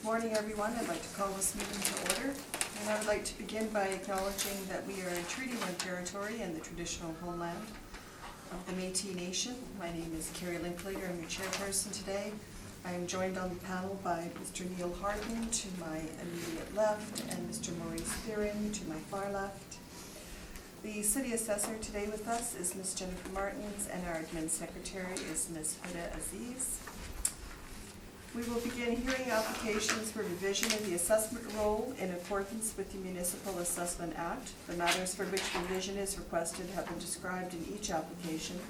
morning, everyone. I'd like to call this meeting to order. And I would like to begin by acknowledging that we are in Treaty 1 territory and the traditional homeland of the Métis Nation. My name is Carrie Linklater. I'm your chairperson today. I am joined on the panel by Mr. Neil Harden to my immediate left and Mr. Maurice Fearing to my far left. The City Assessor today with us is Ms. Jennifer Martins, and our Admin Secretary is Ms. Huda Aziz. We will begin hearing applications for revision of the assessment roll in accordance with the Municipal Assessment Act. The matters for which revision is requested have been described in each application,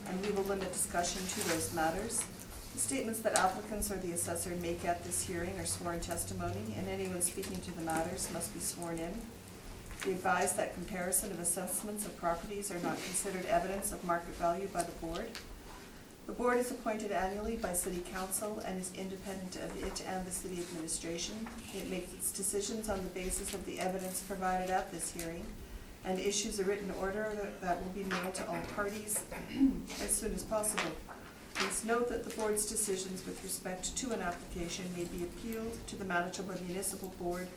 and we will limit discussion to those matters. The statements that applicants or the assessor make at this hearing are sworn testimony, and anyone speaking to the matters must be sworn in. Be advised that comparison of assessments of properties are not considered evidence of market value by the board. The board is appointed annually by City Council and is independent of it and the City Administration. It makes its decisions on the basis of the evidence provided at this hearing and issues a written order that will be mailed to all parties as soon as possible. Please note that the board's decisions with respect to an application may be appealed to the Manitoba Municipal Board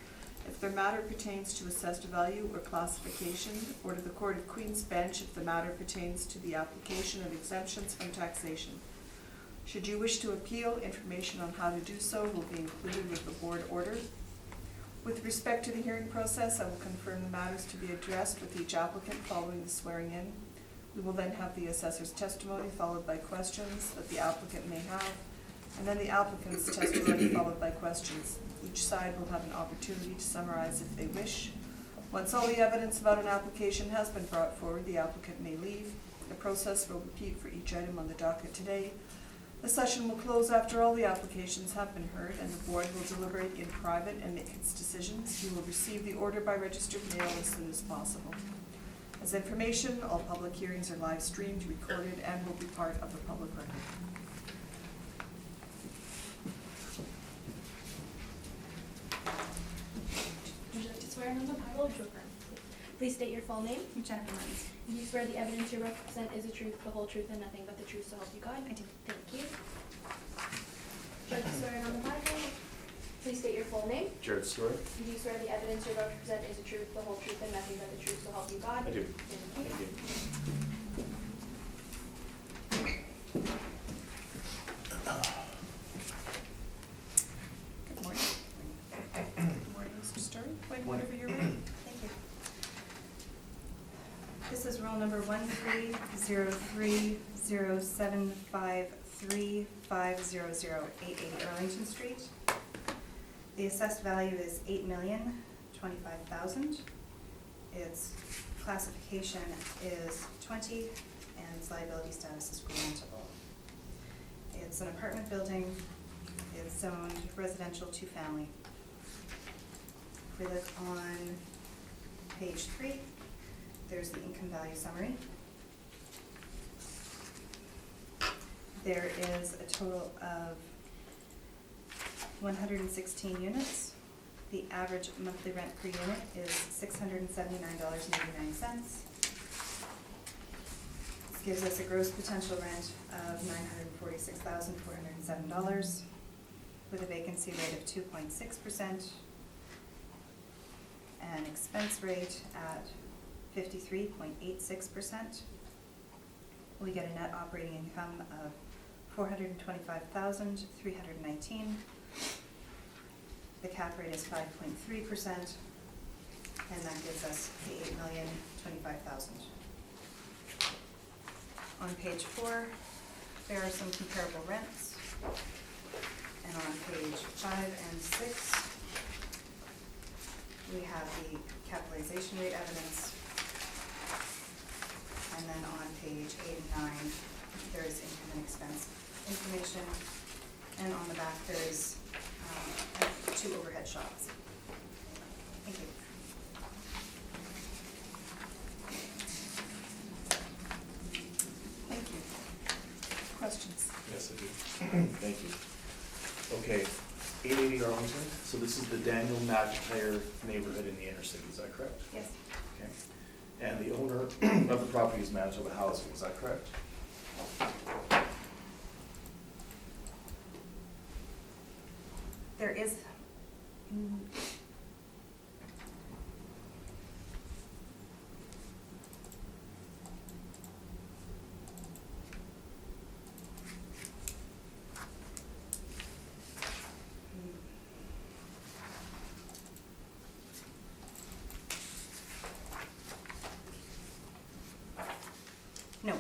if their matter pertains to assessed value or classification, or to the Court of Queen's Bench if the matter pertains to the application of exemptions from taxation. Should you wish to appeal, information on how to do so will be included with the board order. With respect to the hearing process, I will confirm the matters to be addressed with each applicant following the swearing in. We will then have the assessor's testimony followed by questions that the applicant may have, and then the applicant's testimony followed by questions. Each side will have an opportunity to summarize if they wish. Once all the evidence about an application has been brought forward, the applicant may leave. The process will repeat for each item on the docket today. The session will close after all the applications have been heard, and the board will deliberate in private and make its decisions. You will receive the order by registered mail as soon as possible. As information, all public hearings are live streamed, recorded, and will be part of the public record. Would you like to swear in on the Bible? Please state your full name. Jennifer Martins. Do you swear the evidence you represent is the truth, the whole truth, and nothing but the truth, so help you God? I do. Thank you. Would you like to swear in on the Bible? Please state your full name. Jared Stewart. Do you swear the evidence you represent is the truth, the whole truth, and nothing but the truth, so help you God? I do. Thank you. Thank you. Good morning. Good morning, Mr. Stern. Whenever you're ready. Thank you. This is roll number 13030753500 880 Arlington Street. The assessed value is $8,025,000. Its classification is 20, and its liability status is grantable. It's an apartment building. It's zoned residential 2-family. If we look on page 3, there's the income value summary. There is a total of 116 units. The average monthly rent per unit is $679.89. This gives us a gross potential rent of $946,407 with a vacancy rate of 2.6%, an expense rate at 53.86%. We get a net operating income of $425,319. The cap rate is 5.3%, and that gives us the $8,025,000. On page 4, there are some comparable rents, and on page 5 and 6, we have the capitalization rate evidence, and then on page 8 and 9, there is income and expense information, and on the back there is 2 overhead shots. Thank you. Thank you. Questions? Yes, I do. Thank you. Okay, 880 Arlington. So this is the Daniel McIntyre neighborhood in the inner city, is that correct? Yes. Okay. And the owner of the property is Manitoba Housing, is that correct? There is Mm. No,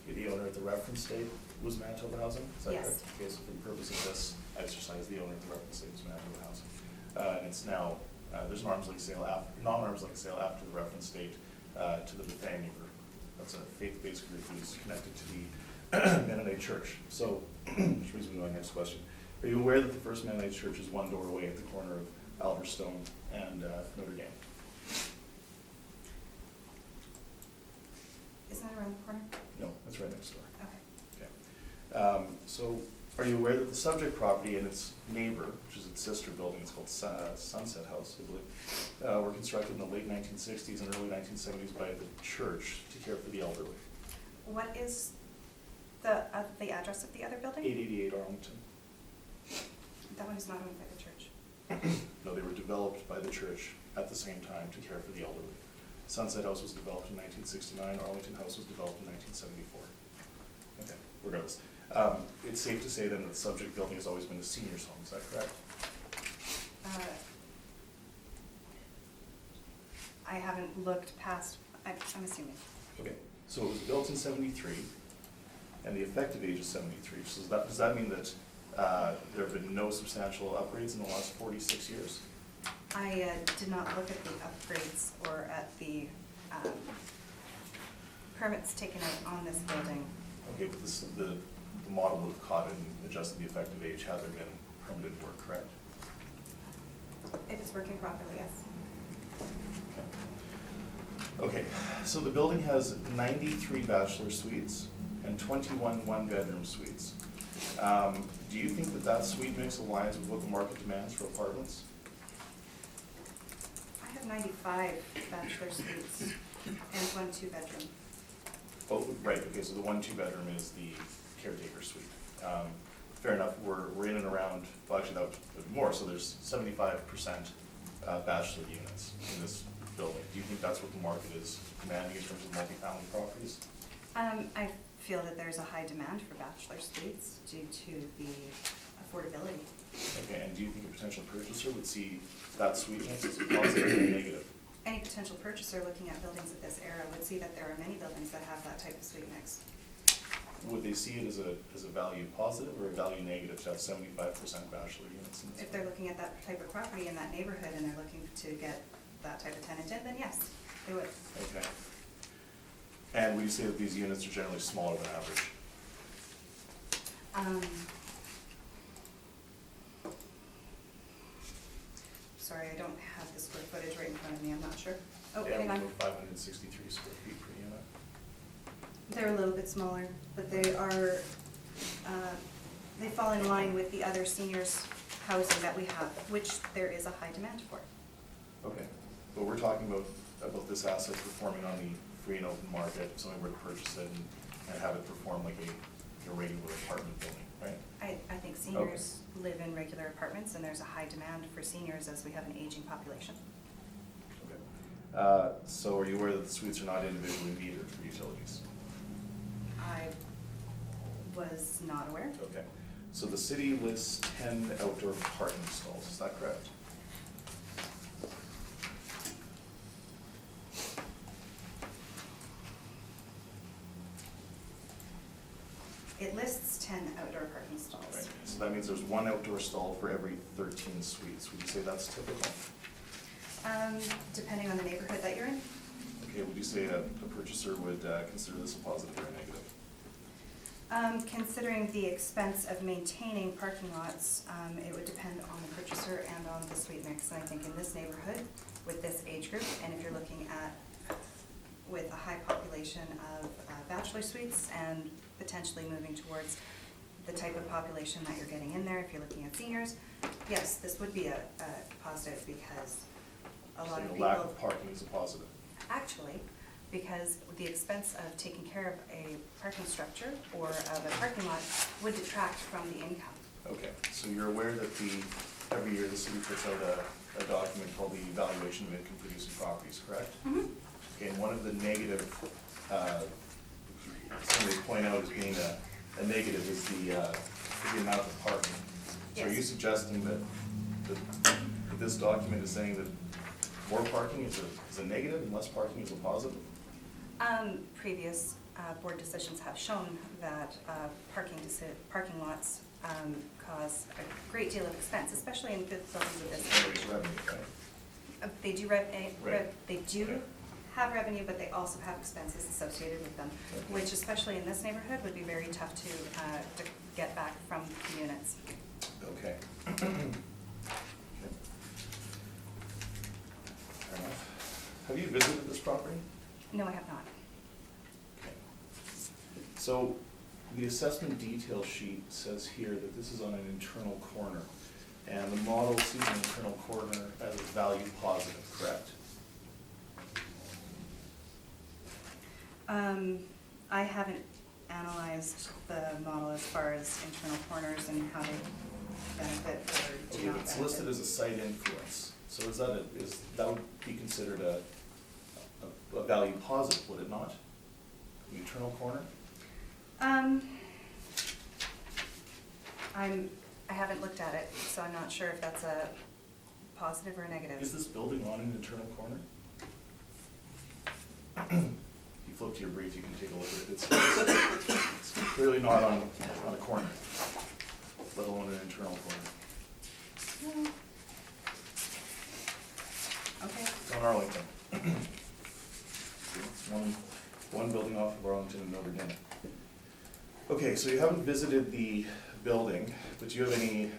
You're the owner at the reference date was Manitoba Housing, is that Yes. correct? Okay, so for the purpose of this exercise, the owner at the reference date was Manitoba Housing. And it's now, there's an arm's length sale non-arm's length sale after the reference date, to the Bethany group. That's a faith-based group who's connected to the Mennonite Church. So, which brings me to my next question. Are you aware that the First Mennonite Church is one door away at the corner of Alverstone and Notre Dame? isn't that around the corner? No, that's right next door. Okay. Okay. So, are you aware that the subject property and its neighbor, which is its sister building, it's called Sunset House, I believe, were constructed in the late 1960s and early 1970s by the church to care for the elderly? What is the address of the other building? 888 Arlington. That one is not owned by the church. No, they were developed by the church at the same time to care for the elderly. Sunset House was developed in 1969, Arlington House was developed in 1974. Okay, regardless. It's safe to say then that the subject building has always been a senior's home, is that correct? I haven't looked past, I'm assuming. Okay, so it was built in 73, and the effective age is 73. So does that mean that there have been no substantial upgrades in the last 46 years? I did not look at the upgrades or at the permits taken out on this building. Okay, but the model would have caught and adjusted the effective age had there been permitted work, correct? If it's working properly, yes. Okay, so the building has 93 bachelor suites and 21 one-bedroom suites. Do you think that that suite mix aligns with what the market demands for apartments? I have 95 bachelor suites and 1 2-bedroom. Oh, right, okay, so the 1 2-bedroom is the caretaker suite. Fair enough, we're in and around, well, actually that would be more, so there's 75% bachelor units in this building. Do you think that's what the market is demanding in terms of multifamily properties? I feel that there's a high demand for bachelor suites due to the affordability. Okay, and do you think a potential purchaser would see that suite mix as a positive or negative? Any potential purchaser looking at buildings of this era would see that there are many buildings that have that type of suite mix. Would they see it as a value positive or a value negative to have 75% bachelor units in this? If they're looking at that type of property in that neighborhood and they're looking to get that type of tenant in, then yes, they would. Okay. And would you say that these units are generally smaller than average? Sorry, I don't have the square footage right in front of me, I'm not sure. Oh, Yeah, hang on. about 563 square feet per unit. They're a little bit smaller, but they are, they fall in line with the other seniors housing that we have, which there is a high demand for. Okay, but we're talking about this asset performing on the free and open market, if somebody were to purchase it and have it perform like a regular apartment building, right? I think seniors live in regular apartments and there's a high demand for seniors as we have an aging population. Okay. So are you aware that the suites are not individually metered for utilities? I was not aware. Okay. So the city lists 10 outdoor parking stalls, is that correct? It lists 10 outdoor parking stalls. Right. So that means there's 1 outdoor stall for every 13 suites. Would you say that's typical? Depending on the neighborhood that you're in. Okay, would you say a purchaser would consider this a positive or a negative? Considering the expense of maintaining parking lots, it would depend on the purchaser and on the suite mix. And I think in this neighborhood, with this age group, and if you're looking at with a high population of bachelor suites and potentially moving towards the type of population that you're getting in there, if you're looking at seniors, yes, this would be a positive because a lot of So people. lack of parking is a positive. Actually, because the expense of taking care of a parking structure or of a parking lot would detract from the income. Okay, so you're aware that the every year the city puts out a document called the Valuation of Income Producing Properties, correct? Mhm. Okay, and one of the negative, somebody point out as being a negative is the amount of parking. So are you Yes. suggesting that this document is saying that more parking is a negative and less parking is a positive? Previous board decisions have shown that parking lots cause a great deal of expense, especially in buildings of this Raise age. revenue, right? They do Right. have revenue, but they also have expenses associated with them, Okay. which especially in this neighborhood would be very tough to get back from the units. Okay. Okay. Fair enough. Have you visited this property? No, I have not. Okay. So the assessment detail sheet says here that this is on an internal corner, and the model sees an internal corner as a value positive, correct? I haven't analyzed the model as far as internal corners and how they benefit or do Okay, not it's listed benefit. as a site influence, so that would be considered a value positive, would it not? The internal corner? I haven't looked at it, so I'm not sure if that's a positive or a negative. Is this building on an internal corner? If you flip to your brief, you can take a look at it. It's clearly not on a corner, let alone an internal corner. Okay. It's on Arlington. One building off of Arlington and Notre Dame. Okay, so you haven't visited the building, but do you have any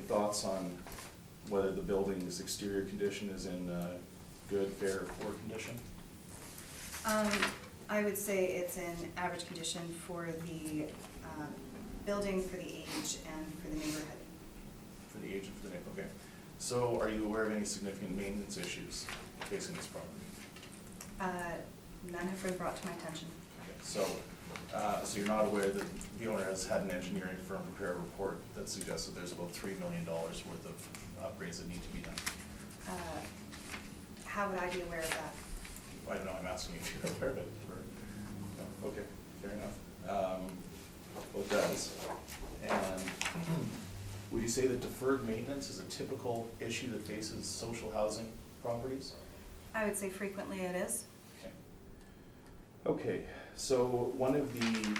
thoughts on whether the building's exterior condition is in good, fair, or poor condition? I would say it's in average condition for the building, for the age, and for the neighborhood. For the age of the neighborhood, okay. So are you aware of any significant maintenance issues facing this property? None have been brought to my attention. Okay, so you're not aware that the owner has had an engineering firm prepare a report that suggests that there's about $3 million worth of upgrades that need to be done? How would I be aware of that? I don't know, I'm asking you if you're aware of it. No, okay, fair enough. Well, it does. And would you say that deferred maintenance is a typical issue that faces social housing properties? I would say frequently it is. Okay, so one of the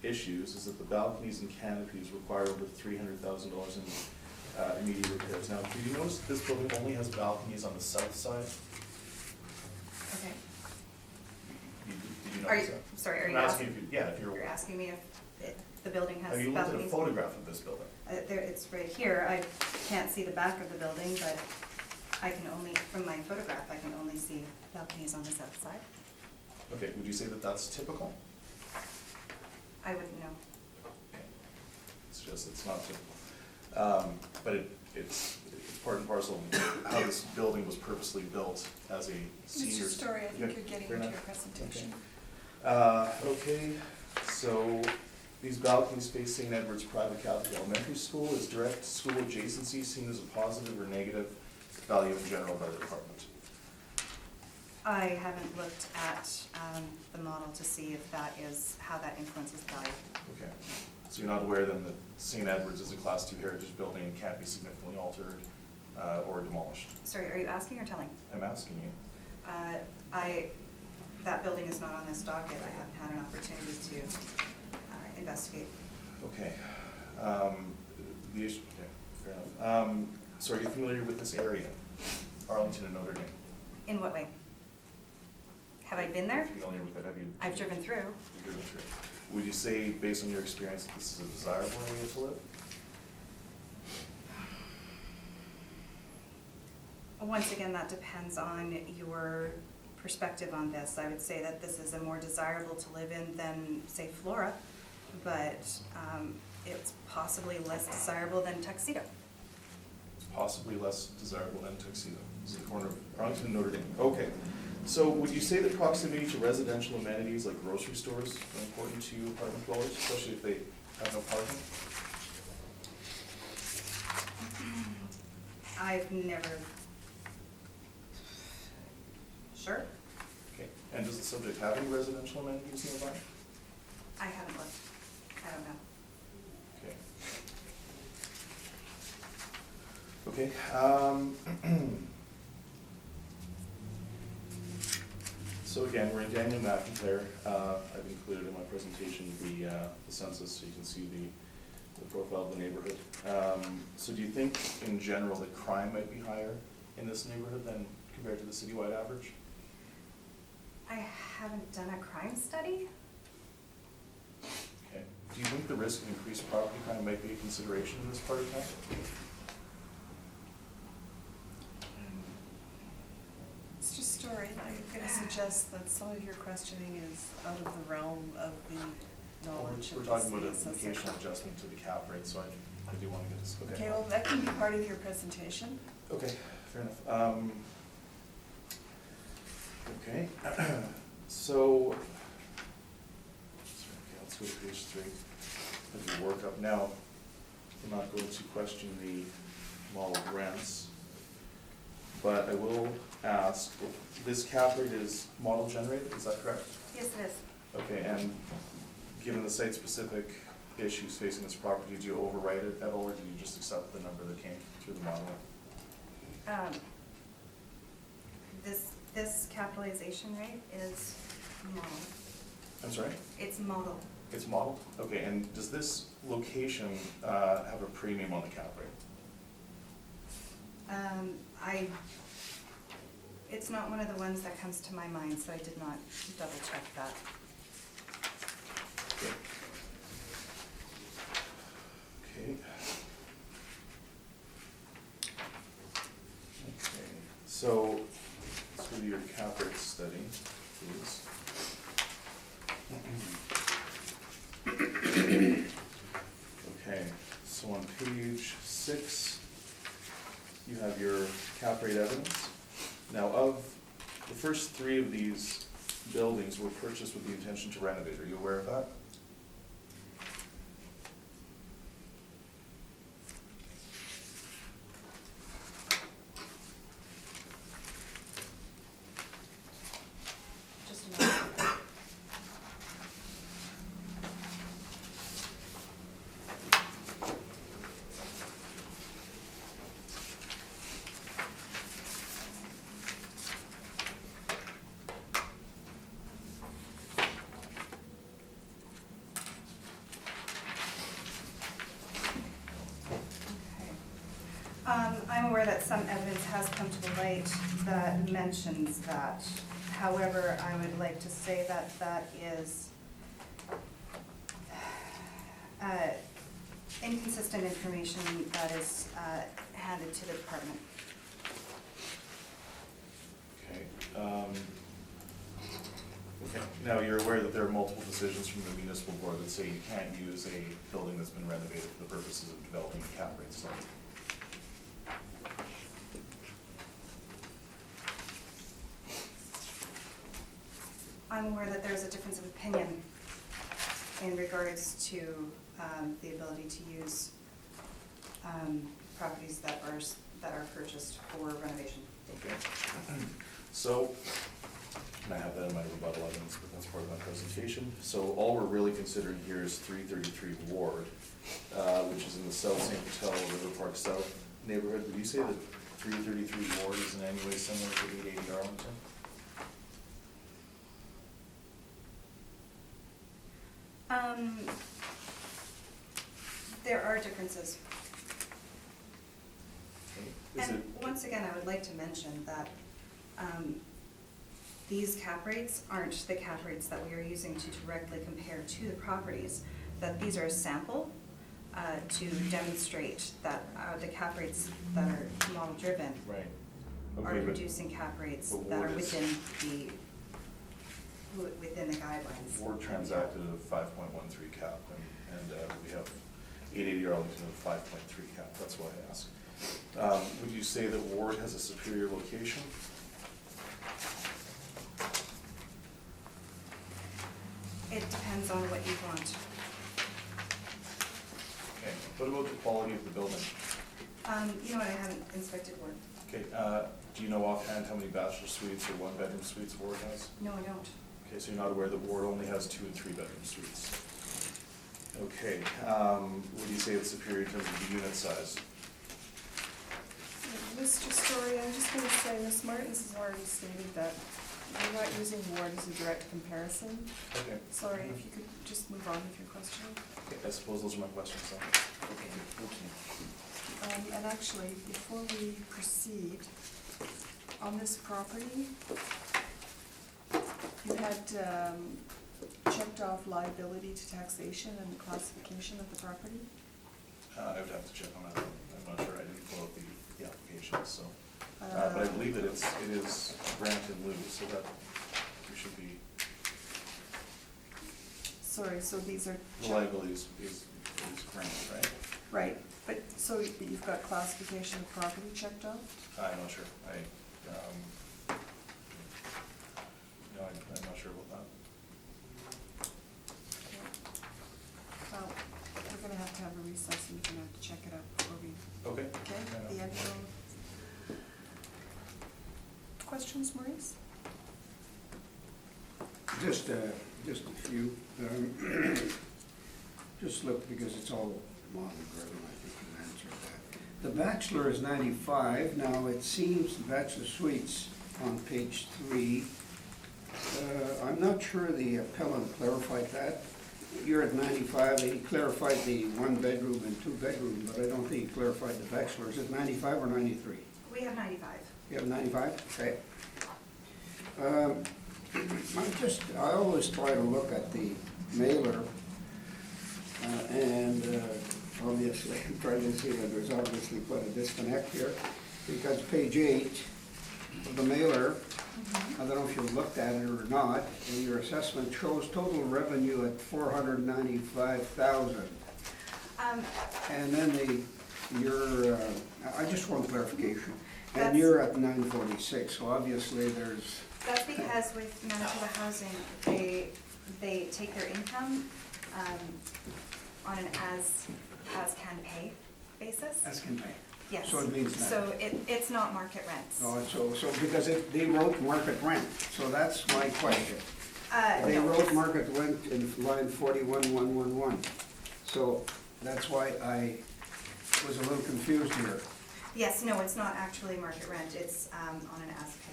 issues is that the balconies and canopies require over $300,000 in immediate repairs. Now, do you notice that this building only has balconies on the south side? Okay. Did you Are notice you, that? sorry, are I'm you asking asking, if you're you're asking me if the building has Have balconies? you looked at a photograph of this building? There, it's right here. I can't see the back of the building, but I can only, from my photograph, I can only see balconies on the south side. Okay, would you say that that's typical? I wouldn't know. Okay. It's just, it's not typical. But it's part and parcel of how this building was purposely built as a senior. Mr. Story, I think Yeah, you're getting fair into your enough. presentation. Okay, so these balconies face St. Edward's Private Catholic Elementary School. Is direct school adjacency seen as a positive or negative value in general by the department? I haven't looked at the model to see if that is, how that influences value. Okay, so you're not aware then that St. Edward's is a Class 2 heritage building and can't be significantly altered or demolished? Sorry, are you asking or telling? I'm asking you. That building is not on this docket. I haven't had an opportunity to investigate. Okay. The issue, okay, fair enough. So are you familiar with this area, Arlington and Notre Dame? In what way? Have I been there? Familiar with it, have you? I've driven through. You've driven through. Would you say, based on your experience, that this is a desirable area to live? Once again, that depends on your perspective on this. I would say that this is a more desirable to live in than, say, Flora, but it's possibly less desirable than Tuxedo. It's possibly less desirable than Tuxedo. This is the corner of Arlington and Notre Dame. Okay. So would you say that proximity to residential amenities like grocery stores are important to apartment dwellers, especially if they have no parking? I've never. Sure, Okay, and does the subject have any residential amenities nearby? I haven't looked. I don't know. Okay. Okay, so again, we're in Daniel McIntyre. I've included in my presentation the census, so you can see the profile of the neighborhood. So do you think, in general, that crime might be higher in this neighborhood than compared to the citywide average? I haven't done a crime study. Okay. Do you think the risk of increased property crime might be a consideration in this part of town? Mr. Story, I'm going to suggest that some of your questioning is out of the realm of the knowledge We're of talking the about an assessor. occasional adjustment to the cap rate, so I do want to get this. Okay, well, that can be part of your presentation. Okay, fair enough. Okay, so, let's go to page 3 of your workup. Now, I'm not going to question the model rents, but I will ask, this cap rate is model generated, is that correct? Yes, it is. Okay, and given the site-specific issues facing this property, did you overwrite it at all, or did you just accept the number that came through the model? This capitalization rate is model. I'm sorry? It's model. It's modeled? Okay, and does this location have a premium on the cap rate? It's not one of the ones that comes to my mind, so I did not double check that. Okay. Okay. Okay, so let's go to your cap rate study, please. Okay, so on page 6, you have your cap rate evidence. Now, of the first 3 of these buildings were purchased with the intention to renovate. Are you aware of that? Just a moment. I'm aware that some evidence has come to the light that mentions that. However, I would like to say that that is inconsistent information that is handed to the department. Okay. Okay. Now, you're aware that there are multiple decisions from the municipal board that say you can't use a building that's been renovated for the purposes of developing a cap rate study. I'm aware that there's a difference of opinion in regards to the ability to use properties that are purchased for renovation. Okay. So, and I have that in my rebuttal evidence, but that's part of my presentation. So all we're really considering here is 333 Ward, which is in the South St. Patel River Park South neighborhood. Would you say that 333 Ward is in any way similar to 880 Arlington? There are differences. Okay. Is And it, once again, I would like to mention that these cap rates aren't the cap rates that we are using to directly compare to the properties, that these are a sample to demonstrate that the cap rates that are model-driven right. are Okay, producing cap rates but that are Ward is- within the guidelines. Ward transacted a 5.13 cap, and we have 880 Arlington of 5.3 cap. That's why I ask. Would you say that Ward has a superior location? It depends on what you want. Okay. What about the quality of the building? You know what, I haven't inspected one. Okay, do you know offhand how many bachelor suites or one-bedroom suites Ward has? No, I don't. Okay, so you're not aware that Ward only has 2 and 3-bedroom suites. Okay, would you say it's superior in terms of the unit size? Mr. Story, I'm just gonna say, Ms. Martins has already stated that we're not using Ward as a direct comparison. Okay. Sorry, if you could just move on with your question. Okay, I suppose those are my questions then. And actually, before we proceed, on this property, you had checked off liability to taxation and the classification of the property? I would have to check on that. I'm not sure, I didn't pull out the application, so. But I believe that it is grant in lieu, so that we should be, Sorry, so these are. the liability is grant, right? Right, but, so you've got classification of property checked off? I'm not sure, no, I'm not sure about that. Well, we're gonna have to have a recess and we're gonna have to check it out before we, Okay. okay, Yeah, no. the end of. Questions, Maurice? Just a few. Just look, because it's all model driven, I think you answered that. The bachelor is 95. Now, it seems the bachelor suites on page 3. I'm not sure the appellant clarified that. You're at 95. He clarified the 1-bedroom and 2-bedroom, but I don't think he clarified the bachelor. Is it 95 or 93? We have 95. You have 95? Okay. I always try to look at the mailer, and obviously, I'm trying to see that there's obviously quite a disconnect here, because page 8 of the mailer, I don't know if you looked at it or not, and your assessment shows total revenue at $495,000. And then I just want clarification, and That's- you're at 946, so obviously there's. That's because with Manitoba Housing, they take their income on an as can pay basis. As can pay. Yes. So it means that. So it's not market rents. Oh, so because they wrote market rent, so that's my question. They No, wrote it's- market rent in line 41,111. So that's why I was a little confused here. Yes, no, it's not actually market rent, it's on an as can pay.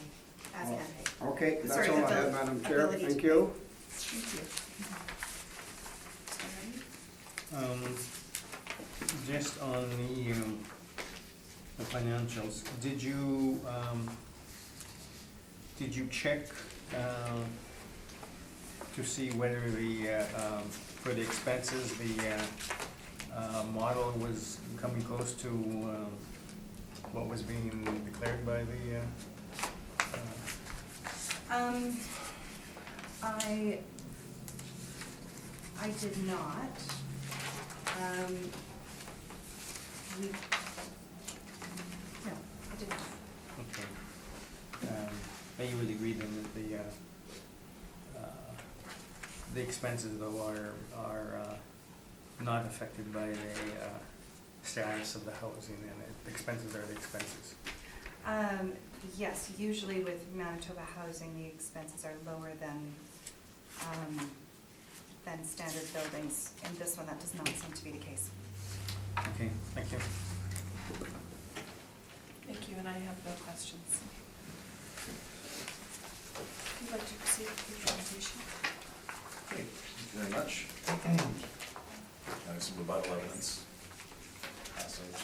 Okay, that's Sorry, all I have, Madam Chair. ability to Thank you. Thank you. Just on the financials, did you check to see whether for the expenses, the model was coming close to what was being declared by the I did not. No, I did not. Okay. But you would agree then that the expenses though are not affected by the status of the housing, and the expenses are the expenses? Yes, usually with Manitoba Housing, the expenses are lower than standard buildings. In this one, that does not seem to be the case. Okay, thank you. Thank you, and I have no questions. Would you like to proceed with your presentation? Okay, thank you very much. Now some rebuttal evidence. Pass over to you.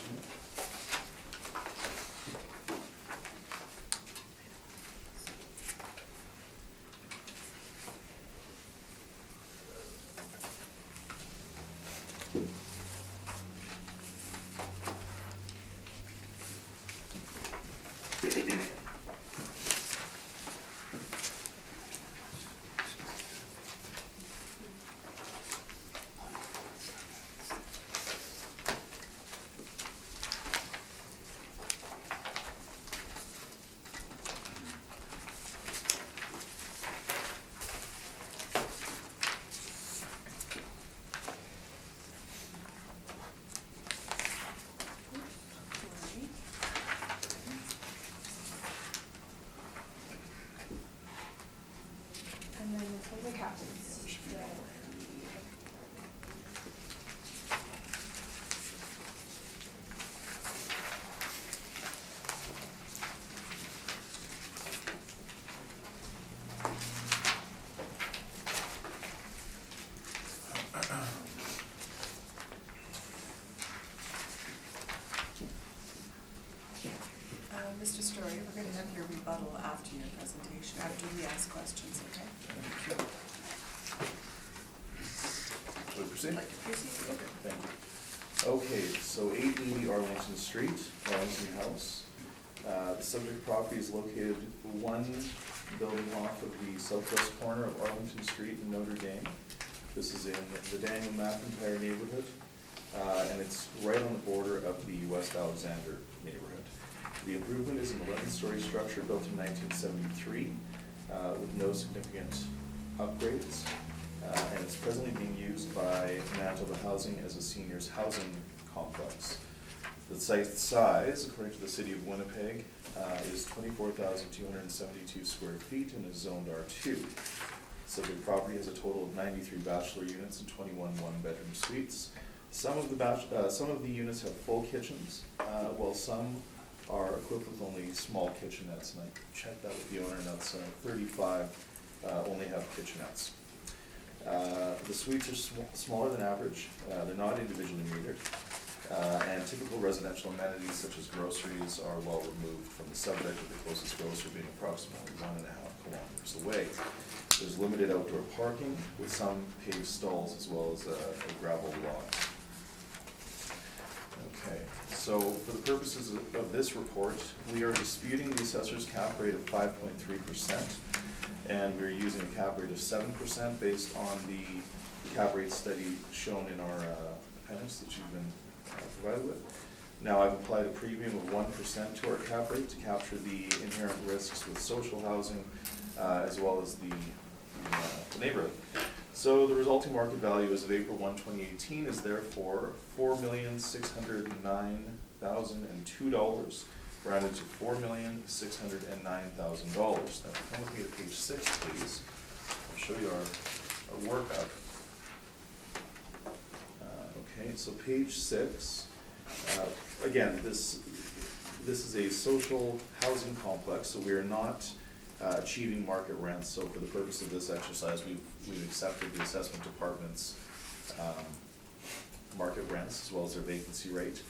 Mr. Story, we're going to have your rebuttal after your presentation, after we ask questions, okay? Shall we proceed? Like to proceed? Okay, thank you. Okay, so 880 Arlington Street, Arlington House. The subject property is located one building off of the southwest corner of Arlington Street in Notre Dame. This is in the Daniel McIntyre neighborhood, and it's right on the border of the West Alexander neighborhood. The improvement is an 11-story structure built in 1973 with no significant upgrades. And it's presently being used by Manitoba Housing as a seniors housing complex. The site size, according to the city of Winnipeg, is 24,272 square feet and is zoned R2. Subject property has a total of 93 bachelor units and 21 one-bedroom suites. Some of the units have full kitchens, while some are equipped with only small kitchenettes. And I checked that with the owner, and that's 35 only have kitchenettes. The suites are smaller than average, they're not individually metered, and typical residential amenities such as groceries are well removed from the subject, with the closest grocery being approximately 1.5 kilometers away. There's limited outdoor parking with some paved stalls as well as a gravel lot. Okay, so for the purposes of this report, we are disputing the assessor's cap rate of 5.3%. And we're using a cap rate of 7% based on the cap rate study shown in our appendix that you've been provided with. Now, I've applied a premium of 1% to our cap rate to capture the inherent risks with social housing as well as the neighborhood. So the resulting market value as of April 1, 2018 is therefore $4,609,002. Rounded to $4,609,000. Now, come with me to page 6, please. I'll show you our workup. Okay, so page 6. Again, this is a social housing complex, so we are not achieving market rents. So for the purpose of this exercise, we've accepted the assessment department's market rents as well as their vacancy rate.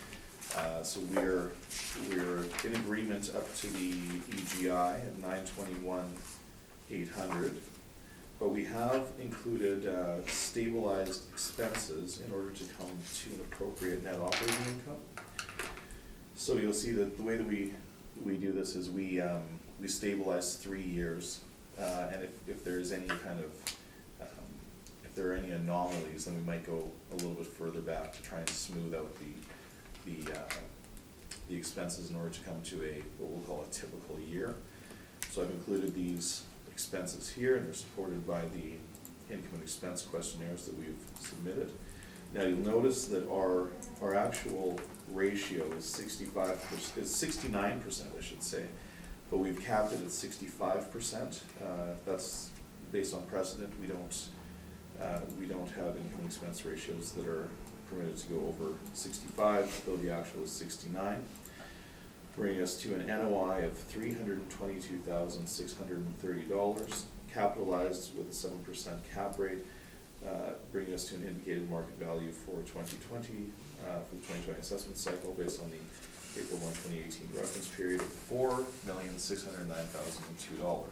So we're in agreement up to the EGI at 921,800, but we have included stabilized expenses in order to come to an appropriate net operating income. So you'll see that the way that we do this is we stabilize 3 years, and if there's any kind of if there are any anomalies, then we might go a little bit further back to try and smooth out the expenses in order to come to what we'll call a typical year. So I've included these expenses here, and they're supported by the income and expense questionnaires that we've submitted. Now you'll notice that our actual ratio is 69%, I should say, but we've capped it at 65%. That's based on precedent. We don't have income and expense ratios that are permitted to go over 65, though the actual is 69, bringing us to an NOI of $322,630, capitalized with a 7% cap rate, bringing us to an indicated market value for 2020, for the 2020 assessment cycle based on the April 1, 2018 reference period of $4,609,002.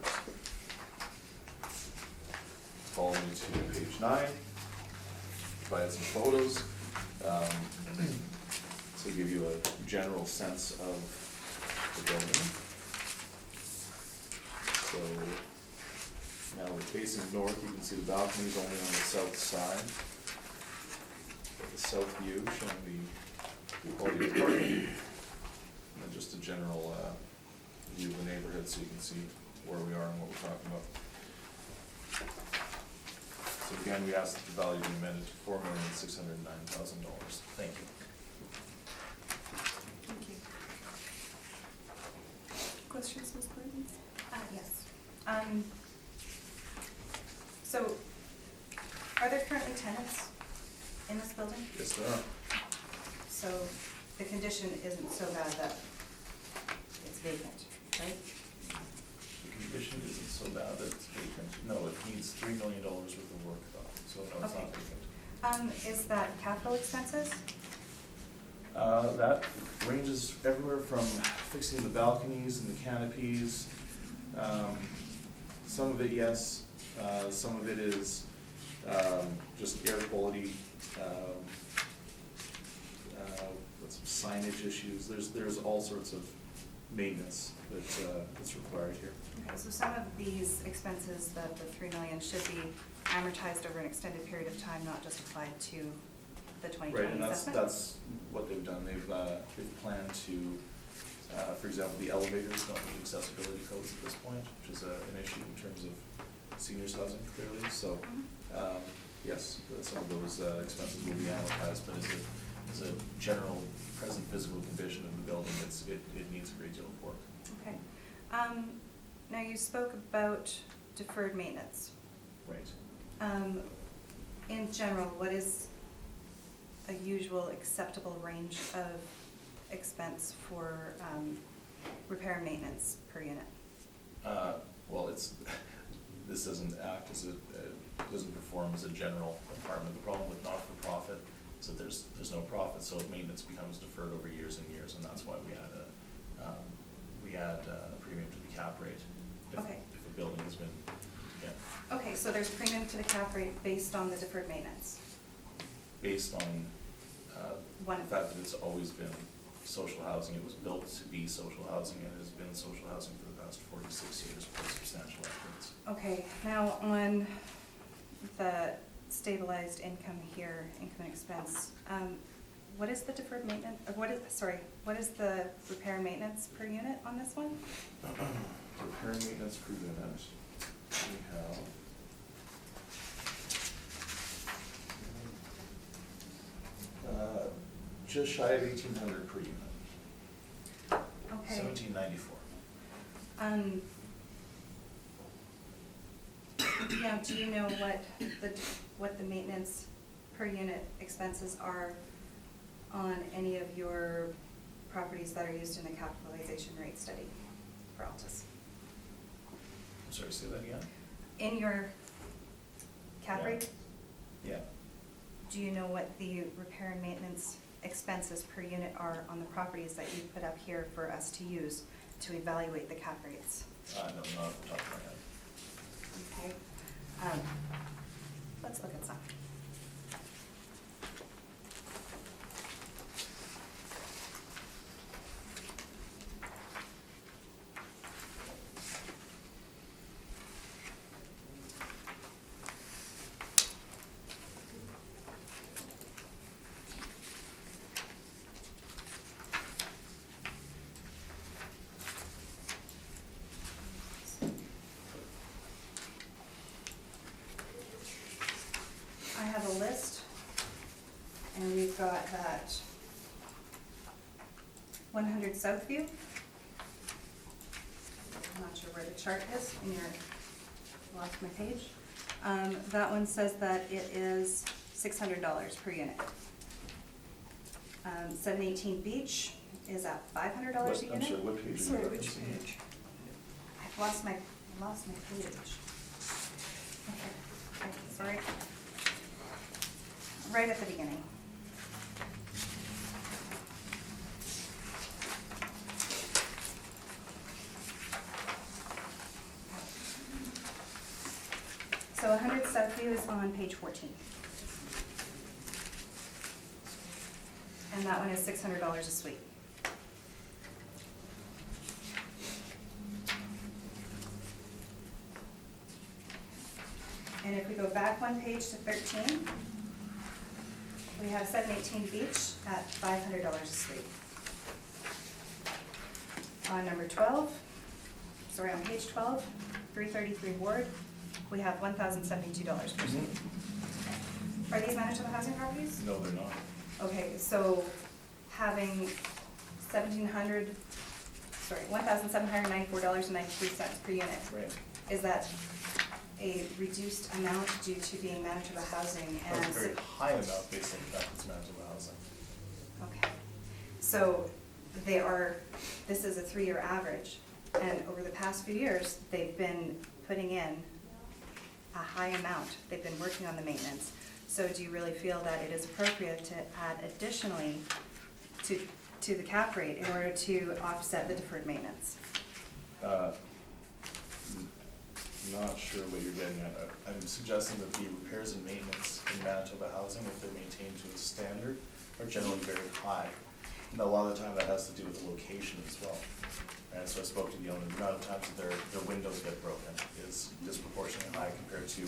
Follow me to page 9, provide some photos. To give you a general sense of the building. So now we're facing north. You can see the balconies only on the south side. Got the south view showing the quality of parking, and just a general view of the neighborhood, so you can see where we are and what we're talking about. So again, we asked that the value be amended to $4,609,000. Thank you. Thank you. Questions, Ms. Clinton? Yes. So, are there currently tenants in this building? Yes, there are. So, the condition isn't so bad that it's vacant, right? The condition isn't so bad that it's vacant. No, it needs $3 million worth of work though, so no, it's not Okay. vacant. Is that capital expenses? That ranges everywhere from fixing the balconies and the canopies. Some of it, yes, some of it is just air quality, with some signage issues. There's all sorts of maintenance that's required here. Okay, so some of these expenses, the 3 million, should be amortized over an extended period of time, not just applied to the 2020 Right, and assessment? that's what they've done. They've planned to, for example, the elevators don't meet accessibility codes at this point, which is an issue in terms of seniors housing clearly. So, yes, some of those expenses will be amortized, but as a general present physical condition of the building, it needs a great deal of work. Okay. Now, you spoke about deferred maintenance. Right. In general, what is a usual acceptable range of expense for repair and maintenance per unit? Well, this doesn't act as doesn't perform as a general department. The problem with not-for-profit is that there's no profit, so maintenance becomes deferred over years and years, and that's why we had a premium to the cap rate. Okay. If a building has been, yeah. Okay, so there's premium to the cap rate based on the deferred maintenance? Based on One. the fact that it's always been social housing. It was built to be social housing, and it has been social housing for the past 46 years with substantial efforts. Okay, now on the stabilized income here, income and expense, what is the deferred maintenance, what is the repair and maintenance per unit on this one? Repair and maintenance per unit, we have. Just shy of 1,800 per unit. Okay. 1794. Now, do you know what the maintenance per unit expenses are on any of your properties that are used in the capitalization rate study for Altus? I'm sorry, say that again? In your cap Yeah. rate, Yeah. do you know what the repair and maintenance expenses per unit are on the properties that you put up here for us to use to evaluate the cap rates? No, not off the top of my head. Okay. Let's look at some. I have a list, and we've got that 100 Southview. I'm not sure where the chart is, in your, lost my page. That one says that it is $600 per unit. 718 Beach is at $500 a unit. I'm sorry, what page are you Sorry, which referencing? page? I've lost my page. Okay, sorry. Right at the beginning. So 100 Southview is on page 14. And that one is $600 a suite. And if we go back one page to 13, we have 718 Beach at $500 a suite. On number 12, sorry, on page 12, 333 Ward, we have $1,072 per suite. Are these Manitoba housing properties? No, they're not. Okay, so having $1,794.93 per unit, Right. is that a reduced amount due to being Manitoba housing That's and? a very high amount based on the fact it's Manitoba housing. Okay, so this is a 3-year average, and over the past few years, they've been putting in a high amount. They've been working on the maintenance. So do you really feel that it is appropriate to add additionally to the cap rate in order to offset the deferred maintenance. Not sure what you're getting at. I'm suggesting that the repairs and maintenance in Manitoba housing, if they're maintained to a standard, are generally very high. And a lot of the time that has to do with the location as well. And so I spoke to the owner, the amount of times that their windows get broken is disproportionately high compared to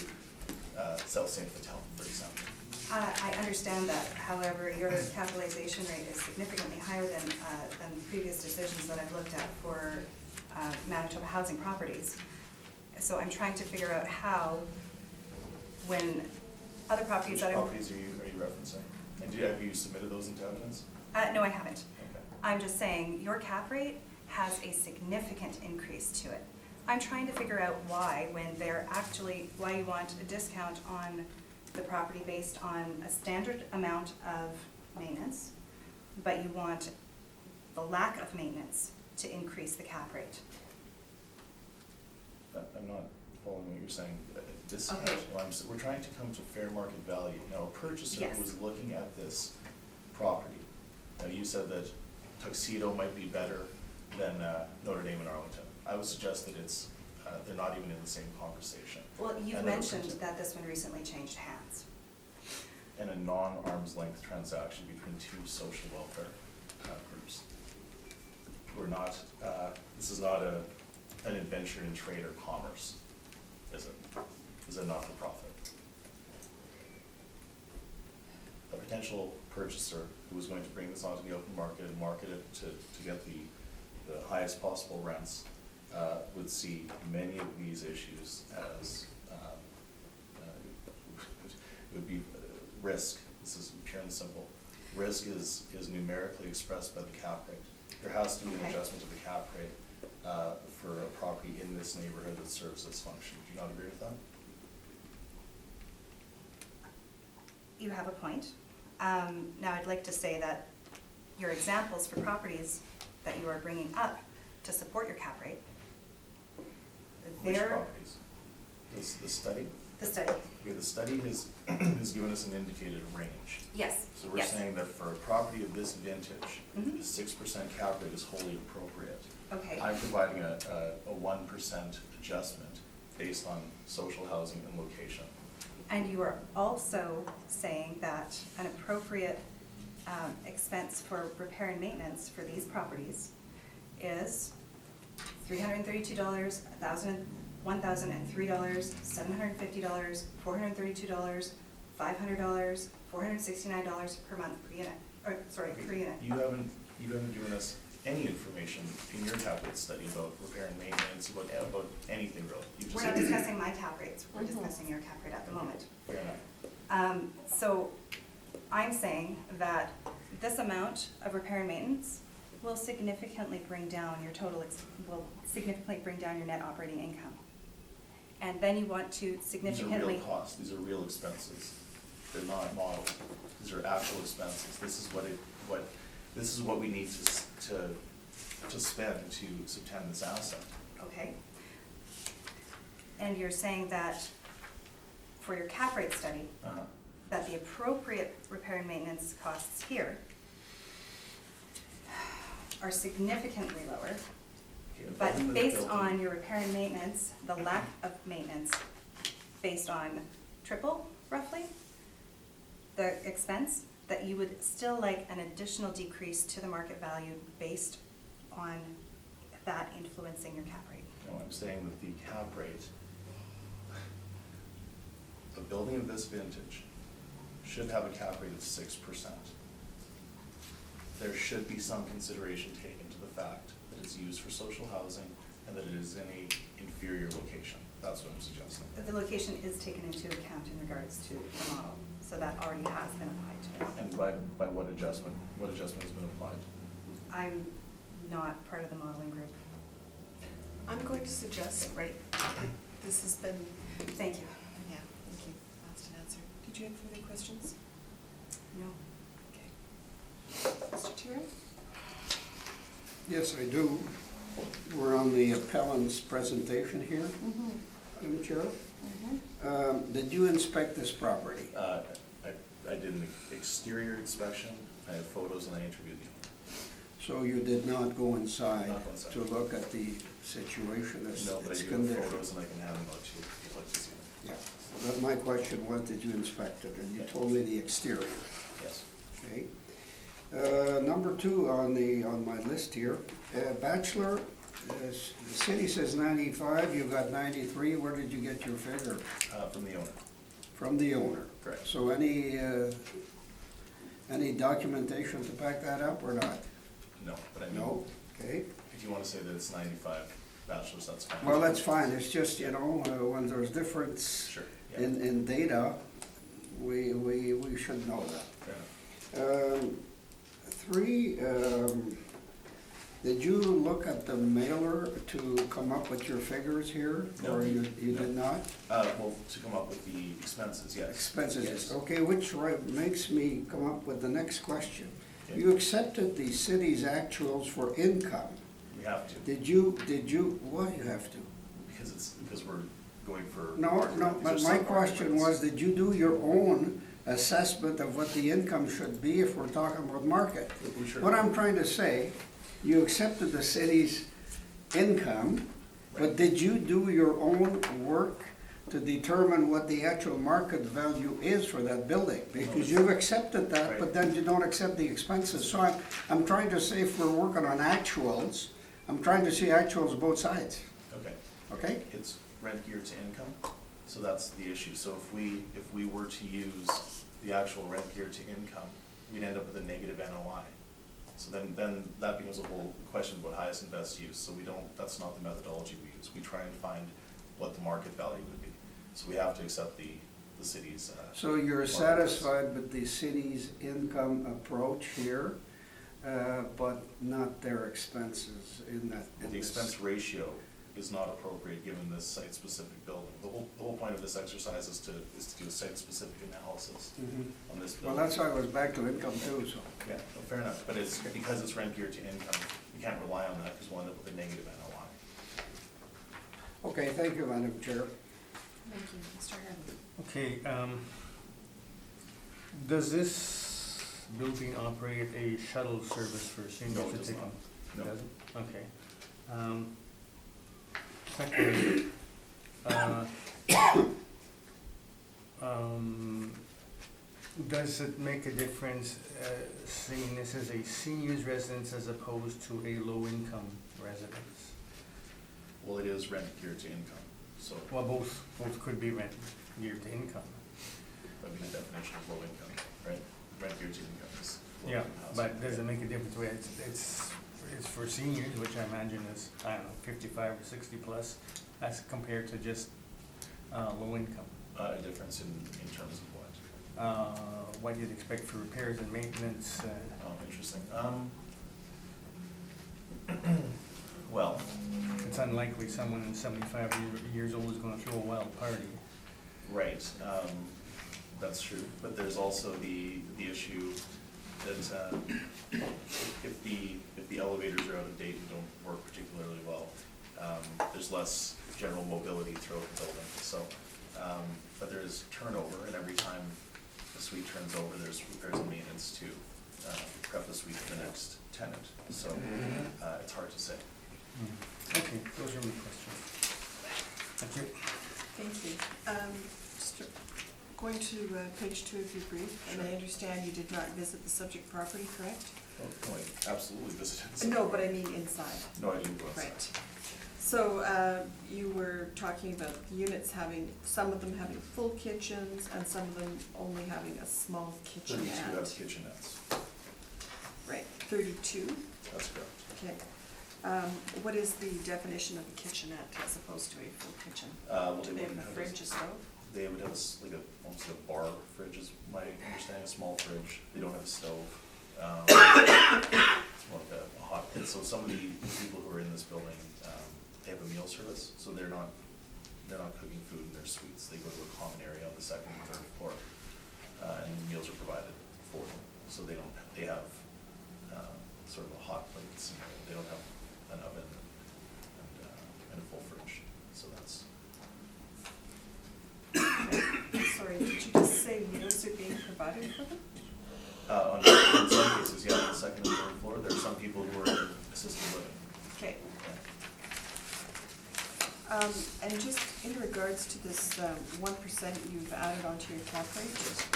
South St. Vital, for example. I understand that, however, your capitalization rate is significantly higher than previous decisions that I've looked at for Manitoba housing properties. So I'm trying to figure out how, when other properties Which that properties are you referencing? And have you submitted those into evidence? no, I haven't. Okay. I'm just saying, your cap rate has a significant increase to it. I'm trying to figure out why, why you want a discount on the property based on a standard amount of maintenance, but you want the lack of maintenance to increase the cap rate. I'm not following what you're saying. Discount, Okay. we're trying to come to fair market value. Now, a purchaser Yes. who was looking at this property, now you said that Tuxedo might be better than Notre Dame and Arlington. I would suggest that they're not even in the same conversation. Well, you've And mentioned they're- that this one recently changed hands. And a non-arm's length transaction between two social welfare groups. We're not, this is not an adventure in trade or commerce, is it? Is it not for profit? A potential purchaser who was going to bring this onto the open market and market it to get the highest possible rents would see many of these issues as it would be risk. This is pure and simple. Risk is numerically expressed by the cap rate. There has to be an Okay. adjustment to the cap rate for a property in this neighborhood that serves this function. Do you not agree with that? You have a point. Now, I'd like to say that your examples for properties that you are bringing up to support your cap rate, Which they're, properties? The study? the study, Okay, the study has given us an indicated range. yes, So we're yes. saying that for a property of this vintage, Mhm. the 6% cap rate is wholly appropriate. Okay, I'm providing a 1% adjustment based on social housing and location. and you are also saying that an appropriate expense for repair and maintenance for these properties is $332, $1,003, $750, $432, $500, $469 per month per unit, or, sorry, per unit. You haven't given us any information in your cap rate study about repair and maintenance, about anything really. You just We're not said- discussing my cap rates, we're Mhm. discussing your cap rate at the moment. Fair enough. So I'm saying that this amount of repair and maintenance will significantly bring down your will significantly bring down your net operating income. And then you want to These are significantly. real costs, these are real expenses. They're not modeled. These are actual expenses. This is what we need to spend to subtend this asset. Okay. And you're saying that for your cap rate study, Uh-huh. that the appropriate repair and maintenance costs here are significantly lower, Okay, but building the based building- on your repair and maintenance, the lack of maintenance, based on triple roughly, the expense, that you would still like an additional decrease to the market value based on that influencing your cap rate. No, I'm saying that the cap rate, a building of this vintage should have a cap rate of 6%. There should be some consideration taken to the fact that it's used for social housing and that it is in a inferior location. That's what I'm suggesting. The location is taken into account in regards to the model, so that already has been applied to it. And by what adjustment? What adjustment has been applied? I'm not part of the modeling group. I'm going to suggest, right, this has been, Thank you. yeah, thank you, that's an answer. Did you have further questions? No. Okay. Mr. Tiro? Yes, I do. We're on the appellant's presentation here, Madam Chair. Did you inspect this property? I did an exterior inspection, I have photos, and I interviewed the owner. So you did not go inside Not go inside. to look at the situation, its No, but I its do have condition? photos and I can have them out to you if you'd like to see them. Yeah, but my question was, did you inspect it? And you told me the exterior, Yes. okay? Number 2 on my list here, bachelor, the city says 95, you got 93, where did you get your figure? From the owner. From the owner? Correct. So any documentation to back that up or not? No, but I mean, No, okay. if you want to say that it's 95 bachelors, that's fine. Well, that's fine, it's just, when there's difference Sure, yeah. in data, we should know that. Fair enough. 3, did you look at the mailer to come up with your figures here? No. Or you No. did not? Well, to come up with the expenses, yes. Expenses, Yes. okay, which makes me come up with the next question. Okay. You accepted the city's actuals for income. We have to, Did you, why you have to? because we're going for. No, these but are my sub-market question rates. was, did you do your own assessment of what the income should be if we're talking about market? We sure- What I'm trying to say, you accepted the city's income, but Right. did you do your own work to determine what the actual market value is for that building? Because you've accepted that, but Right. then you don't accept the expenses. So I'm trying to say, if we're working on actuals, I'm trying to see actuals both sides, Okay. okay? It's rent geared to income, so that's the issue. So if we were to use the actual rent geared to income, we'd end up with a negative NOI. So then that becomes a whole question about highest and best use. So that's not the methodology we use. We try and find what the market value would be. So we have to accept the city's. So you're market satisfied with the city's income approach here, but not their expenses in that? price. The expense ratio is not appropriate given this site-specific building. The whole point of this exercise is to do a site-specific analysis Mhm. on this Well, building. that's why I was back to income too, so. Yeah, no, fair enough, but because it's rent geared to income, you can't rely on that because we'll end up with a negative NOI. Okay, thank you, Madam Chair. Thank you, Mr. Hanley. Okay, does this building operate a shuttle service for seniors No, it to does take not. them? No. Doesn't? Okay. Secondly, does it make a difference, seeing this as a seniors residence as opposed to a low-income residence? Well, it is rent geared to income, so Well, both could be rent geared to income. that'd be the definition of low income, right? Rent geared to income is low Yeah, income housing. but does it make a difference where it's for seniors, which I imagine is, I don't know, 55 or 60 plus, as compared to just low income? A difference in terms of what? What you'd expect for repairs and maintenance, Oh, interesting. Well, it's unlikely someone in 75 years old is gonna throw a wild party. right, that's true, but there's also the issue that if the elevators are out of date and don't work particularly well, there's less general mobility throughout the building, so, but there's turnover, and every time the suite turns over, there's repairs and maintenance to prep the suite for the next tenant, so it's hard to say. Okay, those are my questions. Thank you. Thank you. Just going to page 2 of your brief, and I understand you did not visit the subject property, correct? Oh, no, I absolutely visited. No, but I mean inside. No, I didn't go outside. Right. So you were talking about the units having, some of them having full kitchens and some of them only having a small 32 kitchenette. have kitchenettes, Right, 32? that's correct. Okay. What is the definition of a kitchenette as opposed to a full kitchen? Well, Do they have a fridge, a stove? They would have almost like a bar fridge is my understanding, a small fridge. They don't have a stove. It's more like a hot pit. So some of the people who are in this building, they have a meal service, so they're not cooking food in their suites. They go to a common area on the second and third floor, and meals are provided for them. So they have sort of a hot plate scenario. They don't have an oven and a full fridge. So that's. Sorry, did you just say meals are being provided for them? In some cases, yeah, second and third floor. There are some people who are in assisted living. Okay. And just in regards to this 1% you've added onto your cap rate,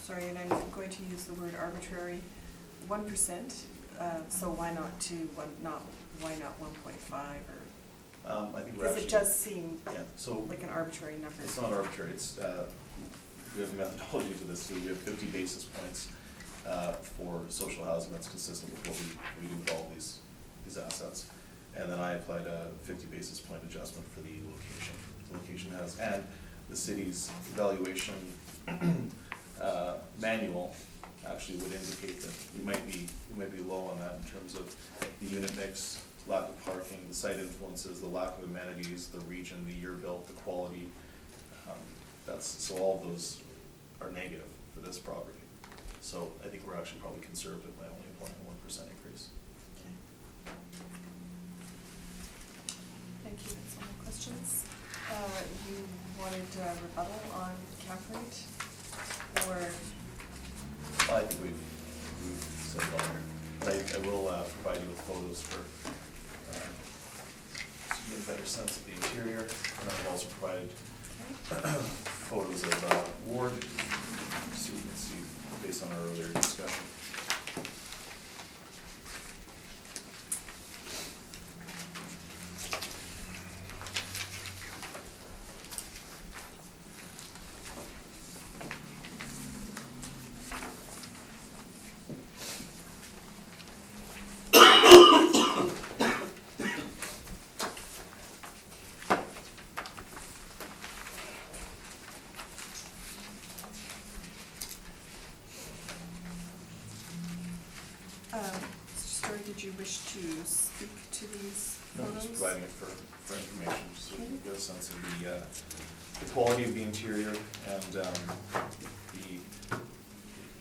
sorry, and I'm going to use the word arbitrary, 1%, so why not 1.5 or? I think we're Because actually. it does seem Yeah, so like an arbitrary number. it's not arbitrary, it's, we have a methodology to this, too. We have 50 basis points for social housing that's consistent with what we do with all these assets. And then I applied a 50 basis point adjustment for the location. The location has, and the city's valuation manual actually would indicate that we might be low on that in terms of the unit mix, lack of parking, the site influences, the lack of amenities, the region, the year built, the quality. So all of those are negative for this property. So I think we're actually probably conservative by only applying a 1% increase. Okay. Thank you, that's all my questions. You wanted rebuttal on cap rate, or? Well, I think we've said it all here. But I will provide you with photos for, to get a better sense of the interior. And I've also provided photos of Ward, so you can see based on our earlier discussion. Mr. Story, did you wish to speak to these No, photos? just providing it for information, so you can get a sense of the quality of the interior and the,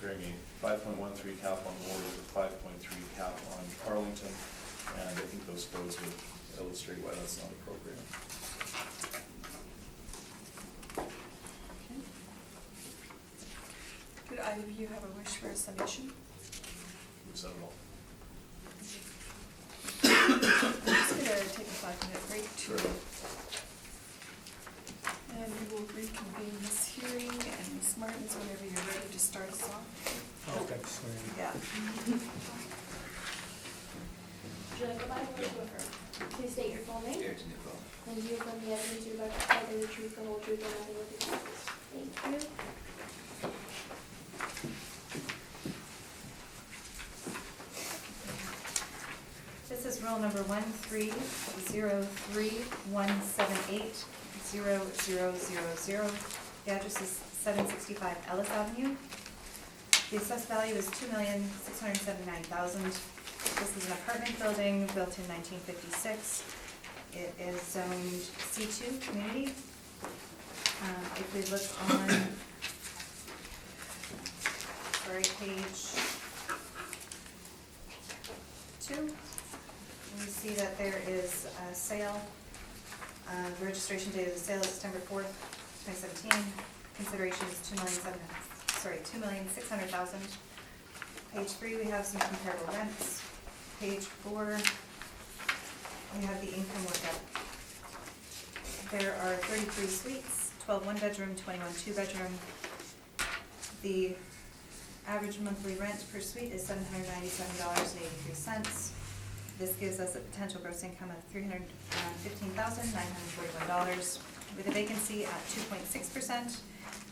comparing a 5.13 cap on Ward with a 5.3 cap on Arlington, and I think those photos would illustrate why that's not appropriate. Okay. Could either of you have a wish for a summation? We've said it all. I'm just gonna take a 5-minute break to, Sure. and we will reconvene this hearing, and Ms. Martins, whenever you're ready to start us off. Okay, swear. Yeah. Would you like the Bible or to affirm? Please state your full name. And you from the evidence you're about to tell the truth, the whole truth, and nothing but the truth. Thank you. This is roll number 13031780000. The address is 765 Ellis Avenue. The assessed value is $2,679,000. This is an apartment building built in 1956. It is zoned C2 community. If we look on, page 2, we see that there is a sale. The registration date of the sale is September 4th, 2017. Consideration is $2,600,000. Page 3, we have some comparable rents. Page 4, we have the income workup. There are 33 suites, 12 one-bedroom, 21 two-bedroom. The average monthly rent per suite is $797.83. This gives us a potential gross income of $315,941, with a vacancy at 2.6%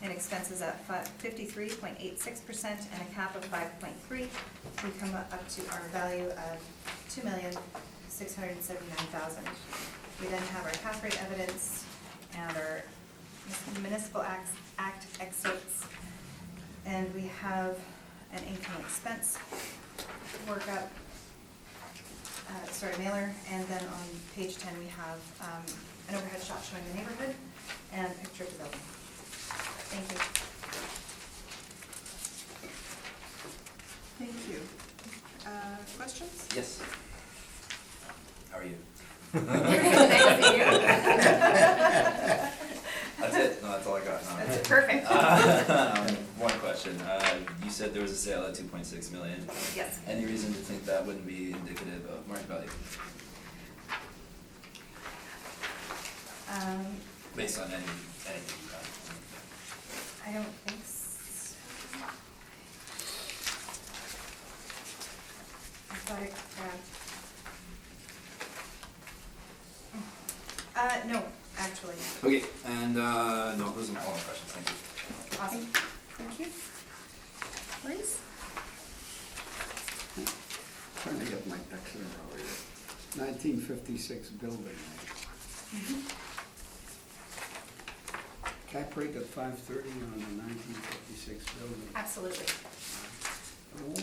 and expenses at 53.86% and a cap of 5.3. We come up to our value of $2,679,000. We then have our cap rate evidence and our municipal act excerpts, and we have an income expense workup. Mailer, and then on page 10 we have an overhead shot showing the neighborhood and a picture of the building. Thank you. Thank you. Questions? Yes. How are you? That's it? No, that's all I got. No. That's perfect. One question. you said there was a sale at 2.6 million. Yes. Any reason to think that wouldn't be indicative of market value, based on anything you have? I don't think so. I thought it no, actually. Okay, and, no, those are all my questions, thank you. Awesome. Thank you. Please? Trying to get my ducks in a row here. 1956 building. Cap rate at 530 on the 1956 building. Absolutely.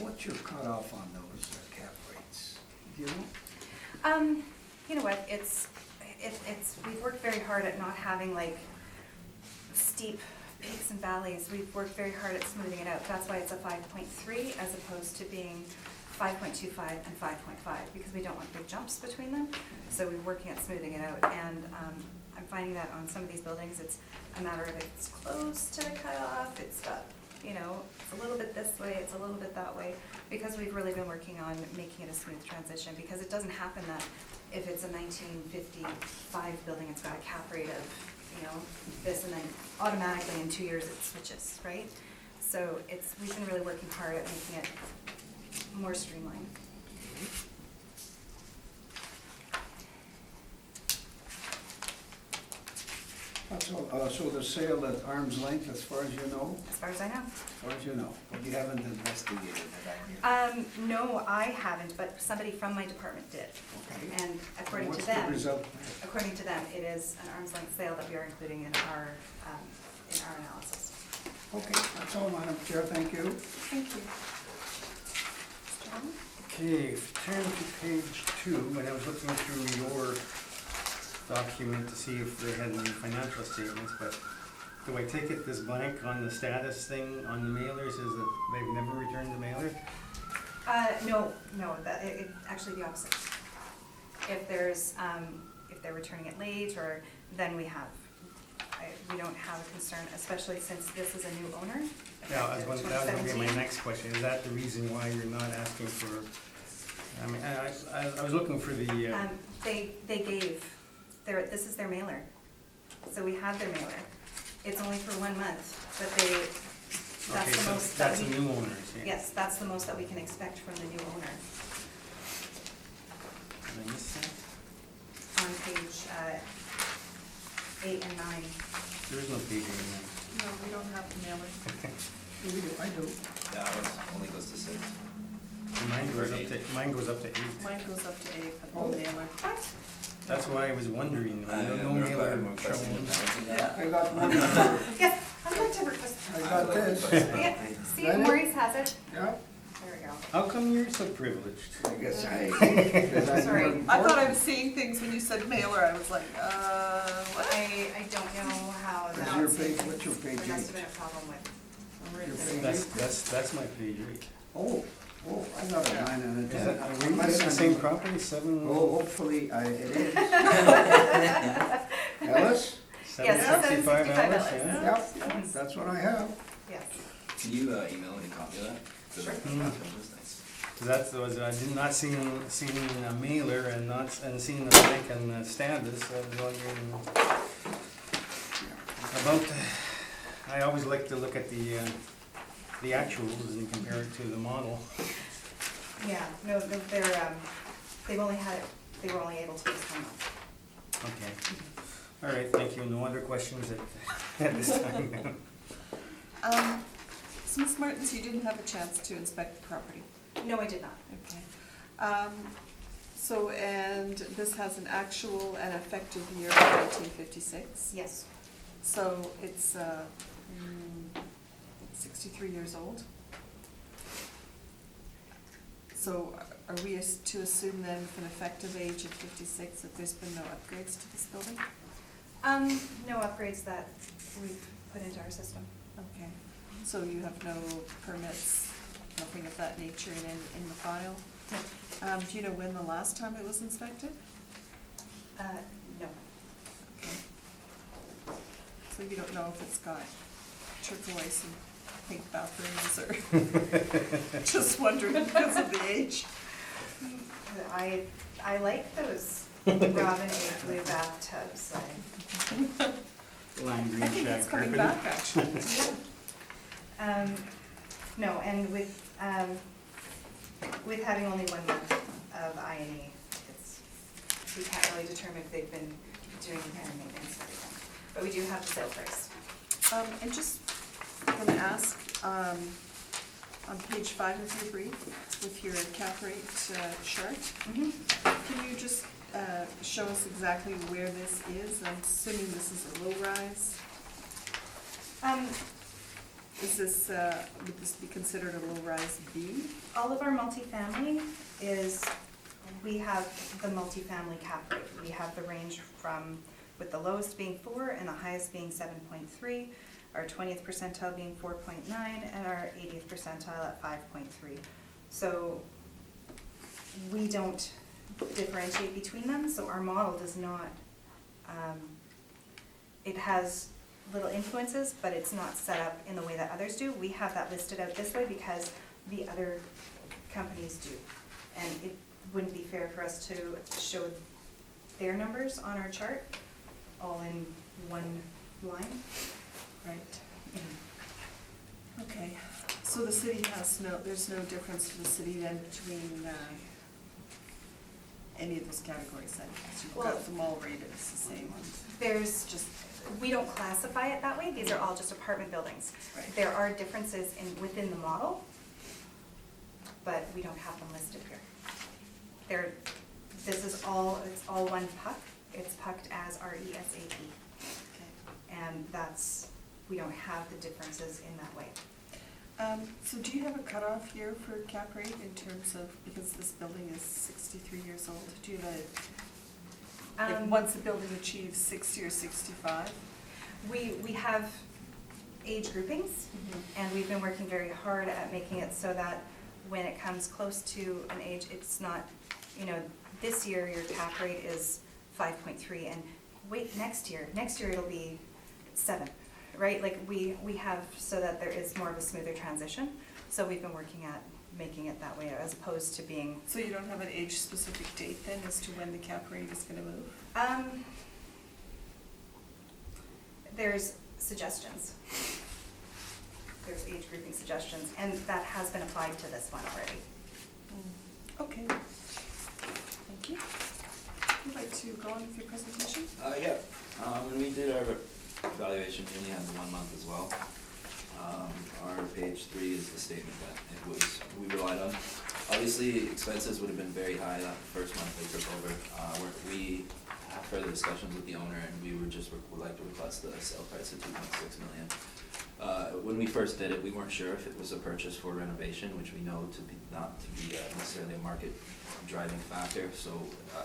What's your cutoff on those cap rates? Do you know? You know what, it's, we've worked very hard at not having like steep peaks and valleys. We've worked very hard at smoothing it out. That's why it's a 5.3 as opposed to being 5.25 and 5.5, because we don't want big jumps between them. So we're working at smoothing it out, and I'm finding that on some of these buildings, it's a matter of it's close to the cutoff, it's got, you know, it's a little bit this way, it's a little bit that way, because we've really been working on making it a smooth transition, because it doesn't happen that if it's a 1955 building, it's got a cap rate of, you know, this, and then automatically in 2 years it switches, right? So we've been really working hard at making it more streamlined. That's all. So the sale at arm's length, as far as you know? As far as I know. As far as you know, but you haven't investigated it, No, I haven't, but somebody from my department did. Okay. And according to What's the them, result? according to them, it is an arm's length sale that we are including in our analysis. Okay, that's all, Madam Chair, thank you. Thank you. Mr. Allen? Okay, turn to page 2, when I was looking through your document to see if they had any financial statements, but do I take it this blank on the status thing on the mailer says that they've never returned the mailer? No, actually the opposite. If there's, if they're returning it late, or then we don't have a concern, especially since this is a new owner. Yeah, that was going to be my 2017. next question. Is that the reason why you're not asking for, I mean, I was looking for the, They gave, this is their mailer. So we have their mailer. It's only for 1 month, but that's okay, the so most that that's we. the new owners, yeah. Yes, that's the most that we can expect from the new owner. Did I miss that? On page 8 and 9. There is no page in there. No, we don't have the mailer. I do. That one only goes to 6. Mine goes up to 8. Mine goes up to 8, but Oh. no mailer. What? That's why I was wondering, no More mailer questions shown. than that. I got one. Yes, I'd like to request. I got this. Yeah, see, Got it? Maurice has it. Yeah, There we go. How come you're so privileged? I guess because I'm Sorry. more I thought I important. was seeing things when you said mailer, I was like, what? I don't know how Is that's. your page, what's your page There must have 8? been a problem with. Your page That's my page 8. Oh, I got a 9 and a Is 10. that, are we at the same property, 7? Oh, hopefully it is. Ellis? Yes, 765 765 Alice, Alice. yeah. Yep, that's what I have. Yes. Can you email me a copy of that? Sure. Thanks. That was, I did not see a mailer and seeing the bank and the status, I was wondering about, I always like to look at the actuals and compare it to the model. Yeah, no, they were only able to this 1 month. Okay. All right, thank you. No other questions at this time. So Ms. Martins, you didn't have a chance to inspect the property? No, I did not. Okay. So, and this has an actual and effective year of 1956? Yes. So it's 63 years old? So are we to assume then with an effective age of 56 that there's been no upgrades to this building? No upgrades that we've put into our system. Okay. So you have no permits, nothing of that nature in the file? No. Do you know when the last time it was inspected? No. Okay. So you don't know if it's got turquoise and pink bathrooms or just wondering because of the age. I like those robin egg blue bathtubs. Lime green I think shag it's coming carpeting. back, actually. No, and with having only 1 month of I&E, we can't really determine if they've been doing repair and maintenance and everything. But we do have the sale price. And just going to ask, on page 5 of your brief, with your cap rate chart, can you just show us exactly where this is? I'm assuming this is a low rise. Is this, would this be considered a low rise B? All of our multifamily we have the multifamily cap rate. We have the range from, with the lowest being 4 and the highest being 7.3, our 20th percentile being 4.9, and our 80th percentile at 5.3. So we don't differentiate between them, so our model does not, it has little influences, but it's not set up in the way that others do. We have that listed out this way because the other companies do. And it wouldn't be fair for us to show their numbers on our chart all in one line. Right. Okay, so the city has there's no difference to the city then between any of those categories then? So you've got them all rated as the same ones. There's just, we don't classify it that way. These are all just apartment buildings. Right. There are differences within the model, but we don't have them listed here. It's all one puck. It's pucked as RESAP. Okay. And we don't have the differences in that way. So do you have a cutoff here for cap rate in terms of, because this building is 63 years old, do you have like once the building achieves 60 or 65? We have age groupings, and we've been working very hard at making it so that when it comes close to an age, it's not, this year your cap rate is 5.3, and wait, next year it'll be 7, right? Like we have so that there is more of a smoother transition. So we've been working at making it that way as opposed to being. So you don't have an age-specific date then as to when the cap rate is going to move? There's suggestions. There's age grouping suggestions, and that has been applied to this one already. Okay. Thank you. Would you like to go on with your presentation? Yeah, when we did our valuation, we only had 1 month as well. Our page 3 is the statement that we relied on. Obviously, expenses would have been very high that first month they took over. We had further discussions with the owner, and we would like to request the sale price of $2.6 million. When we first did it, we weren't sure if it was a purchase for renovation, which we know not to be necessarily a market driving factor. So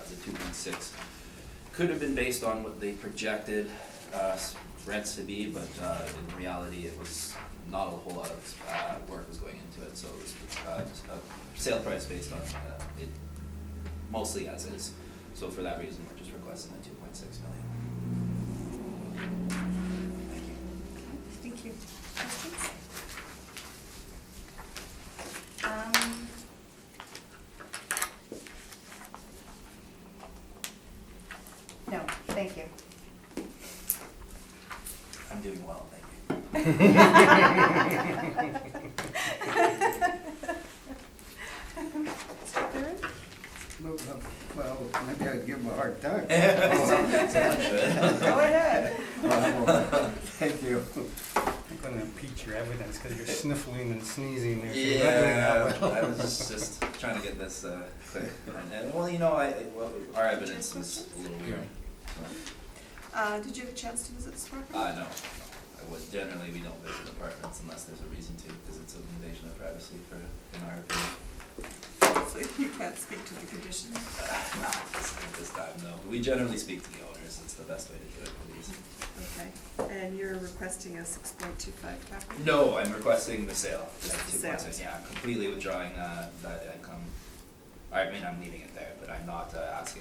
the 2.6 could have been based on what they projected rents to be, but in reality, it was not a whole lot of work was going into it. So it was just a sale price based on it mostly as is. So for that reason, we're just requesting the $2.6 million. Thank you. Thank you. Questions? No, thank you. I'm doing well, thank you. Well, maybe I'd give him a hard time. Go ahead. Thank you. I'm gonna impeach your evidence because you're sniffling and sneezing there. So you're not doing that well. I was just trying to get this clear. And our evidence was a little weird. Did you have a chance to visit this property? No. Generally, we don't visit apartments unless there's a reason to, because it's an invasion of privacy in our opinion. So you can't speak to the conditions? Not at this time, no. We generally speak to the owners, it's the best way to do it, please. Okay. And you're requesting a 6.25 cap rate? No, I'm requesting the sale. Just At the sale. 2.6, yeah, completely withdrawing that income. I mean, I'm leaving it there, but I'm not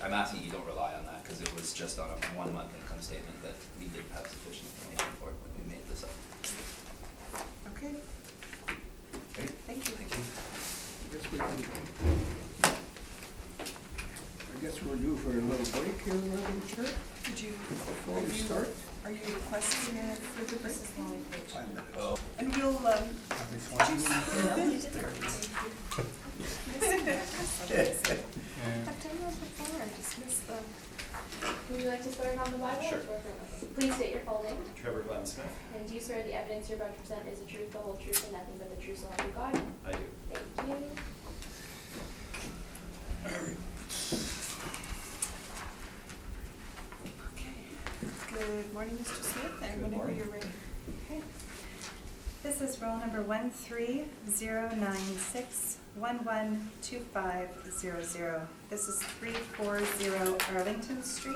I'm asking you don't rely on that, because it was just on a 1 month income statement that we didn't have sufficient information for when we made this up. Okay. Thank you. I guess we're due for a little break here, Madam Chair, Could you, before we start. are you requesting a further break? This is the only page. 5 minutes. Oh. And we'll, I've done that before, I just missed the. Would you like to start on the Bible? Sure. Please state your full name. Trevor Glenn Smith. And do you swear the evidence you're about to present is the truth, the whole truth, and nothing but the truth, so help you God? I do. Thank you. Okay. Good morning, Mr. Smith, and Good whenever morning. you're ready. Okay. This is roll number 13-096-112500. This is 340 Arlington Street.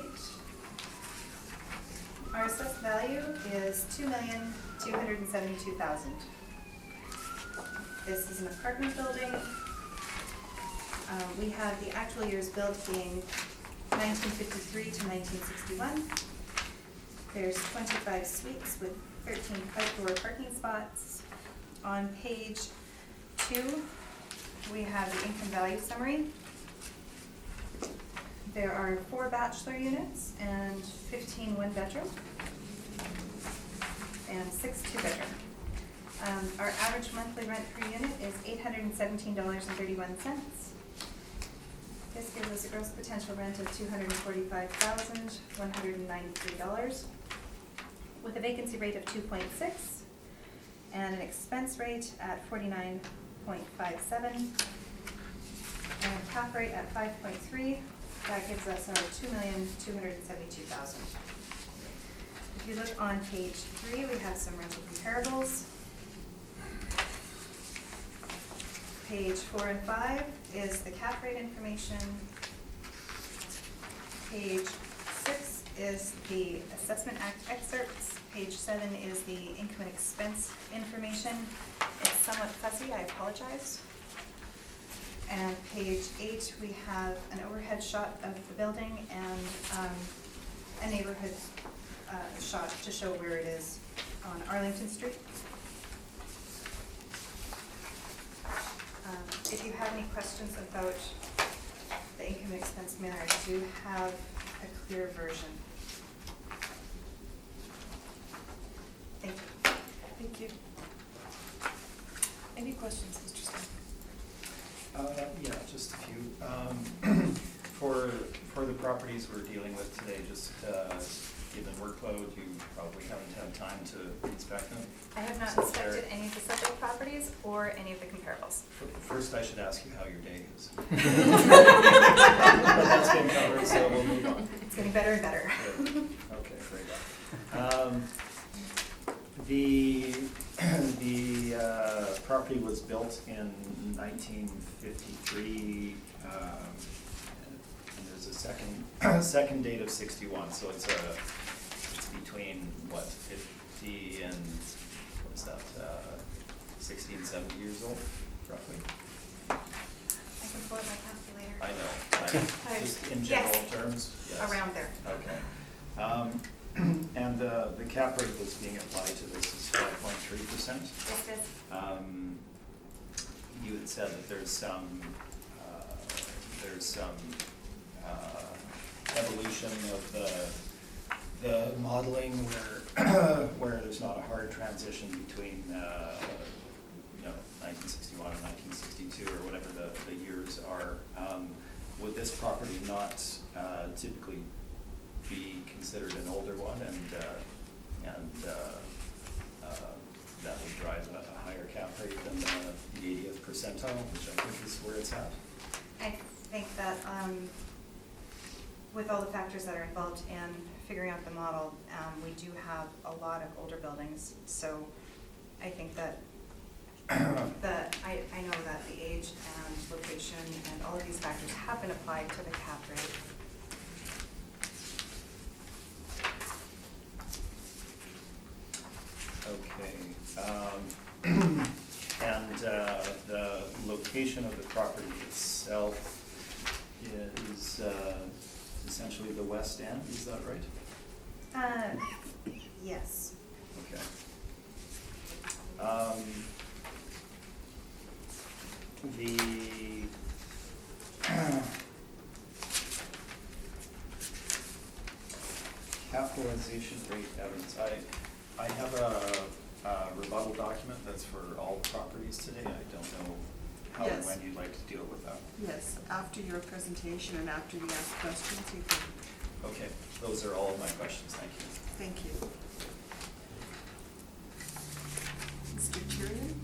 Our assessed value is $2,272,000. This is an apartment building. We have the actual years built being 1953 to 1961. There's 25 suites with 13 outdoor parking spots. On page 2, we have the income value summary. There are 4 bachelor units and 15 one-bedroom and 6 two-bedroom. Our average monthly rent per unit is $817.31. This gives us a gross potential rent of $245,193 with a vacancy rate of 2.6 and an expense rate at 49.57 and a cap rate at 5.3. That gives us our $2,272,000. If you look on page 3, we have some rental comparables. Page 4 and 5 is the cap rate information. Page 6 is the Assessment Act excerpts. Page 7 is the income and expense information. It's somewhat fuzzy, I apologize. And page 8, we have an overhead shot of the building and a neighborhood shot to show where it is on Arlington Street. If you have any questions about the income and expense manner, I do have a clear version. Thank you. Thank you. Any questions, Mr. Smith? Yeah, just a few. For the properties we're dealing with today, just given workload, you probably haven't had time to inspect them. I have not So they're- inspected any of the separate properties or any of the comparables. First, I should ask you how your day is. But that's been covered, so we'll move on. It's getting better and better. Good. Okay, great. The property was built in 1953, and there's a second date of 61, so it's between, what, 50 and, what is that, 60 and 70 years old, roughly? I can pull up my calculator. I know, just in Yes. general terms, yes. Around there. Okay. And the cap rate that's being applied to this is 5.3%. Yes, it is. You had said that there's some evolution of the modeling where there's not a hard transition between 1961 and 1962 or whatever the years are. Would this property not typically be considered an older one, and that would drive a higher cap rate than the 80th percentile, which I think is where it's at? I think that with all the factors that are involved in figuring out the model, we do have a lot of older buildings, so I think that I know that the age and location and all of these factors have been applied to the cap rate. Okay. And the location of the property itself is essentially the west end, is that right? Yes. Okay. The capitalization rate evidence, I have a rebuttal document that's for all the properties today. I don't know how and Yes. when you'd like to deal with that. Yes, after your presentation and after you ask questions, you can, Okay, those are all of my questions, thank you. thank you. Mr. Tyrion?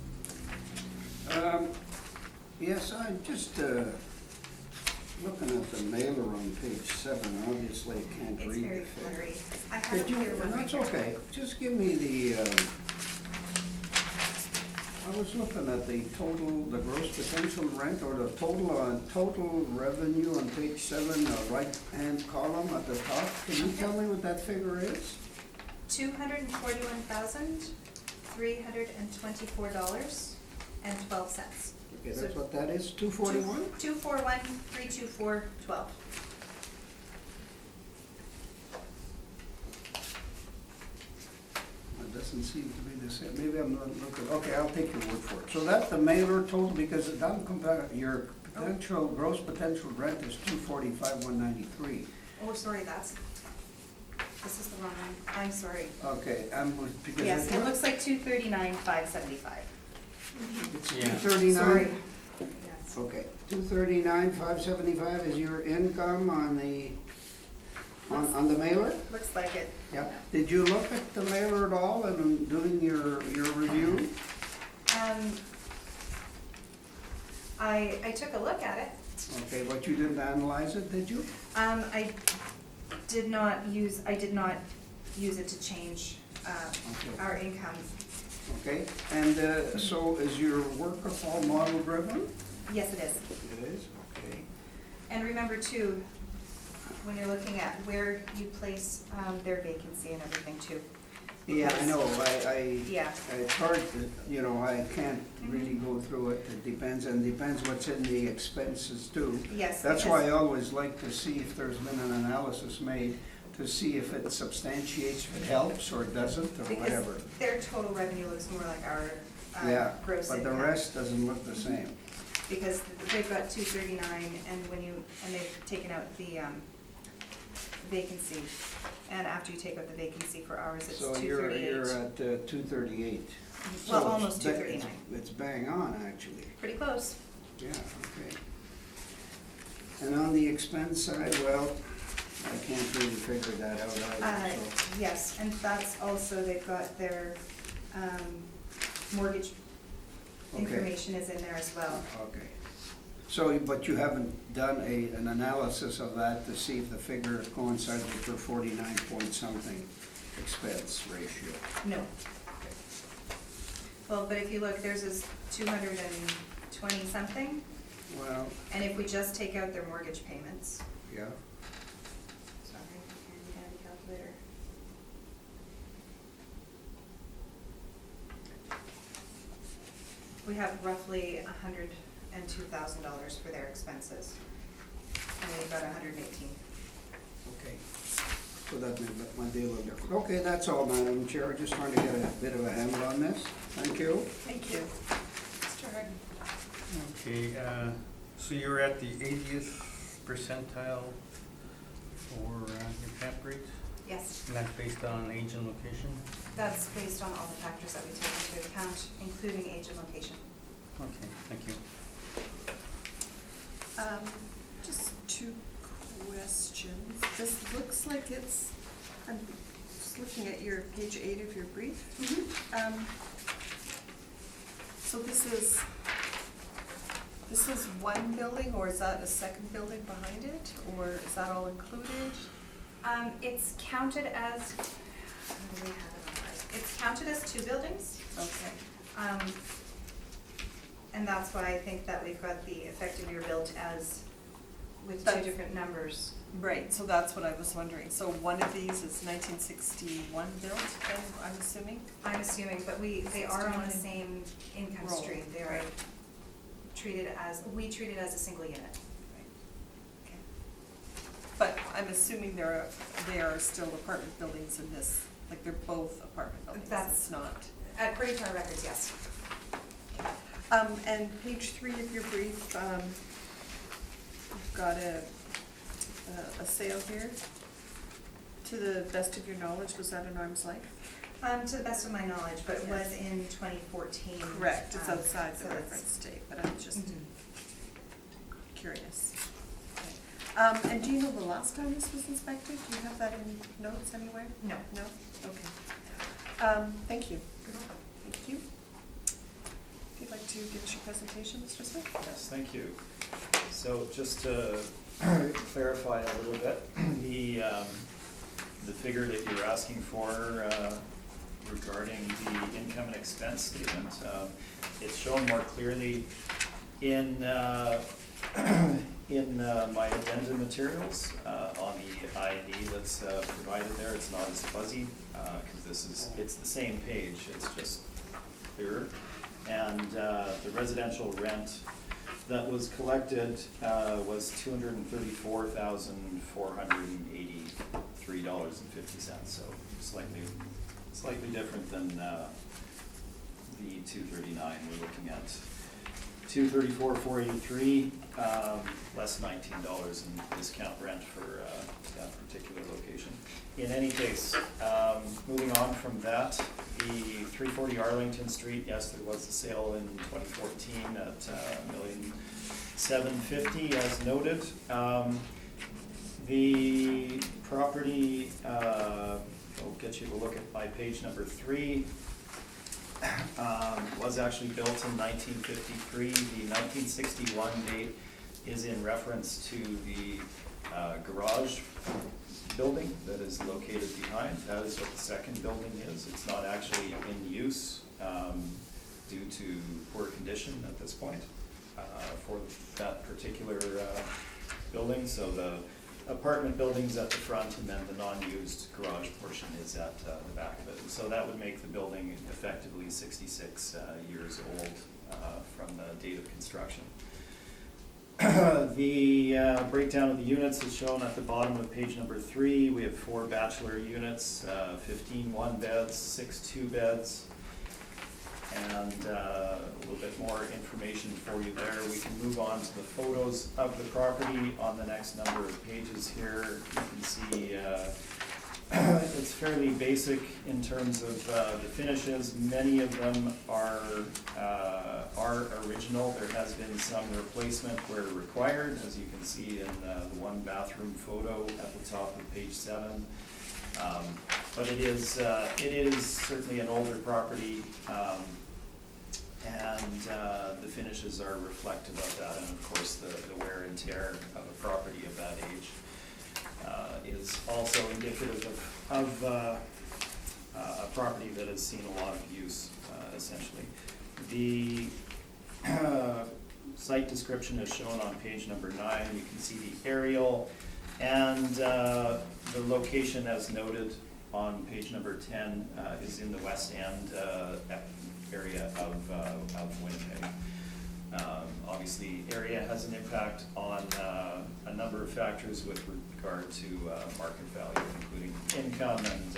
Yes, I'm just looking at the mailer on page 7, obviously I can't It's read very the figure. blurry. I have Could it you, here one that's right okay, just give me the, I was looking at the total, the gross potential rent, or the total revenue on page 7, the right-hand column at the top. Can you tell me what that figure is? $241,324.12. Okay, that's what that is, 241? 241,324.12. It doesn't seem to be the same, maybe I'm not looking, okay, I'll take your word for it. So that's the mailer total, because it doesn't compare, your potential, gross potential rent is 245,193. Oh, sorry, this is the wrong one. I'm sorry. Okay, because. Yes, it looks like 239,575. It's Yeah. 239? Sorry. Yes. Okay, 239,575 is your income on the, on the mailer? Looks like it. Yep. Did you look at the mailer at all and doing your review? I took a look at it. Okay, but you didn't analyze it, did you? I did not use it to change Okay. our income. Okay, and so is your work all model driven? Yes, it is. It is, okay. And remember too, when you're looking at where you place their vacancy and everything too. Yeah, I know, Yeah. it's hard to, you know, I can't really go through it, it depends what's in the expenses too. Yes. That's because- why I always like to see if there's been an analysis made, to see if it substantiates, if it helps or doesn't, or Because whatever. their total revenue looks more like our Yeah, gross but income. the rest doesn't look the same. Because they've got 239 and they've taken out the vacancy. And after you take out the vacancy for ours, it's So 238. you're at 238. Well, So almost it's ba- 239. It's bang on, actually. Pretty close. Yeah, okay. And on the expense side, well, I can't really figure that out either, so. Yes, and that's also, they've got their mortgage Okay. information is in there as well. Okay. So, but you haven't done an analysis of that to see if the figure coincides with your 49 point something expense ratio? No. Well, but if you look, theirs is 220 something, Well, and if we just take out their mortgage payments. yeah, Sorry, handy calculator. We have roughly $102,000 for their expenses, and we've got 118. okay. So that might be a little different. Okay, that's all, Madam Chair, just trying to get a bit of a handle on this. Thank you. Thank you. Mr. Harden? Okay, so you're at the 80th percentile for your cap rate, Yes, and that's based on age and location? that's based on all the factors that we take into account, including age and location. Okay, thank you. Just two questions. This looks like it's, I'm just looking at your page 8 of your brief. So this is one building, or is that a second building behind it, or is that all included? It's counted as, how do we have it on ours? It's counted as 2 buildings. Okay. And that's why I think that we've got the effective year built as with 2 That's- different numbers. Right, so that's what I was wondering. So one of these is 1961 built, then, I'm assuming? I'm assuming, but they are on the same income Roll, stream. They are right. we treat it as a single unit. Okay. But I'm assuming they are still apartment buildings in this, like they're both apartment buildings, That's- it's not. According to our records, yes. And page 3 of your brief, you've got a sale here. To the best of your knowledge, was that an arm's length? To the best of my knowledge, but it was in 2014. Correct, it's outside the so it's- reference date, but I'm just Mhm. curious. Okay. And do you know the last time this was inspected? Do you have that in notes anywhere? No. No? Okay. Thank you. Thank you. If you'd like to give us your presentation, Mr. Smith? Yes, thank you. So just to clarify a little bit, the figure that you're asking for regarding the income and expense statement, it's shown more clearly in my addendum materials on the I&E that's provided there. It's not as fuzzy because it's the same page, it's just clearer. And the residential rent that was collected was $234,483.50, so slightly different than the 239. We're looking at $234,483 less $19 in discount rent for that particular location. In any case, moving on from that, the 340 Arlington Street, yes, there was a sale in 2014 at $1,750,000 as noted. The property, I'll get you to look at my page number 3, was actually built in 1953. The 1961 date is in reference to the garage building that is located behind. That is what the second building is. It's not actually in use due to poor condition at this point for that particular building. So the apartment building's at the front, and then the non-used garage portion is at the back of it. So that would make the building effectively 66 years old from the date of construction. The breakdown of the units is shown at the bottom of page number 3. We have 4 bachelor units, 15 one-beds, 6 two-beds, and a little bit more information for you there. We can move on to the photos of the property on the next number of pages here. You can see it's fairly basic in terms of the finishes. Many of them are original. There has been some replacement where required, as you can see in the one bathroom photo at the top of page 7. But it is certainly an older property, and the finishes are reflective of that, and of course the wear and tear of a property of that age is also indicative of a property that has seen a lot of use, essentially. The site description is shown on page number 9. You can see the aerial and the location as noted on page number 10 is in the west end area of Winnipeg. Obviously, area has an impact on a number of factors with regard to market value, including income and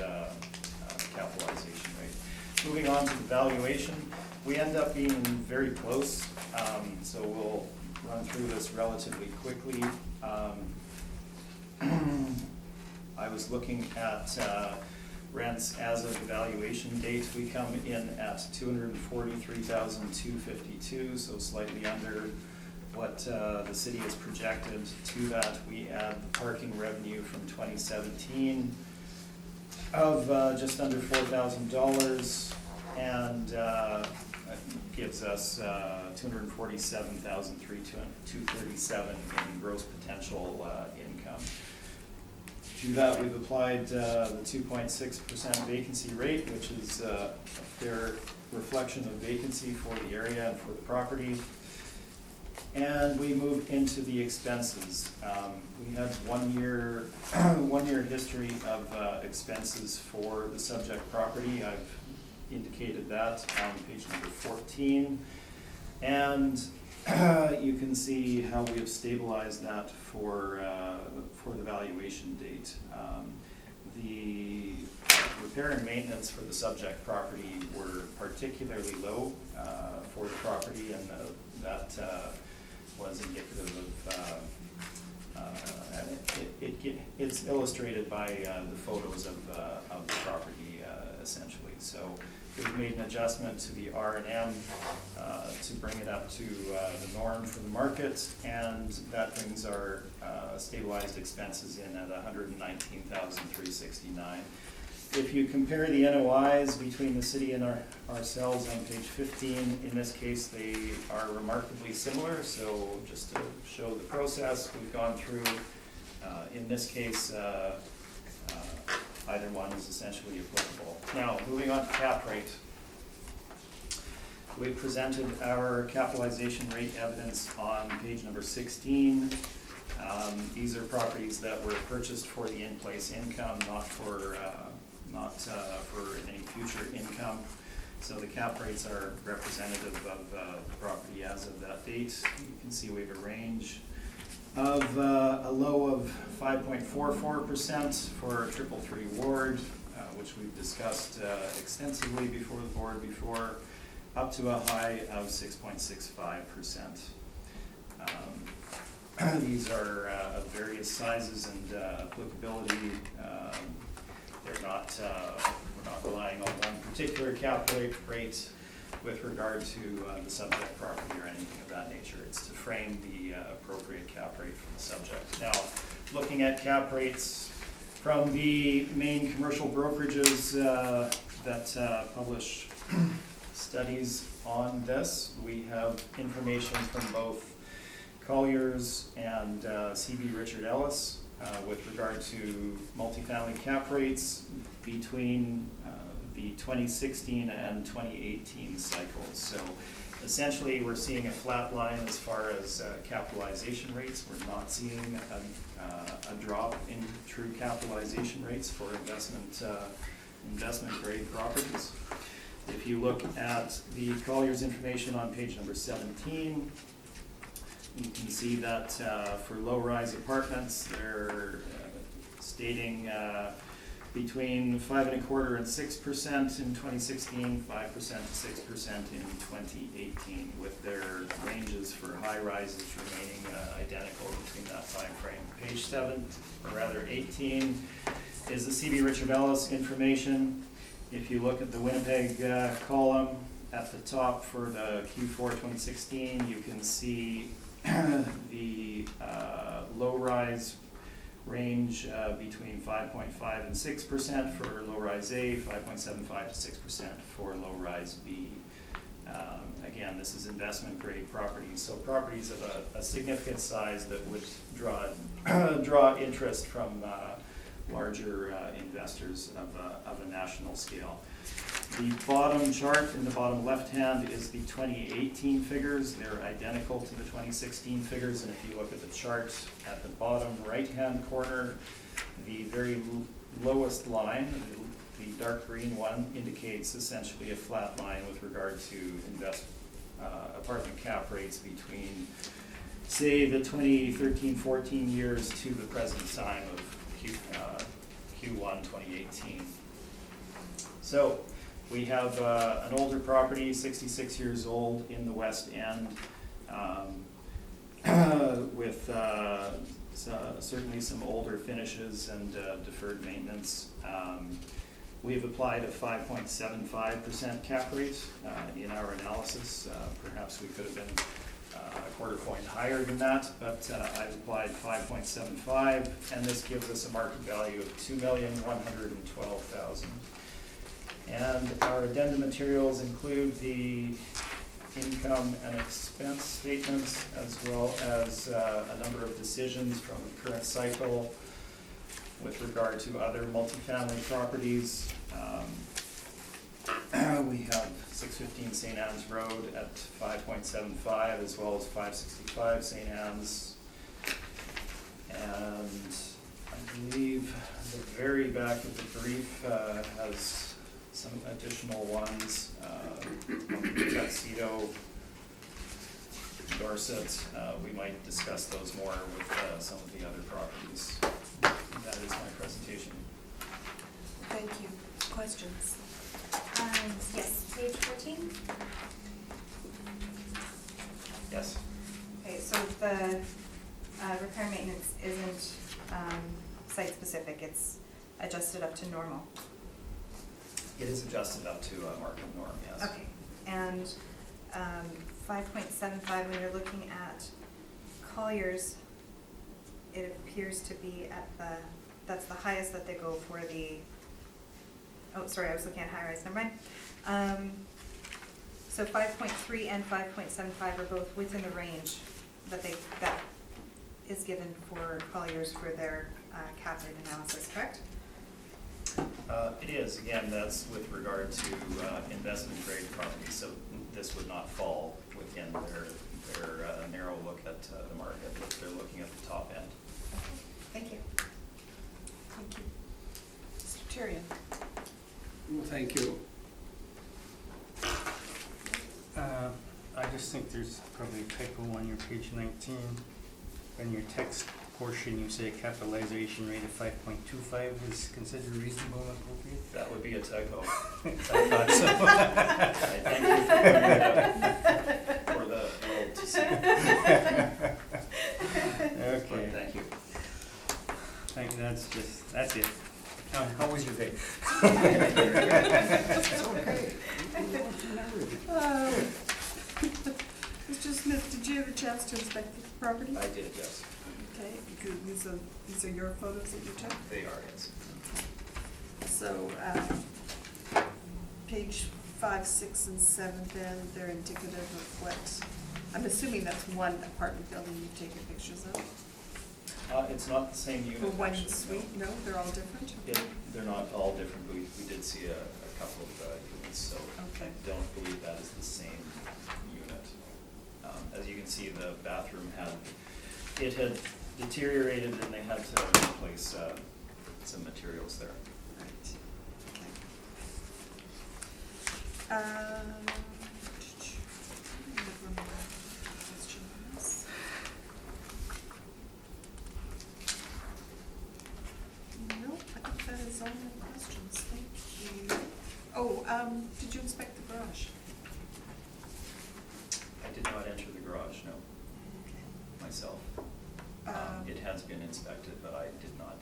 capitalization rate. Moving on to the valuation, we end up being very close, so we'll run through this relatively quickly. I was looking at rents as of the valuation date. We come in at $243,252, so slightly under what the city has projected. To that, we add the parking revenue from 2017 of just under $4,000, and that gives us $247,237 in gross potential income. To that, we've applied the 2.6% vacancy rate, which is a fair reflection of vacancy for the area and for the property. And we move into the expenses. We had 1 year history of expenses for the subject property. I've indicated that on page number 14. And you can see how we have stabilized that for the valuation date. the repair and maintenance for the subject property were particularly low for the property, and that was indicative of, it's illustrated by the photos of the property essentially. So we've made an adjustment to the R&M to bring it up to the norm for the market, and that brings our stabilized expenses in at $119,369. If you compare the NOIs between the city and ourselves on page 15, in this case they are remarkably similar. So just to show the process we've gone through, in this case either one is essentially applicable. Now, moving on to cap rate. We presented our capitalization rate evidence on page number 16. These are properties that were purchased for the in-place income, not for any future income. So the cap rates are representative of the property as of that date. You can see we have a range of a low of 5.44% for a 333 ward, which we've discussed extensively before the board before, up to a high of 6.65%. These are of various sizes and applicability. We're not relying on one particular cap rate with regard to the subject property or anything of that nature. It's to frame the appropriate cap rate for the subject. Now, looking at cap rates from the main commercial brokerages that publish studies on this, we have information from both Colliers and CB Richard Ellis with regard to multifamily cap rates between the 2016 and 2018 cycles. So essentially we're seeing a flat line as far as capitalization rates. We're not seeing a drop in true capitalization rates for investment grade properties. If you look at the Colliers information on page number 17, you can see that for low-rise apartments, they're stating between 5.25% and 6% in 2016, 5% to 6% in 2018, with their ranges for high rises remaining identical between that time frame. Page 18 is the CB Richard Ellis information. If you look at the Winnipeg column at the top for the Q4 2016, you can see the low-rise range between 5.5 and 6% for low-rise A, 5.75 to 6% for low-rise B. Again, this is investment grade properties, so properties of a significant size that would draw interest from larger investors of a national scale. The bottom chart in the bottom left hand is the 2018 figures. They're identical to the 2016 figures, and if you look at the chart at the bottom right hand corner, the very lowest line, the dark green one, indicates essentially a flat line with regard to apartment cap rates between, say, the 2013-14 years to the present time of Q1 2018. So we have an older property, 66 years old, in the West End, with certainly some older finishes and deferred maintenance. We have applied a 5.75% cap rate in our analysis. Perhaps we could have been a quarter point higher than that, but I've applied 5.75, and this gives us a market value of $2,112,000. And our addendum materials include the income and expense statements, as well as a number of decisions from the current cycle with regard to other multifamily properties. We have 615 St. Anne's Road at 5.75, as well as 565 St. Anne's. And I believe the very back of the brief has some additional ones. Tuxedo, Dorset, we might discuss those more with some of the other properties. That is my presentation. Thank you. Questions? Yes, page 14. Yes. Okay, so the repair maintenance isn't site-specific, it's adjusted up to normal. It is adjusted up to a market norm, yes. Okay, and 5.75, when you're looking at Colliers, it appears to be at that's the highest that they go for the, oh, sorry, I was looking at high-rise, never mind. So 5.3 and 5.75 are both within the range that is given for Colliers for their cap rate analysis, correct? It is, again, that's with regard to investment grade properties, so this would not fall within their narrow look at the market, but they're looking at the top end. Thank you. Thank you. Mr. Tyrion? Well, thank you. I just think there's probably a typo on your page 19. In your text portion, you say capitalization rate of 5.25 is considered reasonable and appropriate. That would be a typo. I thought so. I thank you for pointing it out for the world to see. Okay. But thank you. That's it. How was your day? It's okay. Mr. Smith, did you have a chance to inspect the property? I did, yes. Okay, good. These are your photos that you took? They are, yes. So, page 5, 6, and 7, then, they're indicative of what, I'm assuming that's one apartment building you've taken pictures of? It's not the same unit, Or one actually, no. suite? No, they're all different? They're not all different, but we did see a couple of units, so Okay. I don't believe that is the same unit. As you can see, the bathroom had deteriorated and they had to replace some materials there. Right, questions? No, I think that is all my questions, thank you. Oh, did you inspect the garage? I did not enter the garage, no, Okay. myself. It has been inspected, but I did not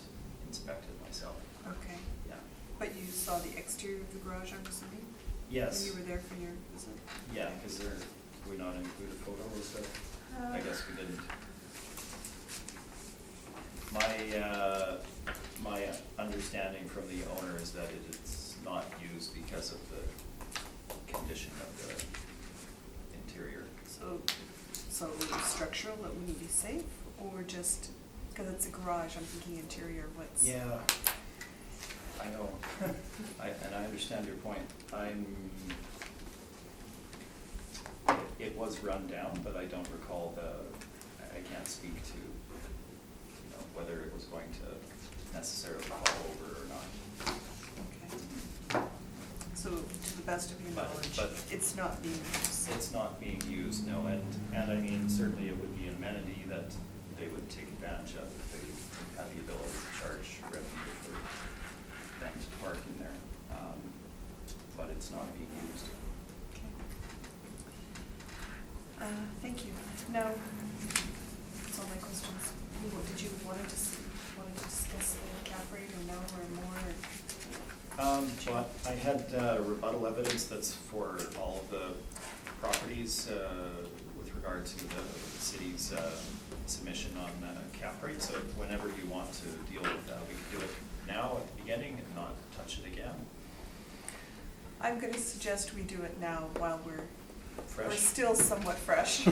inspect it myself. Okay, Yeah. but you saw the exterior of the garage, I'm assuming? Yes. When you were there for your visit? Yeah, because we not include a photo or so. I guess we didn't. My understanding from the owner is that it is not used because of the condition of the interior. So structural, it wouldn't be safe, or just, because it's a garage, I'm thinking interior, what's? Yeah, I know, and I understand your point. It was run down, but I don't recall I can't speak to, whether it was going to necessarily fall over or not. Okay. So to the best of your But- knowledge, but- it's not being used? It's not being used, no, and I mean, certainly it would be an amenity that they would take advantage of if they had the ability to charge revenue for them to park in there. But it's not being used. Okay. Thank you. No, that's all my questions. Did you want to discuss the cap rate or no, or more? But I had rebuttal evidence that's for all of the properties with regard to the city's submission on cap rate. So whenever you want to deal with that, we can do it now at the beginning and not touch it again. I'm going to suggest we do it now while we're Fresh. still somewhat fresh.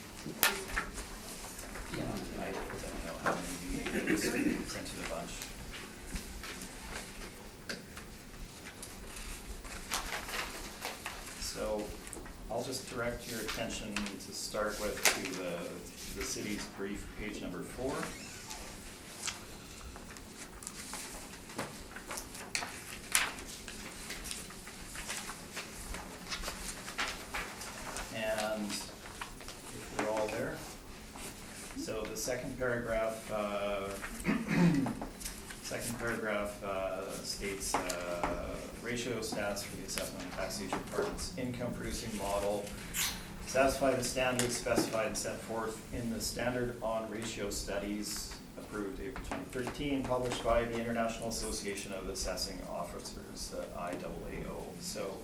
I don't know how many you printed a bunch. So I'll just direct your attention to start with to the city's brief, page number 4. And if we're all there, so the second paragraph, states ratio stats for the assessment of taxation department's income producing model satisfy the standards specified and set forth in the Standard on Ratio Studies approved April 2013, published by the International Association of Assessing Officers, the IAAO. So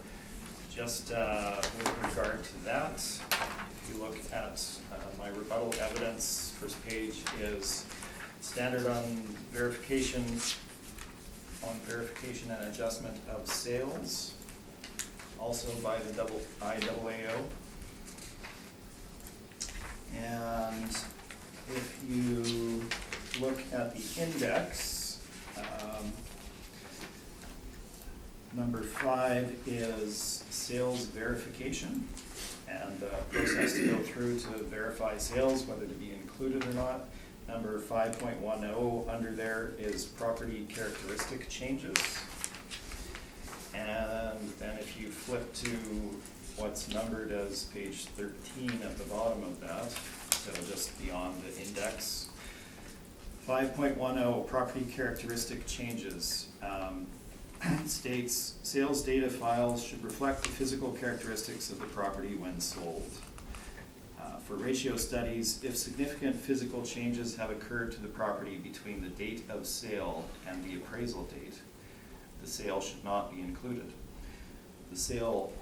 just with regard to that, if you look at my rebuttal evidence, first page is standard on verification and adjustment of sales, also by the IAAO. And if you look at the index, number 5 is sales verification, and the process to go through to verify sales, whether to be included or not. Number 5.10 under there is property characteristic changes. And then if you flip to what's numbered as page 13 at the bottom of that, so just beyond the index, 5.10 property characteristic changes states sales data files should reflect the physical characteristics of the property when sold. For ratio studies, if significant physical changes have occurred to the property between the date of sale and the appraisal date, the sale should not be included. The sale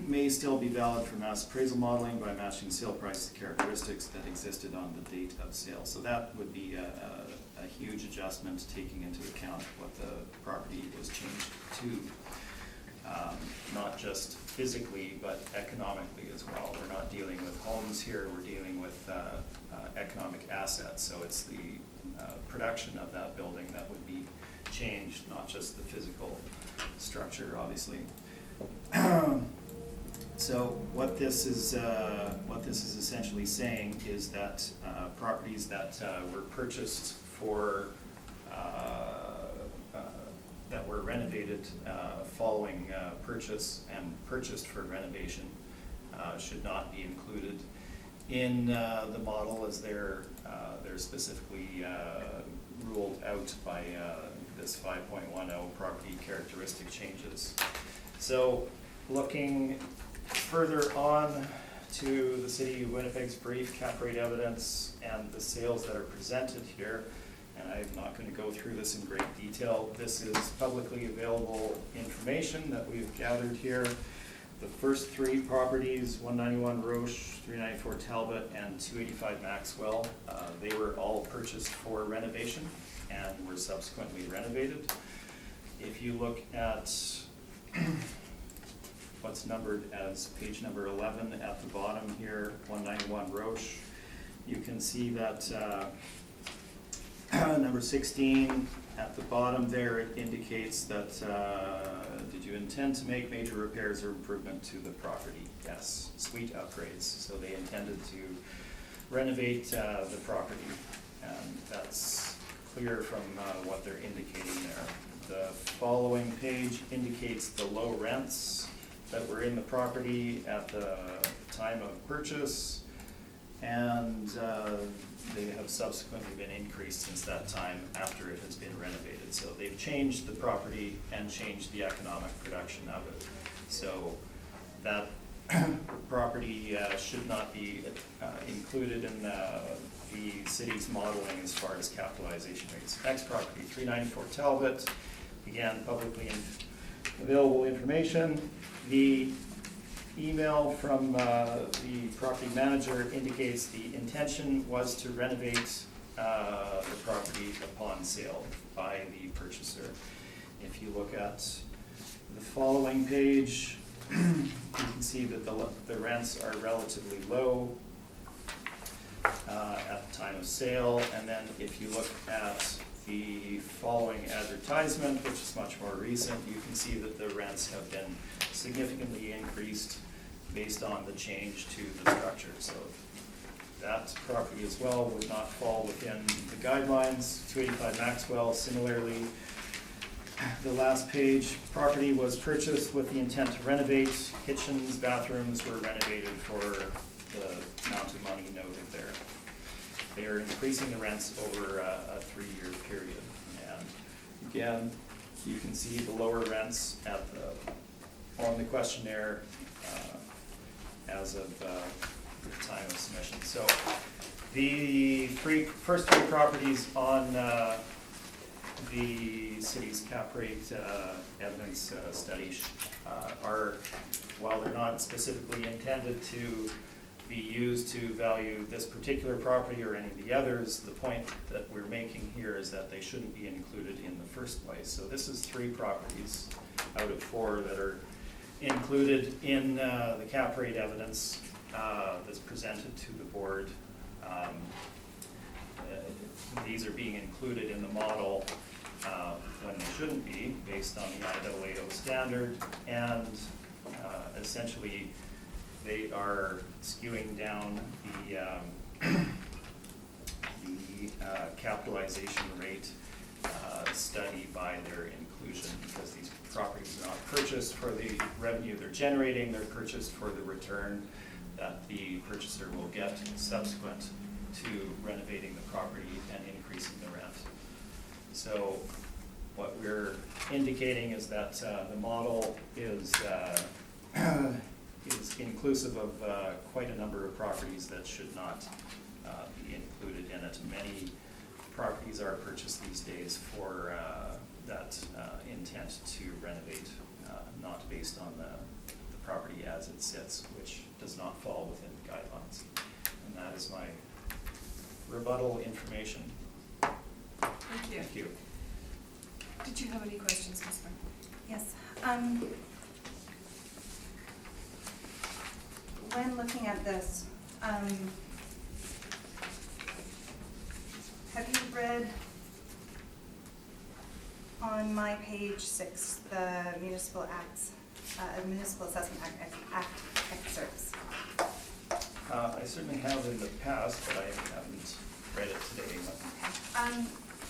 may still be valid for mass appraisal modeling by matching sale price to characteristics that existed on the date of sale. So that would be a huge adjustment, taking into account what the property was changed to. Not just physically, but economically as well. We're not dealing with homes here, we're dealing with economic assets. So it's the production of that building that would be changed, not just the physical structure, obviously. So what this is essentially saying is that properties that were purchased for that were renovated following purchase and purchased for renovation should not be included in the model, as they're specifically ruled out by this 5.10 property characteristic changes. So looking further on to the City of Winnipeg's brief cap rate evidence and the sales that are presented here, and I'm not going to go through this in great detail. This is publicly available information that we've gathered here. The first 3 properties, 191 Roche, 394 Talbot, and 285 Maxwell, they were all purchased for renovation and were subsequently renovated. If you look at what's numbered as page number 11 at the bottom here, 191 Roche, you can see that number 16 at the bottom there, it indicates that did you intend to make major repairs or improvement to the property? Yes, suite upgrades. So they intended to renovate the property, and that's clear from what they're indicating there. The following page indicates the low rents that were in the property at the time of purchase, and they have subsequently been increased since that time after it has been renovated. So they've changed the property and changed the economic production of it. So that property should not be included in the city's modeling as far as capitalization rates. Next property, 394 Talbot, again, publicly available information. The email from the property manager indicates the intention was to renovate the property upon sale by the purchaser. If you look at the following page, you can see that the rents are relatively low at the time of sale, and then if you look at the following advertisement, which is much more recent, you can see that the rents have been significantly increased based on the change to the structure. So that property as well would not fall within the guidelines. 285 Maxwell, similarly, the last page, property was purchased with the intent to renovate. Kitchens, bathrooms were renovated for the amount of money noted there. They are increasing the rents over a 3-year period. And again, you can see the lower rents at on the questionnaire as of the time of submission. So the first three properties on the city's cap rate evidence study are, while they're not specifically intended to be used to value this particular property or any of the others, the point that we're making here is that they shouldn't be included in the first place. So this is 3 properties out of 4 that are included in the cap rate evidence that's presented to the board. These are being included in the model when they shouldn't be, based on the IAAO standard, and essentially they are skewing down the capitalization rate study by their inclusion, because these properties are not purchased for the revenue they're generating, they're purchased for the return that the purchaser will get subsequent to renovating the property and increasing the rent. So what we're indicating is that the model is inclusive of quite a number of properties that should not be included in it. Many properties are purchased these days for that intent to renovate, not based on the property as it sits, which does not fall within the guidelines. And that is my rebuttal information. Thank you. Thank you. Did you have any questions, Ms. Brown? Yes. When looking at this, have you read on my page 6 the Municipal Acts, Municipal Assessment Act excerpts? I certainly have in the past, but I haven't read it today.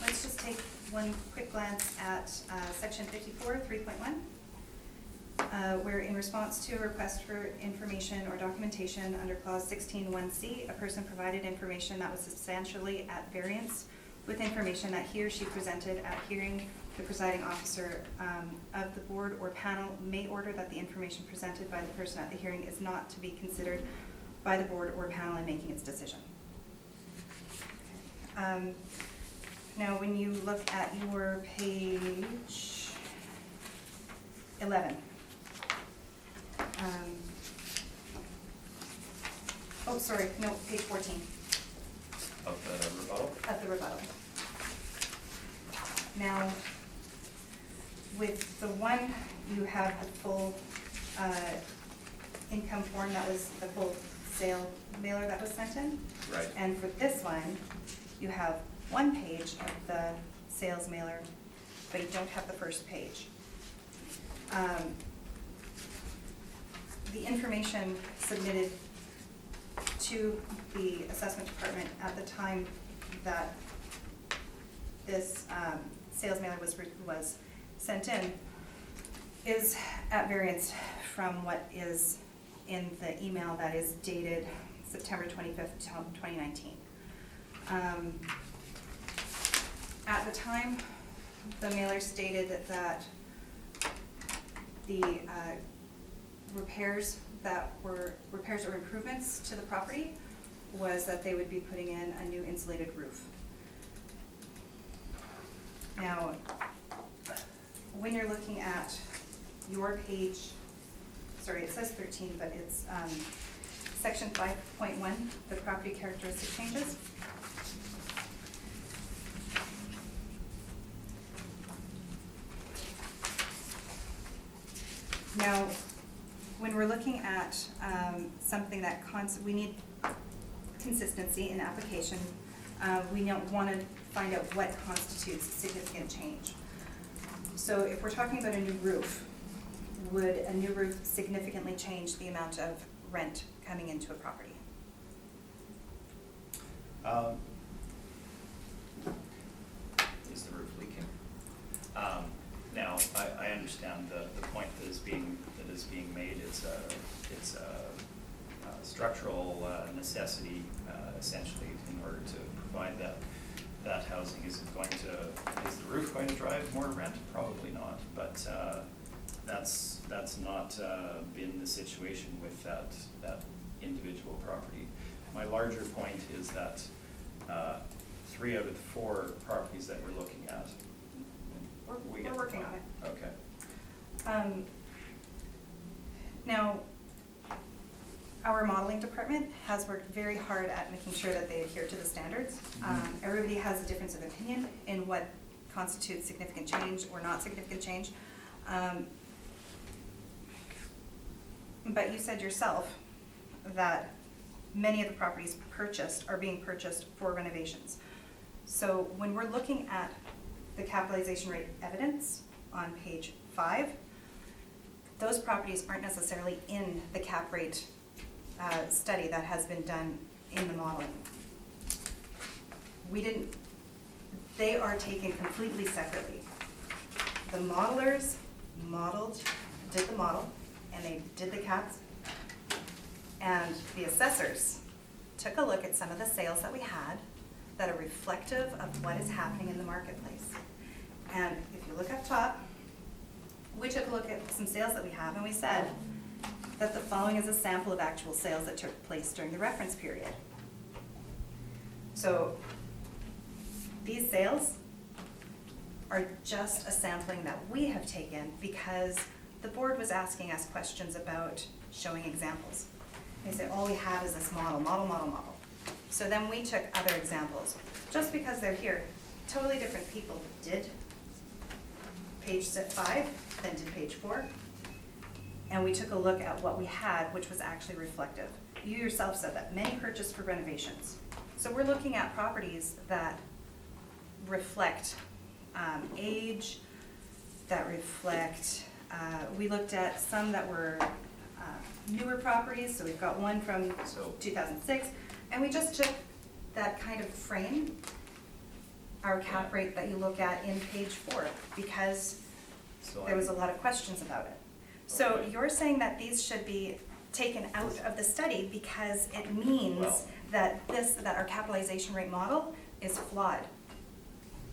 Let's just take one quick glance at section 54, 3.1, where in response to a request for information or documentation under clause 16(1)(c), a person provided information that was substantially at variance with information that he or she presented at hearing. The presiding officer of the board or panel may order that the information presented by the person at the hearing is not to be considered by the board or panel in making its decision. Now, when you look at your page 11, oh, sorry, no, page 14 Of the rebuttal? of the rebuttal. Now, with the one, you have the full income form that was the full sale mailer that was sent in. Right. And for this one, you have one page of the sales mailer, but you don't have the first page. The information submitted to the assessment department at the time that this sales mailer was sent in is at variance from what is in the email that is dated September 25th, 2019. At the time, the mailer stated that the repairs or improvements to the property was that they would be putting in a new insulated roof. Now, when you're looking at your page, sorry, it says 13, but it's section 5.1, the property characteristic changes. Now, when we're looking at something that we need consistency in application, we want to find out what constitutes significant change. So if we're talking about a new roof, would a new roof significantly change the amount of rent coming into a property? Is the roof leaking? Now, I understand the point that is being made. It's a structural necessity, essentially, in order to provide that housing. Is the roof going to drive more rent? Probably not, but that's not been the situation with that individual property. My larger point is that 3 out of the 4 properties that we're looking at. We're working on it. Okay. Now, our modeling department has worked very hard at making sure that they adhere to the standards. Everybody has a difference of opinion in what constitutes significant change or not significant change. But you said yourself that many of the properties purchased are being purchased for renovations. So when we're looking at the capitalization rate evidence on page 5, those properties aren't necessarily in the cap rate study that has been done in the modeling. They are taken completely separately. The modelers did the model, and they did the caps, and the assessors took a look at some of the sales that we had that are reflective of what is happening in the marketplace. And if you look up top, we took a look at some sales that we have, and we said that the following is a sample of actual sales that took place during the reference period. So these sales are just a sampling that we have taken because the board was asking us questions about showing examples. They said, all we have is this model. So then we took other examples. Just because they're here, totally different people did page 5, then did page 4. And we took a look at what we had, which was actually reflective. You yourself said that many purchased for renovations. So we're looking at properties that reflect age, that reflect, we looked at some that were newer properties, so we've got one from 2006, and we just took that kind of frame, our cap rate that you look at in page 4, because there was a lot of questions about it. So Okay. you're saying that these should be taken out of the study because it means Well- that our capitalization rate model is flawed.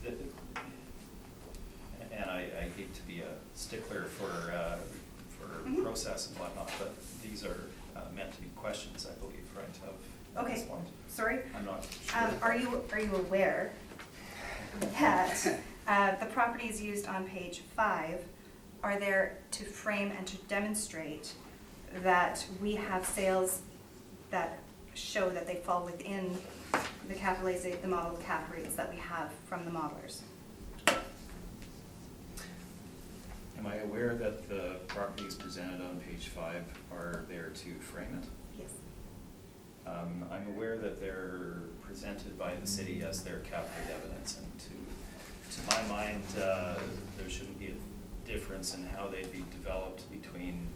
And I hate to be a stickler for Mhm. process and whatnot, but these are meant to be questions, I believe, right, of Okay. this point? Sorry? I'm not sure. Are you aware that the properties used on page 5 are there to frame and to demonstrate that we have sales that show that they fall within the model cap rates that we have from the modelers? Am I aware that the properties presented on page 5 are there to frame it? Yes. I'm aware that they're presented by the city as their cap rate evidence, and to my mind, there shouldn't be a difference in how they'd be developed between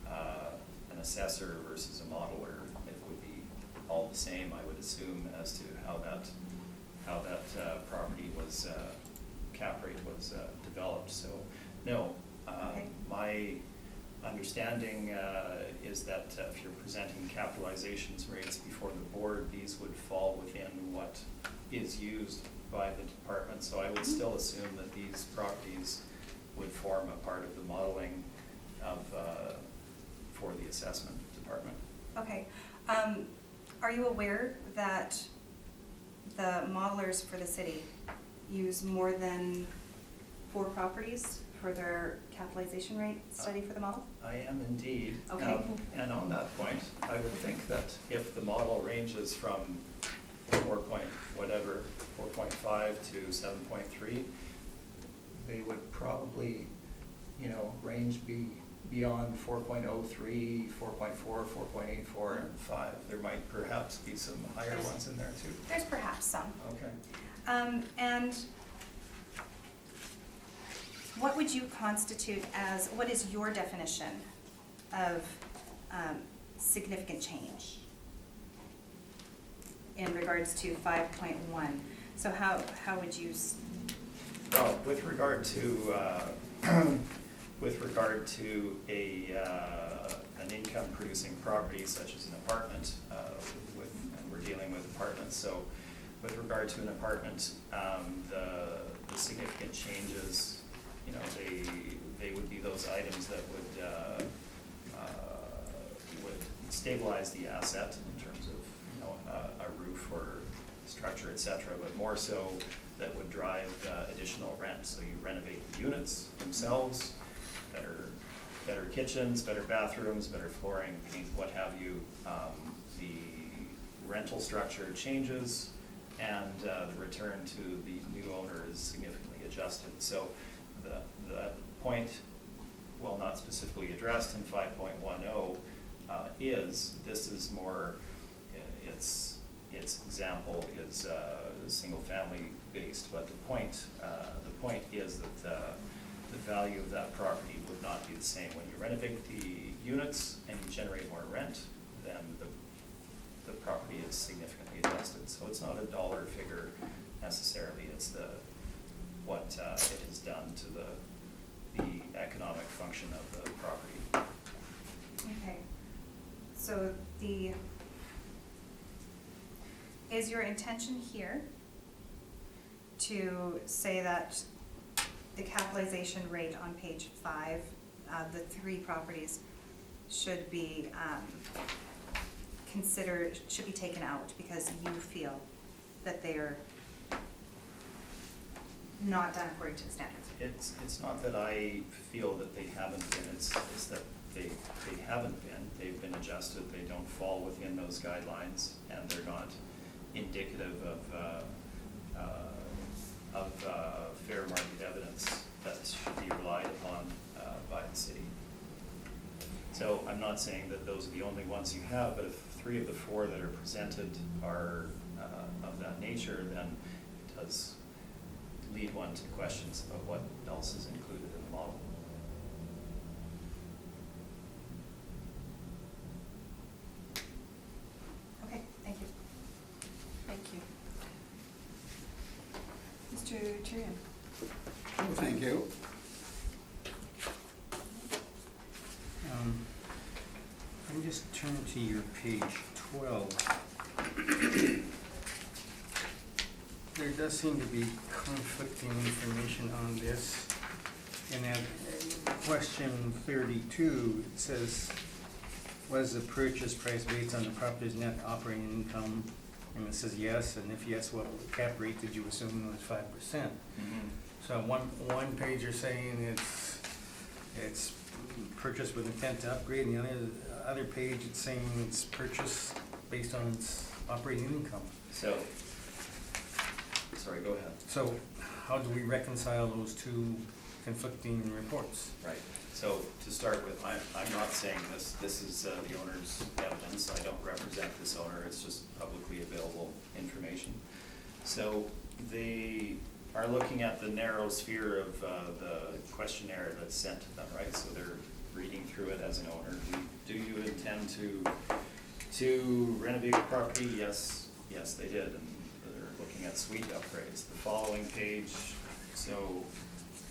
an assessor versus a modeler. It would be all the same, I would assume, as to how that property was, cap rate was developed. So, no. Okay. My understanding is that if you're presenting capitalizations rates before the board, these would fall within what is used by the department. So I would still assume that these properties would form a part of the modeling of, for the assessment department. Okay. Are you aware that the modelers for the city use more than 4 properties for their capitalization rate study for the model? I am indeed. Okay. And on that point, I would think that if the model ranges from 4.5 to 7.3, they would probably, range beyond 4.03, 4.4, 4.84, and 5. There might perhaps be some higher ones in there too. There's perhaps some. Okay. And what would you constitute as, what is your definition of significant change in regards to 5.1? So how would you, Well, with regard to an income-producing property such as an apartment, and we're dealing with apartments, so with regard to an apartment, the significant changes, you know, they would be those items that would stabilize the asset in terms of, you know, a roof or structure, et cetera, but more so that would drive additional rent. So you renovate the units themselves, better kitchens, better bathrooms, better flooring, paint, what have you. The rental structure changes, and the return to the new owner is significantly adjusted. So the point, while not specifically addressed in 5.10, this is more, its example is single family based, but the point is that the value of that property would not be the same. When you renovate the units and you generate more rent, then the property is significantly adjusted. So it's not a dollar figure necessarily, it's what it has done to the economic function of the property. okay. So is your intention here to say that the capitalization rate on page 5, the 3 properties should be considered, should be taken out because you feel that they are not done according to the standards? It's not that I feel that they haven't been, it's that they haven't been. They've been adjusted, they don't fall within those guidelines, and they're not indicative of fair market evidence that should be relied upon by the city. So I'm not saying that those are the only ones you have, but if 3 of the 4 that are presented are of that nature, then it does lead one to questions about what else is included in the model. Okay, thank you. Thank you. Mr. Tyrion? Well, thank you. Let me just turn to your page 12. There does seem to be conflicting information on this. And at question 32, it says, was the purchase price based on the property's net operating income? And it says yes, and if yes, what cap rate did you assume was 5%? Mm-hmm. So one page you're saying it's purchased with intent to upgrade, and the other page it's saying it's purchased based on its operating income. So, sorry, go ahead. So how do we reconcile those two conflicting reports? Right, so to start with, I'm not saying this is the owner's evidence. I don't represent this owner, it's just publicly available information. So they are looking at the narrow sphere of the questionnaire that's sent to them, right? So they're reading through it as an owner. Do you intend to renovate the property? Yes, they did, and they're looking at suite upgrades. The following page, so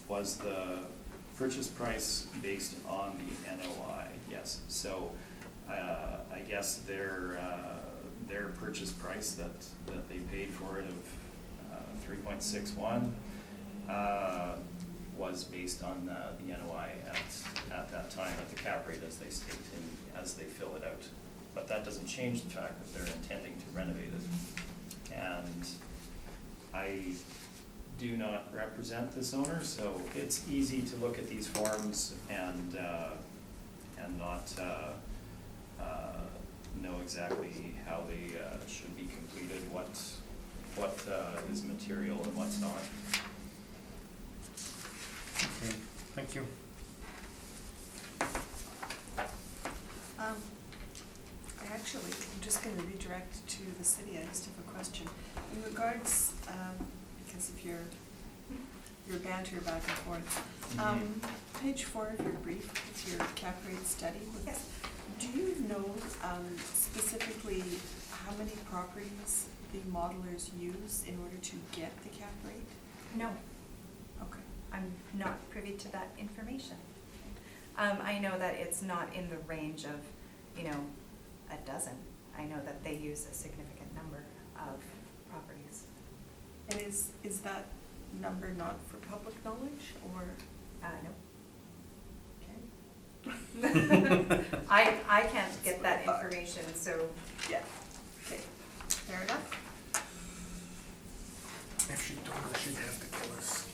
was the purchase price based on the NOI? Yes. So I guess their purchase price that they paid for it of 3.61 was based on the NOI at that time, at the cap rate as they state as they fill it out. But that doesn't change the fact that they're intending to renovate it. And I do not represent this owner, so it's easy to look at these forms and not know exactly how they should be completed, what is material and what's not. Okay, thank you. Actually, I'm just going to redirect to the city. I just have a question. In regards, because if you're your banter back and forth. Page 4 of your brief, is your cap rate study. Yes. Do you know specifically how many properties the modelers use in order to get the cap rate? No, Okay. I'm not privy to that information. I know that it's not in the range of, a dozen. I know that they use a significant number of properties. And is that number not for public knowledge, or? No. Okay. I can't get that information, so. Yeah. Okay, fair enough. If she told us, she'd have to kill us.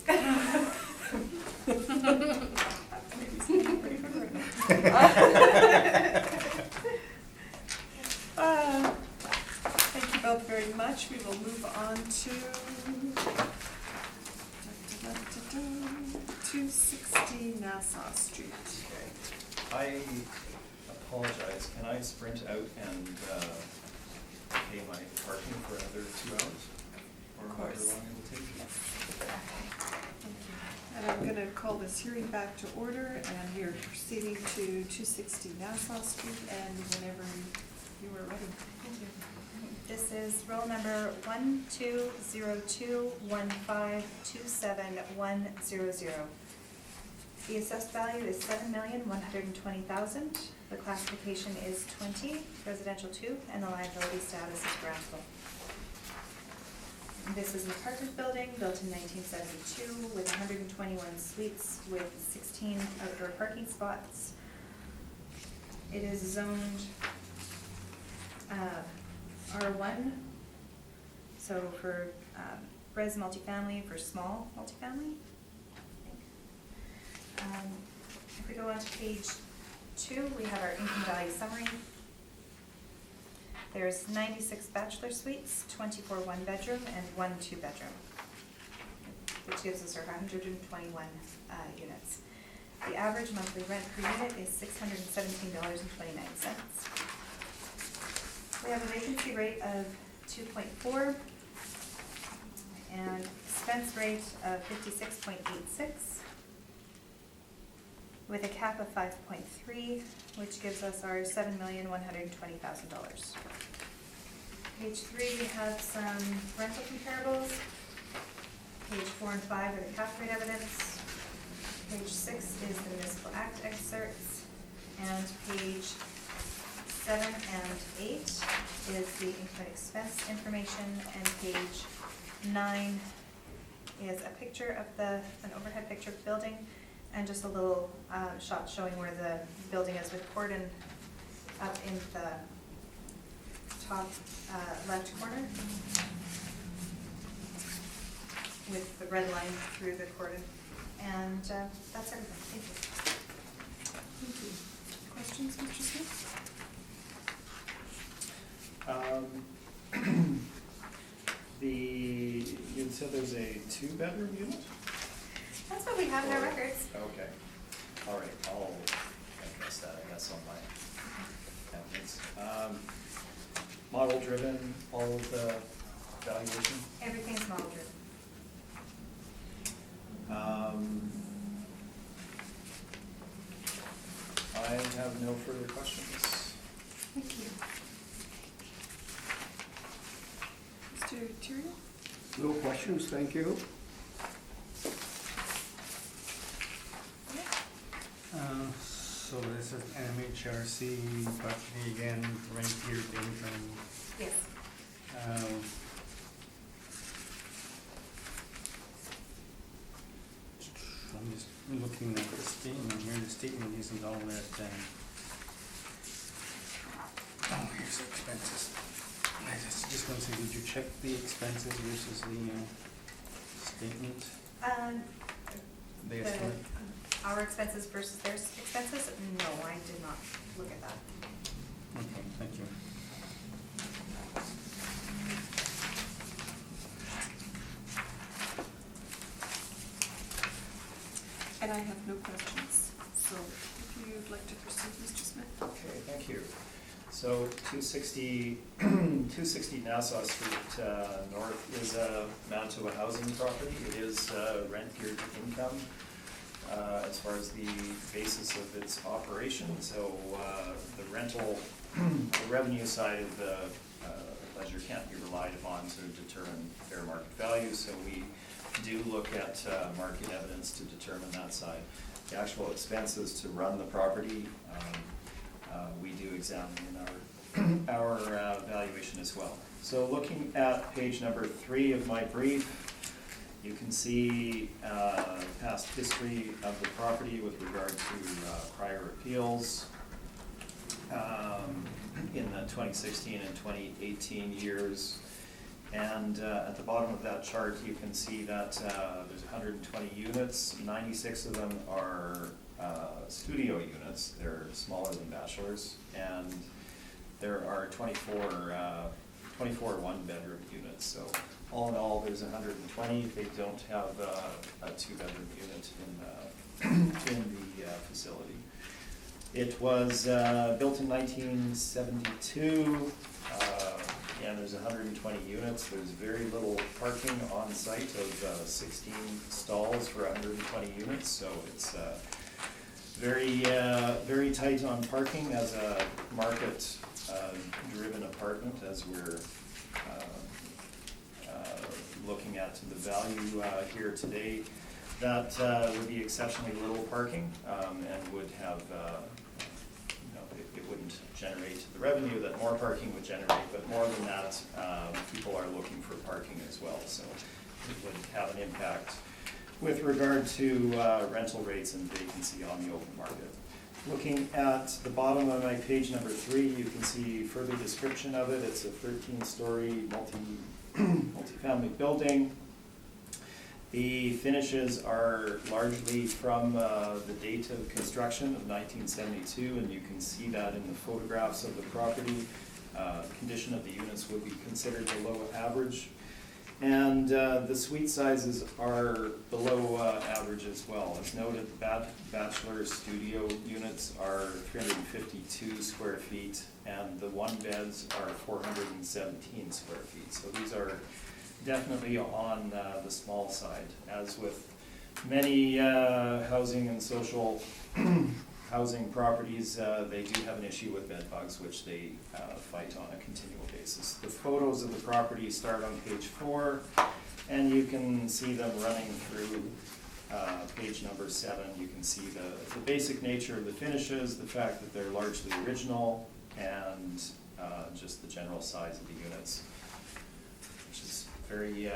Maybe something pretty good right now. Thank you both very much. We will move on to 260 Nassau Street. I apologize, can I sprint out and pay my parking for another 2 hours? Or Of however course. long it will take? Thank you. And I'm going to call this hearing back to order, and we are proceeding to 260 Nassau Street, and whenever you are ready. Thank you. This is roll number 120215271100. The assessed value is $7,120,000. The classification is 20, residential 2, and the liability status is grantable. This is an apartment building built in 1972 with 121 suites with 16 outdoor parking spots. It is zoned R1, so for res multifamily, for small multifamily, I think. If we go on to page 2, we have our income value summary. There's 96 bachelor suites, 24 one-bedroom, and 1 two-bedroom, which gives us our 121 units. The average monthly rent per unit is $617.29. We have a vacancy rate of 2.4 and expense rate of 56.86 with a cap of 5.3, which gives us our $7,120,000. Page 3, we have some rental comparables. Page 4 and 5 are the cap rate evidence. Page 6 is the municipal act excerpts, and page 7 and 8 is the income and expense information, and page 9 is a picture of an overhead picture of the building, and just a little shot showing where the building is with cordon up in the top left corner with the red line through the cordon. And that's everything. Thank you. Thank you. Questions, Mr. Smith? You said there's a 2-bedroom unit? That's what we have in our records. Okay, all right, I'll address that, I guess, on my cabinets. Model driven, all of the valuation? Everything's model driven. I have no further questions. Thank you. Mr. Tiriel? No questions, thank you. So this is MHRC, budgeting again, rent year income. Yes. I'm just looking at the statement here, the statement isn't all that, oh, here's the expenses. I just want to say, did you check the expenses versus the statement? The estimate? Our expenses versus their expenses? No, I did not look at that. Okay, thank you. And I have no questions, so if you'd like to proceed, Mr. Smith. Okay, thank you. So 260 Nassau Street North is a Manitoba housing property. It is rent geared to income as far as the basis of its operation. So the rental, the revenue side of the ledger can't be relied upon to determine fair market value. So we do look at market evidence to determine that side. The actual expenses to run the property, we do examine in our valuation as well. So looking at page number 3 of my brief, you can see past history of the property with regard to prior appeals in the 2016 and 2018 years. And at the bottom of that chart, you can see that there's 120 units. 96 of them are studio units. They're smaller than bachelors. And there are 24 one-bedroom units. So all in all, there's 120. They don't have a 2-bedroom unit in the facility. It was built in 1972. And there's 120 units. There's very little parking on site of 16 stalls for 120 units. So it's very tight on parking as a market driven apartment, as we're looking at the value here today. That would be exceptionally little parking and would have it wouldn't generate the revenue that more parking would generate, but more than that, people are looking for parking as well. So it would have an impact with regard to rental rates and vacancy on the open market. Looking at the bottom of my page number 3, you can see further description of it. It's a 13-story multi-family building. The finishes are largely from the date of construction of 1972, and you can see that in the photographs of the property. Condition of the units would be considered below average. And the suite sizes are below average as well. As noted, the bachelor studio units are 352 square feet, and the one beds are 417 square feet. So these are definitely on the small side. As with many housing and social housing properties, they do have an issue with bed bugs, which they fight on a continual basis. The photos of the property start on page 4, and you can see them running through page number 7. You can see the basic nature of the finishes, the fact that they're largely original, and just the general size of the units, which is very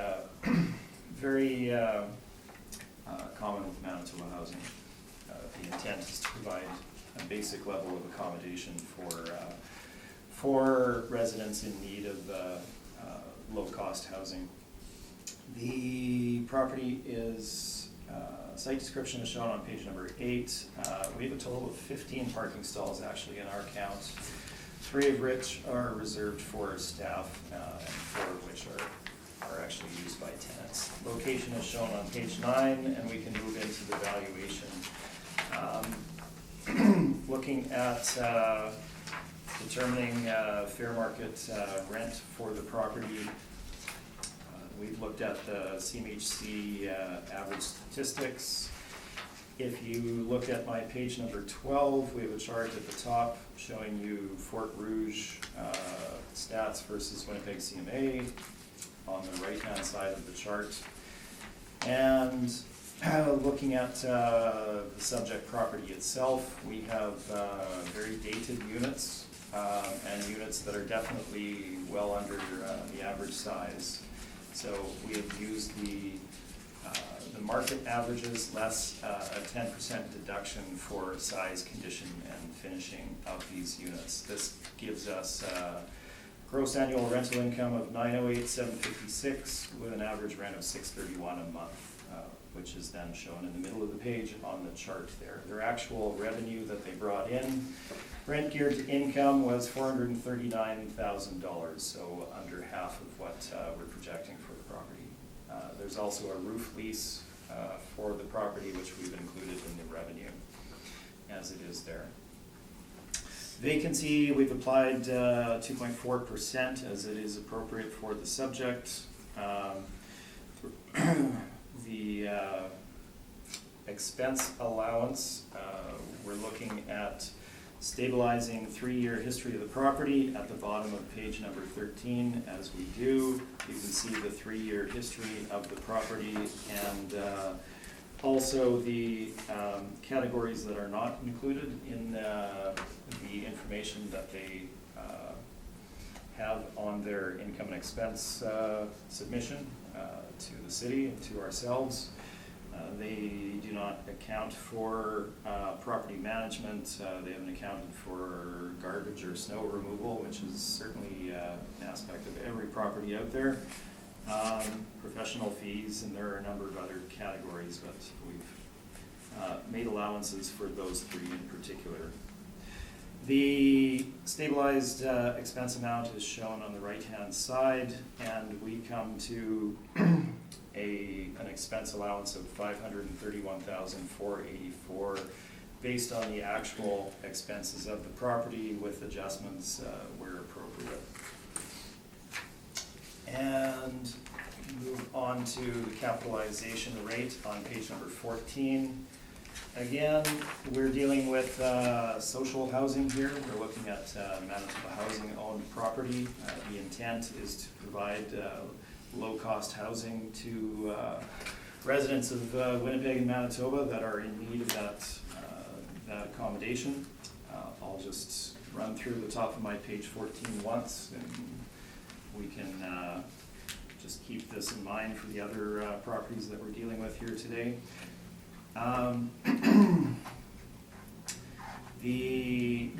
common with Manitoba housing. The intent is to provide a basic level of accommodation for residents in need of low-cost housing. The property is, site description is shown on page number 8. We have a total of 15 parking stalls actually in our count, 3 of which are reserved for staff and 4 of which are actually used by tenants. Location is shown on page 9, and we can move into the valuation. Looking at determining fair market rent for the property, we've looked at the CMHC average statistics. If you look at my page number 12, we have a chart at the top showing you Fort Rouge stats versus Winnipeg CMA on the right-hand side of the chart. And looking at the subject property itself, we have very dated units and units that are definitely well under the average size. So we have used the market averages less a 10% deduction for size, condition, and finishing of these units. This gives us gross annual rental income of $908,756 with an average rent of $631 a month, which is then shown in the middle of the page on the chart there. Their actual revenue that they brought in, rent geared to income, was $439,000, so under half of what we're projecting for the property. There's also a roof lease for the property, which we've included in the revenue as it is there. Vacancy, we've applied 2.4% as it is appropriate for the subject. The expense allowance, we're looking at stabilizing 3-year history of the property at the bottom of page number 13. As we do, you can see the 3-year history of the property and also the categories that are not included in the information that they have on their income and expense submission to the city and to ourselves. They do not account for property management. They haven't accounted for garbage or snow removal, which is certainly an aspect of every property out there. Professional fees, and there are a number of other categories, but we've made allowances for those 3 in particular. The stabilized expense amount is shown on the right-hand side, and we come to an expense allowance of $531,484 based on the actual expenses of the property with adjustments where appropriate. And move on to the capitalization rate on page number 14. Again, we're dealing with social housing here. We're looking at Manitoba housing-owned property. The intent is to provide low-cost housing to residents of Winnipeg and Manitoba that are in need of that accommodation. I'll just run through the top of my page 14 once, and we can just keep this in mind for the other properties that we're dealing with here today. The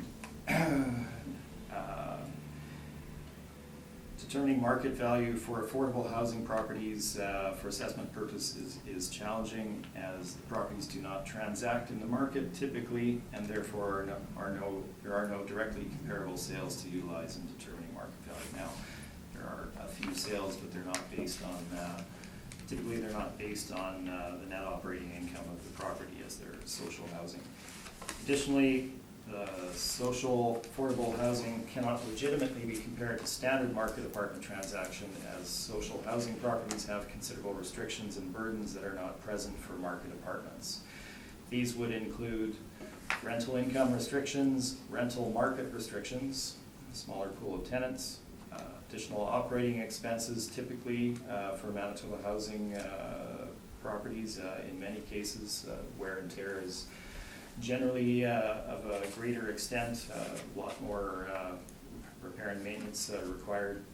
determining market value for affordable housing properties for assessment purposes is challenging, as the properties do not transact in the market typically, and therefore there are no directly comparable sales to utilize in determining market value. Now, there are a few sales, but they're not based on typically they're not based on the net operating income of the property, as they're social housing. Additionally, social affordable housing cannot legitimately be compared to standard market apartment transaction, as social housing properties have considerable restrictions and burdens that are not present for market apartments. These would include rental income restrictions, rental market restrictions, a smaller pool of tenants, additional operating expenses typically for Manitoba housing properties. In many cases, wear and tear is generally of a greater extent, a lot more repair and maintenance required.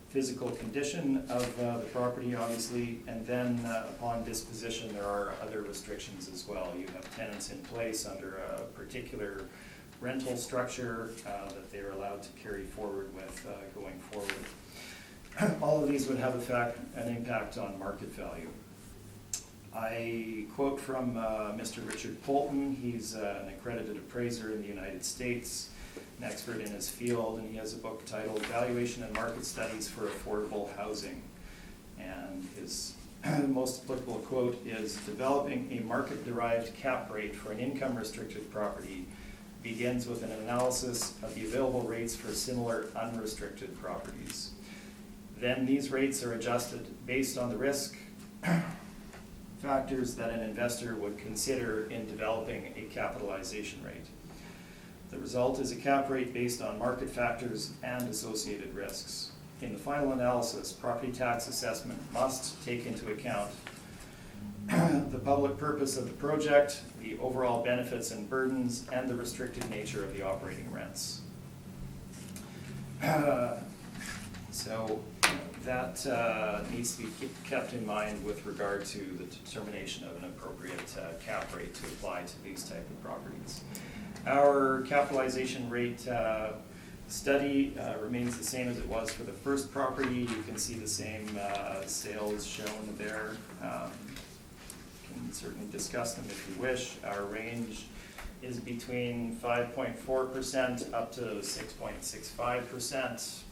Physical condition of the property, obviously, and then upon disposition, there are other restrictions as well. You have tenants in place under a particular rental structure that they are allowed to carry forward with going forward. All of these would have an impact on market value. I quote from Mr. Richard Polton. He's an accredited appraiser in the United States, an expert in his field, and he has a book titled Valuation and Market Studies for Affordable Housing. And his most applicable quote is, "Developing a market-derived cap rate for an income-restricted property begins with an analysis of the available rates for similar unrestricted properties. Then these rates are adjusted based on the risk factors that an investor would consider in developing a capitalization rate. The result is a cap rate based on market factors and associated risks. In the final analysis, property tax assessment must take into account the public purpose of the project, the overall benefits and burdens, and the restricted nature of the operating rents." So that needs to be kept in mind with regard to the determination of an appropriate cap rate to apply to these type of properties. Our capitalization rate study remains the same as it was for the first property. You can see the same sales shown there. Can certainly discuss them if you wish. Our range is between 5.4% up to 6.65%.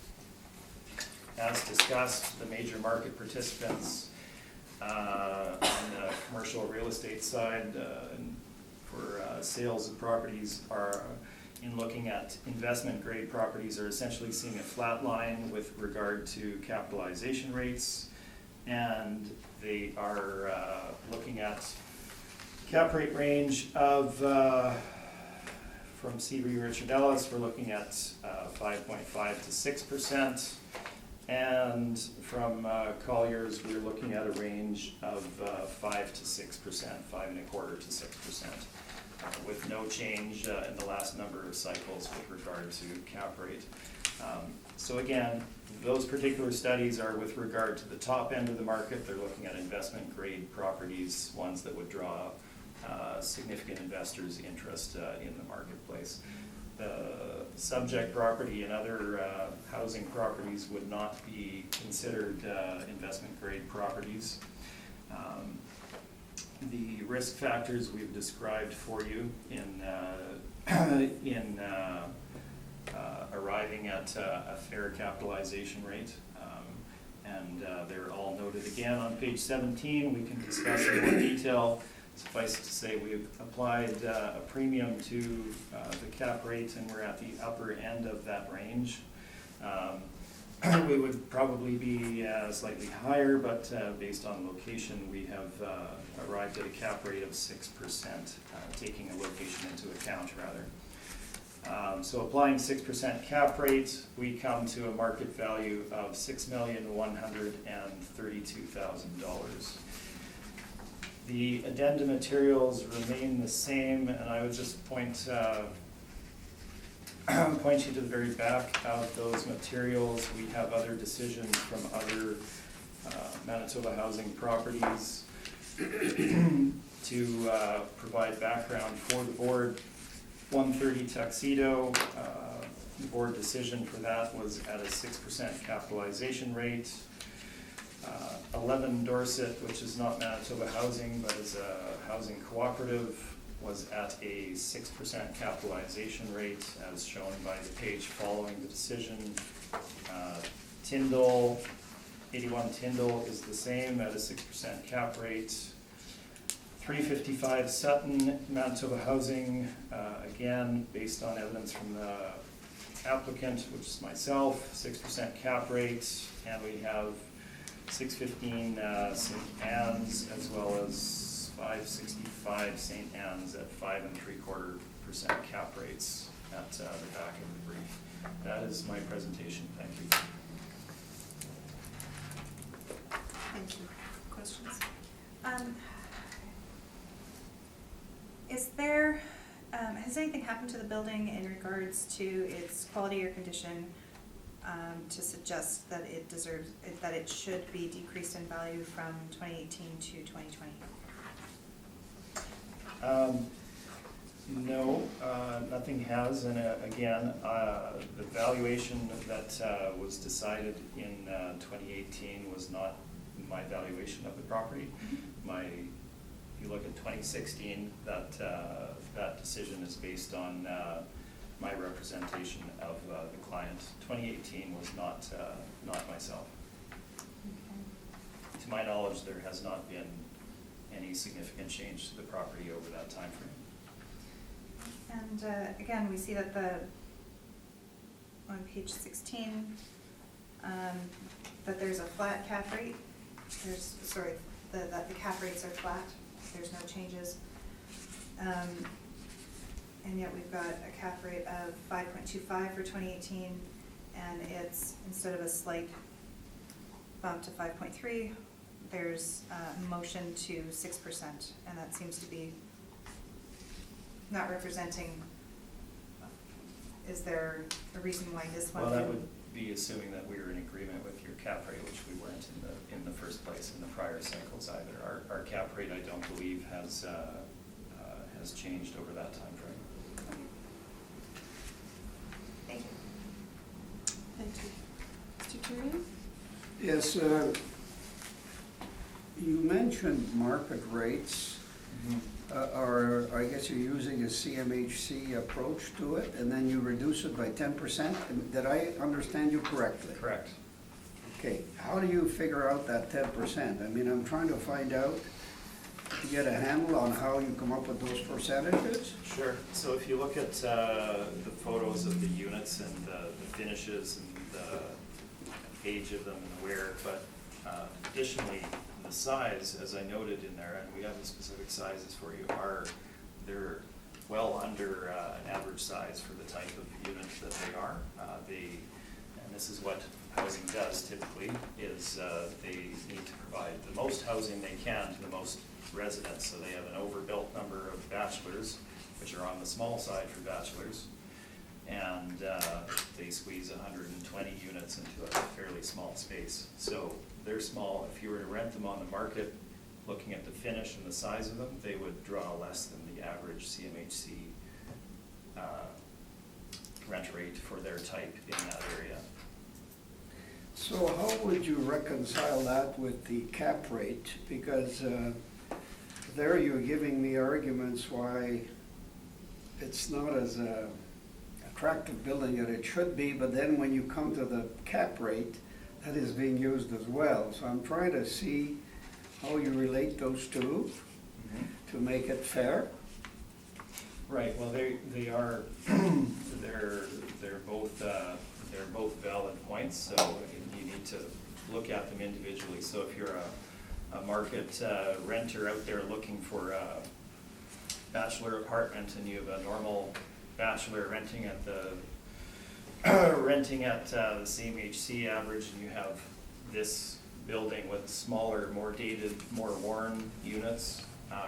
As discussed, the major market participants on the commercial real estate side for sales of properties are in looking at investment grade properties are essentially seeing a flat line with regard to capitalization rates, and they are looking at cap rate range of, from C.B. Richard Ellis, we're looking at 5.5 to 6%, and from Colliers, we're looking at a range of 5 to 6%, 5.25 to 6%, with no change in the last number of cycles with regard to cap rate. So again, those particular studies are with regard to the top end of the market. They're looking at investment grade properties, ones that would draw significant investors' interest in the marketplace. Subject property and other housing properties would not be considered investment grade properties. The risk factors we've described for you in arriving at a fair capitalization rate. And they're all noted again on page 17. We can discuss in more detail. Suffice it to say, we've applied a premium to the cap rate, and we're at the upper end of that range. We would probably be slightly higher, but based on location, we have arrived at a cap rate of 6%, taking a location into account, rather. So applying 6% cap rate, we come to a market value of $6,132,000. The addendum materials remain the same, and I would just point you to the very back of those materials. We have other decisions from other Manitoba housing properties to provide background for the board. 130 Tuxedo, the board decision for that was at a 6% capitalization rate. 11 Dorset, which is not Manitoba Housing but is a housing cooperative, was at a 6% capitalization rate as shown by the page following the decision. Tyndall, 81 Tyndall is the same at a 6% cap rate. 355 Sutton, Manitoba Housing, again, based on evidence from the applicant, which is myself, 6% cap rate, and we have 615 St. Anne's as well as 565 St. Anne's at 5.75% cap rates at the back of the brief. That is my presentation. Thank you. Thank you. Questions? Is there, has anything happened to the building in regards to its quality or condition to suggest that it deserves, that it should be decreased in value from 2018 to 2020? No, nothing has, and again, the valuation that was decided in 2018 was not my valuation of the property. If you look at 2016, that decision is based on my representation of the client. 2018 was not myself. Okay. To my knowledge, there has not been any significant change to the property over that time frame. And again, we see that on page 16, that there's a flat cap rate. That the cap rates are flat. There's no changes. And yet we've got a cap rate of 5.25 for 2018, and it's, instead of a slight bump to 5.3, there's a motion to 6%, and that seems to be not representing. Is there a reason why this one? Well, that would be assuming that we were in agreement with your cap rate, which we weren't in the first place in the prior cycles either. Our cap rate, I don't believe, has changed over that time frame. Thank you. Thank you. Mr. Turian? Yes, you mentioned market rates, or I guess you're using a CMHC approach to it, and then you reduce it by 10%. Did I understand you correctly? Correct. Okay, how do you figure out that 10%? I mean, I'm trying to find out to get a handle on how you come up with those percentages? Sure. So if you look at the photos of the units and the finishes and the age of them and the wear, but additionally, the size, as I noted in there, and we have the specific sizes for you, they're well under an average size for the type of unit that they are. And this is what housing does typically, is they need to provide the most housing they can to the most residents. So they have an overbuilt number of bachelors, which are on the small side for bachelors, and they squeeze 120 units into a fairly small space. So they're small. If you were to rent them on the market, looking at the finish and the size of them, they would draw less than the average CMHC rent rate for their type in that area. So how would you reconcile that with the cap rate? Because there you're giving me arguments why it's not as attractive building as it should be, but then when you come to the cap rate, that is being used as well. So I'm trying to see how you relate those two to make it fair. Right, well, they are, they're both valid points, so you need to look at them individually. So if you're a market renter out there looking for a bachelor apartment and you have a normal bachelor renting at the CMHC average, and you have this building with smaller, more dated, more worn units,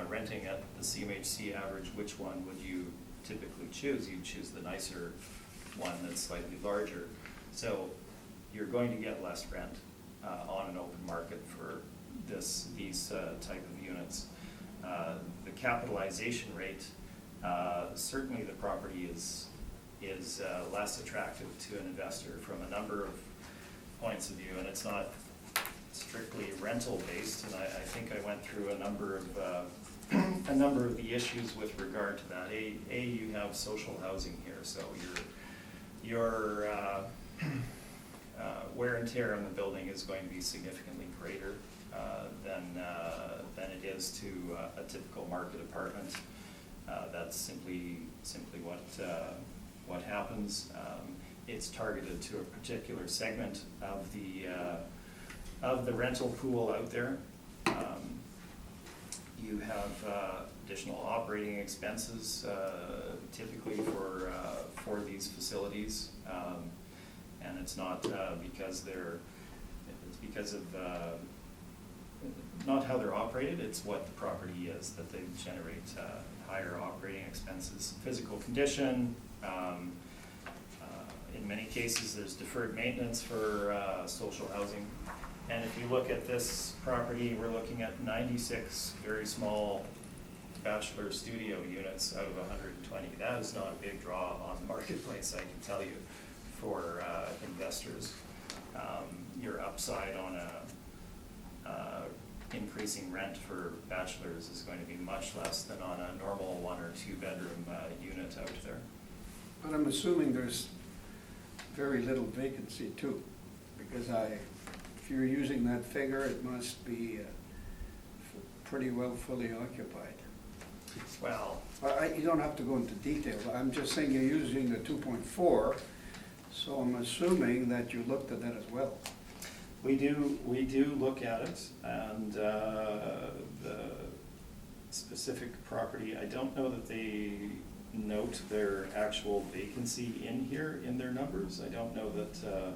renting at the CMHC average, which one would you typically choose? You'd choose the nicer one that's slightly larger. So you're going to get less rent on an open market for these type of units. The capitalization rate, certainly the property is less attractive to an investor from a number of points of view, and it's not strictly rental based, and I think I went through a number of the issues with regard to that. You have social housing here, so your wear and tear on the building is going to be significantly greater than it is to a typical market apartment. That's simply what happens. It's targeted to a particular segment of the rental pool out there. You have additional operating expenses typically for these facilities, and it's not because of not how they're operated. It's what the property is that they generate higher operating expenses. Physical condition. In many cases, there's deferred maintenance for social housing. And if you look at this property, we're looking at 96 very small bachelor studio units out of 120. That is not a big draw on the marketplace, I can tell you, for investors. Your upside on increasing rent for bachelors is going to be much less than on a normal 1 or 2 bedroom unit out there. But I'm assuming there's very little vacancy too, because if you're using that figure, it must be pretty well fully occupied. Well, You don't have to go into detail. I'm just saying you're using the 2.4, so I'm assuming that you looked at that as well. we do look at it, and the specific property, I don't know that they note their actual vacancy in here in their numbers. I don't know that, I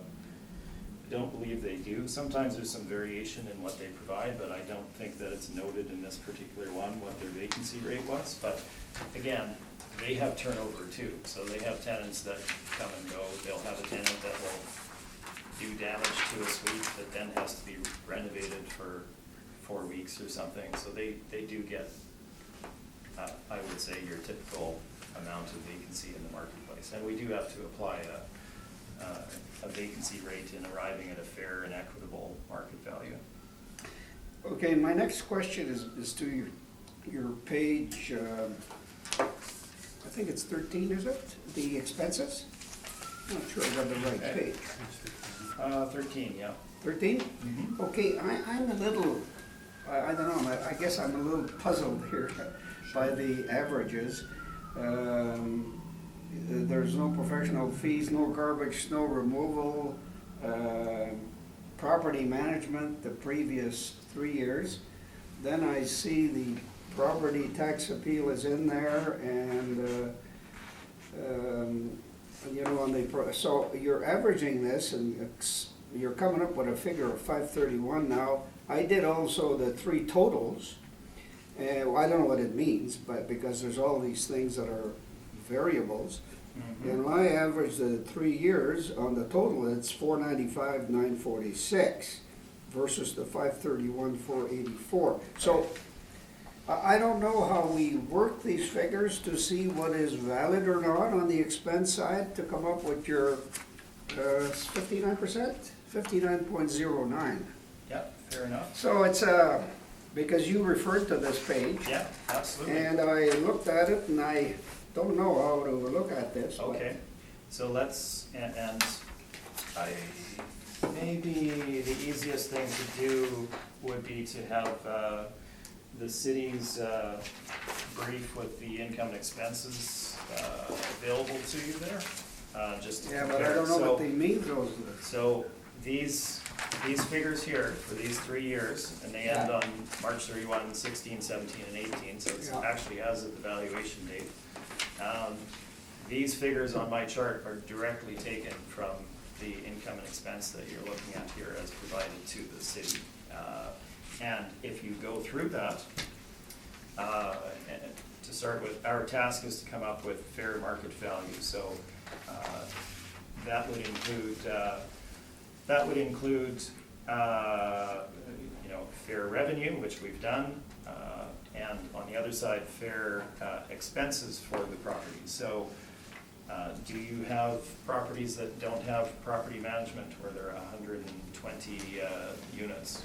don't believe they do. Sometimes there's some variation in what they provide, but I don't think that it's noted in this particular one what their vacancy rate was. But again, they have turnover too, so they have tenants that come and go. They'll have a tenant that will do damage to a suite that then has to be renovated for 4 weeks or something. So they do get, I would say, your typical amount of vacancy in the marketplace. And we do have to apply a vacancy rate in arriving at a fair and equitable market value. Okay, my next question is to your page, I think it's 13, is it? The expenses? I'm not sure I got the right Okay. page. 13, yeah. 13? Mm-hmm. Okay, I'm a little I don't know, I guess I'm a little puzzled here by the averages. There's no professional fees, no garbage, snow removal, property management the previous 3 years. Then I see the property tax appeal is in there, and, you know, so you're averaging this, and you're coming up with a figure of 531 now. I did also the three totals, and I don't know what it means, but because there's all these things that are variables. And I averaged the 3 years on the total, it's 495, 946 versus the 531, 484. So I don't know how we work these figures to see what is valid or not on the expense side to come up with your 59%, 59.09. Yeah, fair enough. So it's, because you referred to this page. Yeah, absolutely. And I looked at it and I don't know how to look at this. but- Okay, so let's, and I, maybe the easiest thing to do would be to have the city's brief with the income and expenses available to you there, just to Yeah, compare. but I don't know So- what they mean, those. So these figures here for these 3 years, and they end Yeah. on March 31, 16, 17, and 18, so it's Yeah. actually as of the valuation date. These figures on my chart are directly taken from the income and expense that you're looking at here as provided to the city. And if you go through that, and to start with, our task is to come up with fair market value, so that would include, you know, fair revenue, which we've done, and on the other side, fair expenses for the property. So, do you have properties that don't have property management where there are 120 units?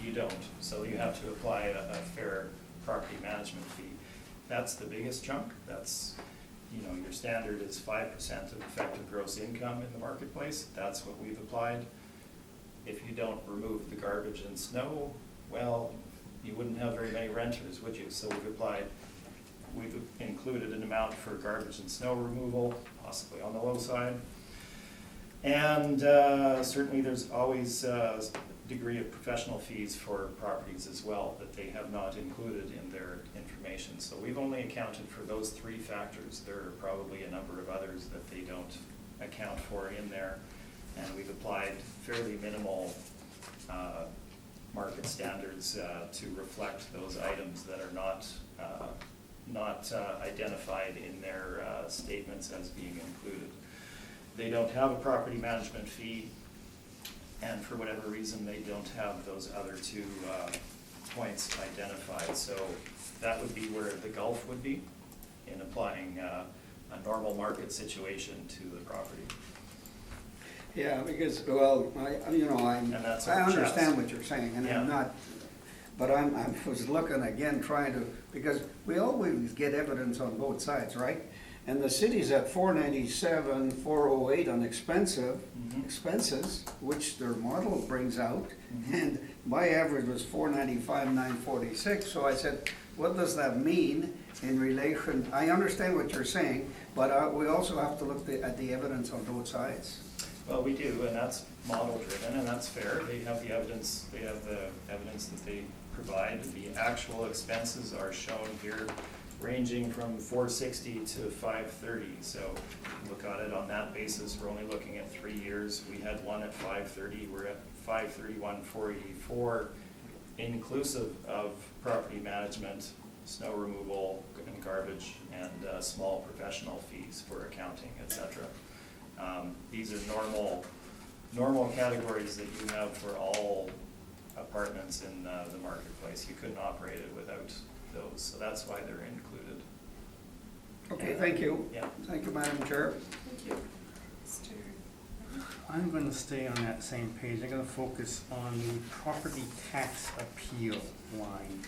You don't, so you have to apply a fair property management fee. That's the biggest chunk. That's, you know, your standard is 5% of effective gross income in the marketplace. That's what we've applied. If you don't remove the garbage and snow, well, you wouldn't have very many renters, would you? So we've included an amount for garbage and snow removal, possibly on the low side. And certainly there's always a degree of professional fees for properties as well that they have not included in their information. So we've only accounted for those 3 factors. There are probably a number of others that they don't account for in there. And we've applied fairly minimal market standards to reflect those items that are not identified in their statements as being included. They don't have a property management fee, and for whatever reason, they don't have those other 2 points identified. So that would be where the gulf would be in applying a normal market situation to the property. Yeah, because, well, you know, And that's I our understand chance. what you're saying, and Yeah. I'm not, but I was looking again, trying to, because we always get evidence on both sides, right? And the city's at 497, 408 on expenses, which their model brings out, and my average was 495, 946, so I said, what does that mean in relation? I understand what you're saying, but we also have to look at the evidence on both sides. Well, we do, and that's model driven, and that's fair. They have the evidence that they provide. The actual expenses are shown here, ranging from 460 to 530. So look at it on that basis. We're only looking at 3 years. We had one at 530. We're at 531, 484, inclusive of property management, snow removal, and garbage, and small professional fees for accounting, etc. These are normal categories that you have for all apartments in the marketplace. You couldn't operate it without those, so that's why they're included. Okay, thank you. Yeah. Thank you, Madam Chair. Thank you. Mr. I'm gonna stay on that same page. I'm gonna focus on the property tax appeal line.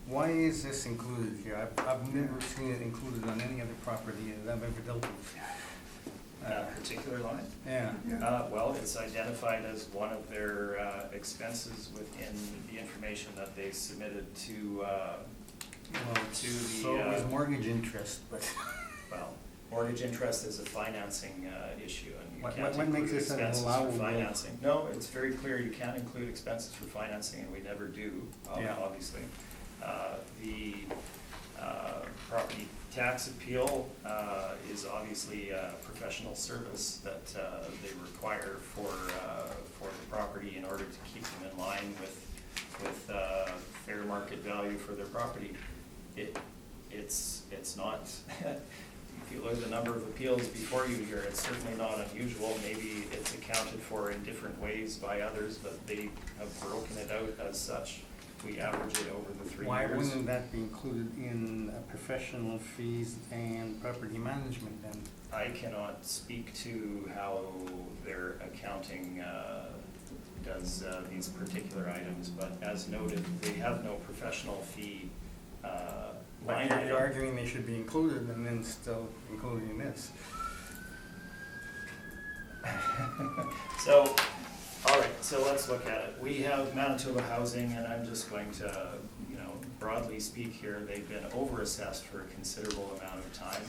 Why is this included here? I've never seen it included on any other property that I've ever dealt with. That particular line? Yeah. Well, it's identified as one of their expenses within the information that they submitted to, Well, to the, so is mortgage interest, but well, mortgage interest is a financing issue, and you What- can't what makes include this an expenses for allowable- financing. No, it's very clear, you can't include expenses for financing, and we never do, Yeah. obviously. The property tax appeal is obviously a professional service that they require for the property in order to keep them in line with fair market value for their property. It's not, if you look at the number of appeals before you here, it's certainly not unusual. Maybe it's accounted for in different ways by others, but they have broken it out as such. We average it over the 3 years. why wouldn't that be included in professional fees and property management then? I cannot speak to how their accounting does these particular items, but as noted, they have no professional fee line But you're item. arguing they should be included and then still including this. So, all right, so let's look at it. We have Manitoba Housing, and I'm just going to, broadly speak here, they've been overassessed for a considerable amount of time.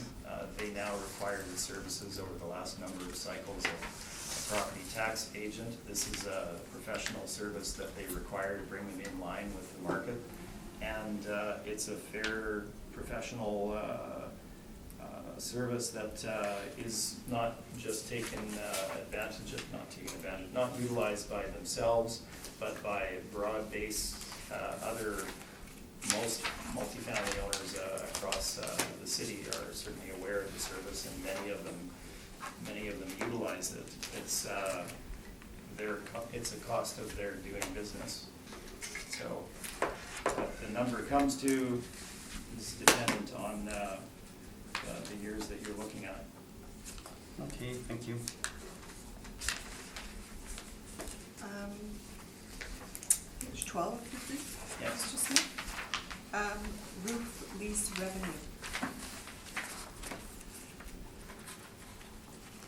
They now require the services over the last number of cycles of a property tax agent. This is a professional service that they require to bring them in line with the market. And it's a fair professional service that is not just taken advantage of, not utilized by themselves, but by broad base other, most multifamily owners across the city are certainly aware of the service, and many of them utilize it. It's a cost of their doing business. So what the number comes to is dependent on the years that you're looking at. Okay, thank you. Page 12, please. Yes. Mr. Smith. Roof lease revenue.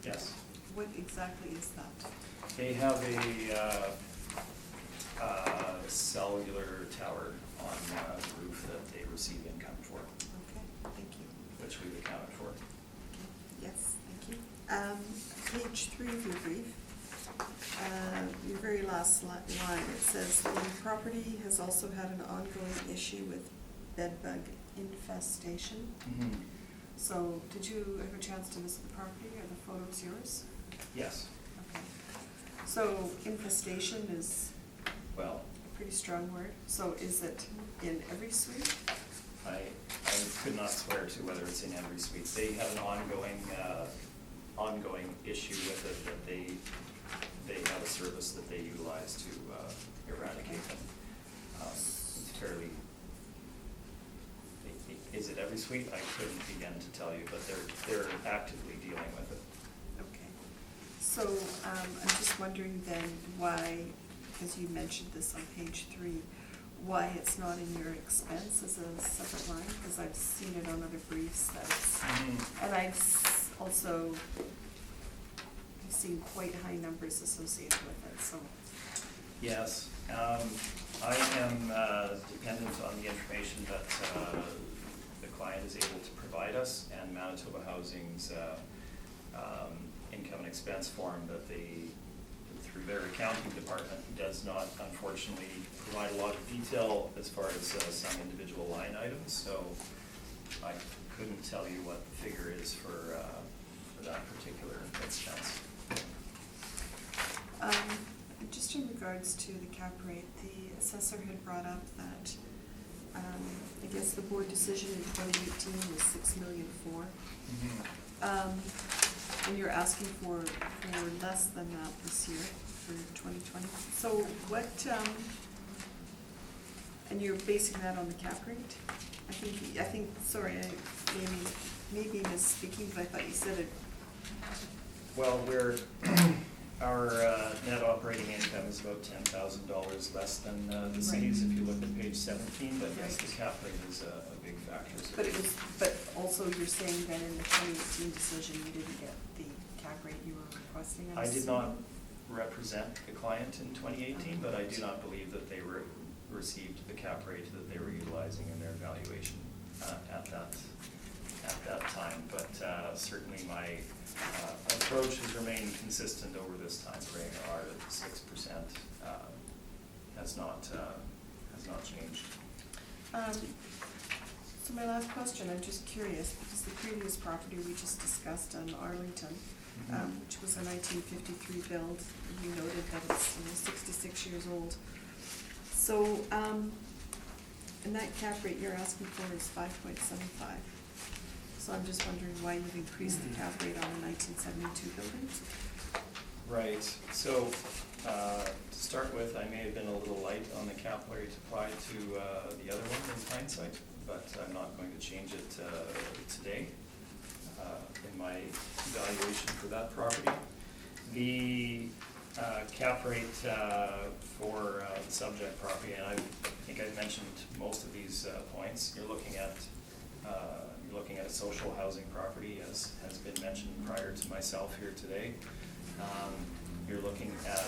Yes. What exactly is that? They have a cellular tower on the roof that they receive income for, Okay, thank you. which we've accounted for. Yes, thank you. Page 3 of your brief, your very last line, it says, the property has also had an ongoing issue with bedbug infestation. Mm-hmm. So, did you have a chance to visit the property? Are the photos yours? Yes. Okay. So, infestation is Well, a pretty strong word. So, is it in every suite? I could not swear to whether it's in every suite. They have an ongoing issue with it, that they have a service that they utilize to eradicate them. It's fairly, is it every suite? I couldn't begin to tell you, but they're actively dealing with it. Okay. So, I'm just wondering then why, because you mentioned this on page 3, why it's not in your expense as a separate line, because I've seen it on other briefs that it's, and I've also seen quite high numbers associated with it, so. Yes, I am dependent on the information that the client is able to provide us, and Manitoba Housing's income and expense form that they, through their accounting department, does not unfortunately provide a lot of detail as far as some individual line items, so I couldn't tell you what the figure is for that particular expense. Just in regards to the cap rate, the assessor had brought up that, I guess the board decision in 2018 was $6.4 million. And you're asking for less than that this year, for 2020. So what, and you're basing that on the cap rate? I think, sorry, I maybe misspeaking, but I thought you said it. Well, our net operating income is about $10,000 less than the cities, if you look at page 17, but yes, the cap rate is a big factor. So But also you're saying that in the 2018 decision, you didn't get the cap cap rate you were requesting? I'm I did not assuming? represent the client in 2018, but I do not believe that they received the cap rate that they were utilizing in their valuation at that time. But certainly my approach has remained consistent over this time frame. Our 6% has not changed. So my last question, I'm just curious, because the previous property we just discussed on Arlington, which was a 1953 build, you noted that it's 66 years old. So, and that cap rate you're asking for is 5.75. So I'm just wondering why you've increased the cap rate on a 1972 building? Right, so to start with, I may have been a little light on the cap rate applied to the other one in hindsight, but I'm not going to change it today in my evaluation for that property. The cap rate for the subject property, and I think I've mentioned most of these points. You're looking at a social housing property, as has been mentioned prior to myself here today. You're looking at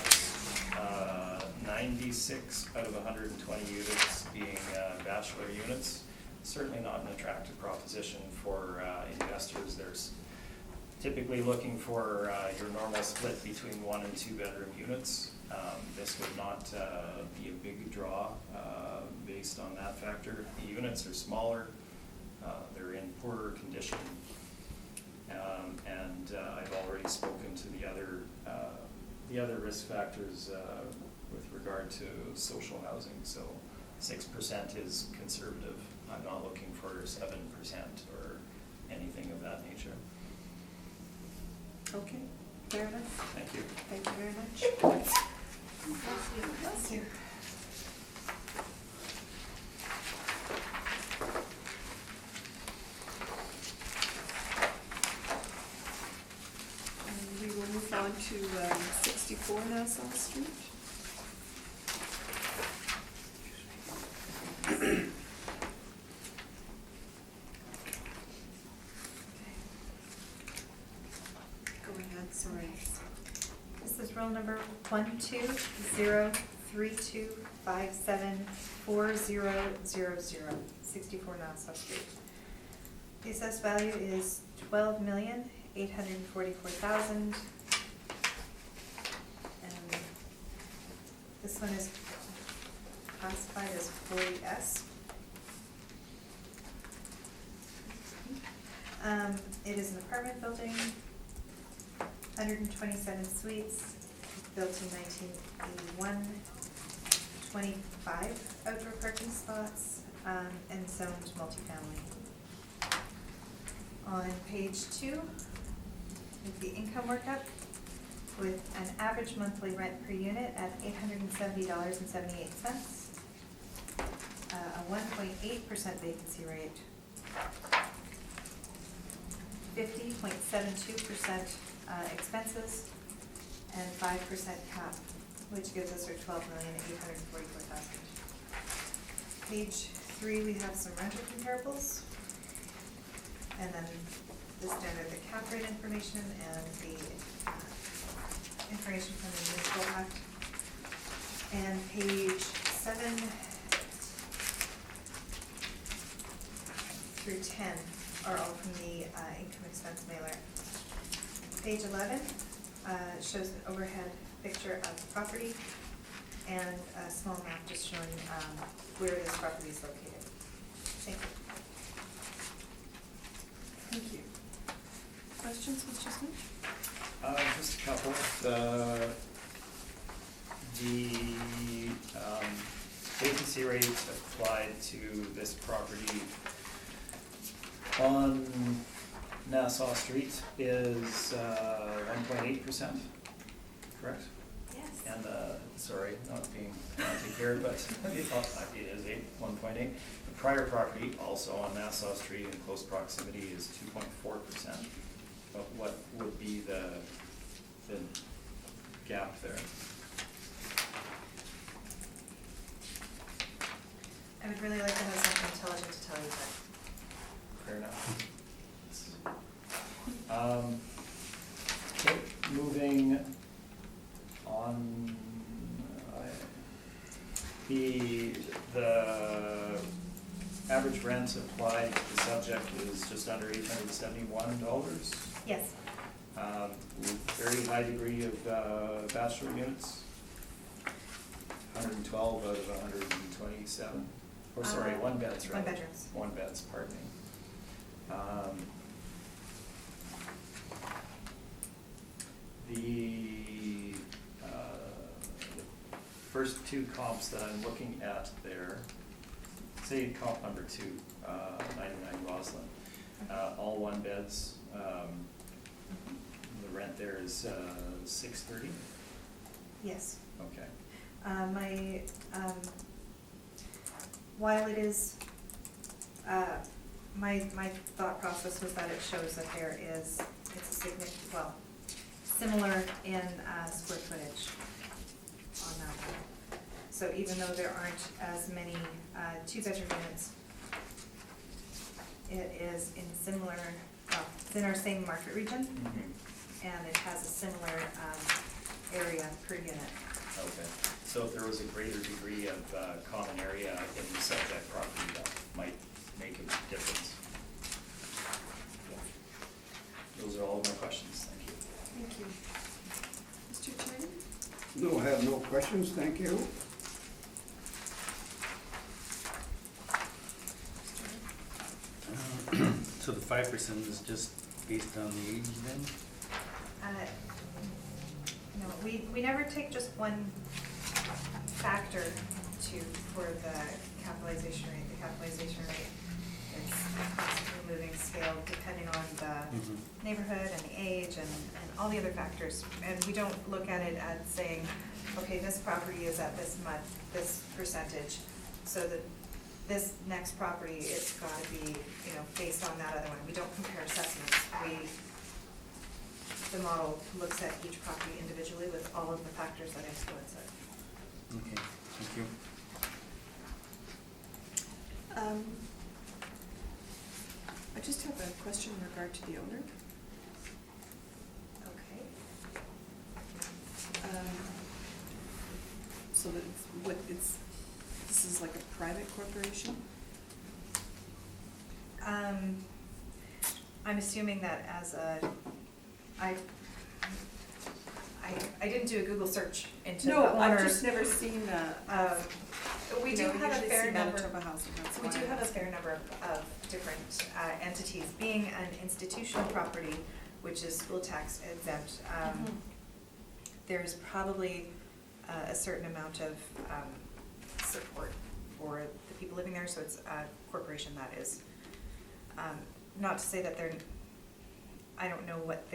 96 out of 120 units being bachelor units. Certainly not an attractive proposition for investors. There's typically looking for your normal split between 1 and 2 bedroom units. This would not be a big draw based on that factor. The units are smaller, they're in poorer condition, and I've already spoken to the other risk factors with regard to social housing. So 6% is conservative. I'm not looking for 7% or anything of that nature. Okay, fair enough. Thank you. Thank you very much. Bless you. And we will move on to 64 Nassau Street. Go ahead, sorry. This is roll number 12032574000, 64 Nassau Street. The assessed value is $12,844,000. And this one is classified as 40S. It is an apartment building, 127 suites, built in 1981, 25 outdoor parking spots, and zoned multifamily. On page 2 is the income workup with an average monthly rent per unit at $870.78, a 1.8% vacancy rate, 50.72% expenses, and 5% cap, which gives us our $12,844,000. Page 3, we have some rental comparables, and then the standard, the cap rate information and the information from the municipal act. And page 7 through 10 are all from the income expense mailer. Page 11 shows an overhead picture of the property and a small map just showing where this property is located. Thank you. Thank you. Questions, Mr. Smith? Just a couple. The vacancy rate applied to this property on Nassau Street is 1.8%, correct? Yes. And, sorry, not being pedantic here, but it is 1.8. The prior property, also on Nassau Street in close proximity, is 2.4%. But what would be the gap there? I would really like to have something intelligent to tell you, but Fair enough. Okay, going on, the average rent applied to the subject is just under $871. Yes. Very high degree of bachelor units, 112 out of 127. Or sorry, one beds, right? One bedrooms. One beds, pardon me. The first two comps that I'm looking at there, say comp number 2, 99 Roslyn, all one beds. The rent there is $630. Yes. Okay. While it is, my thought process was that it shows that it's a significant, well, similar in square footage on that one. So even though there aren't as many two-bedroom units, it is in similar, well, it's in our same market region, and it has a similar area per unit. Okay, so if there was a greater degree of common area in the subject property, that might make a difference. Those are all of my questions, thank you. Thank you. Mr. Chairman? No, I have no questions, thank you. So the 5% is just based on the age then? No, we never take just one factor for the capitalization rate. The capitalization rate is constantly moving scale depending on the neighborhood and the age and all the other factors. And we don't look at it as saying, okay, this property is at this percentage, so that this next property, it's gotta be, based on that other one. We don't compare assessments. The model looks at each property individually with all of the factors that influence it. Okay, thank you. I just have a question in regard to the owner. Okay. So that this is like a private corporation? I'm assuming that I didn't do a Google search into the No, owner. I've just never seen We do have a fair number. Manitoba Housing, that's We why do I'm have a asking. fair number of different entities. Being an institutional property, which is school tax exempt, there's probably a certain amount of support for the people living there, so it's a corporation that is, not to say that I don't know what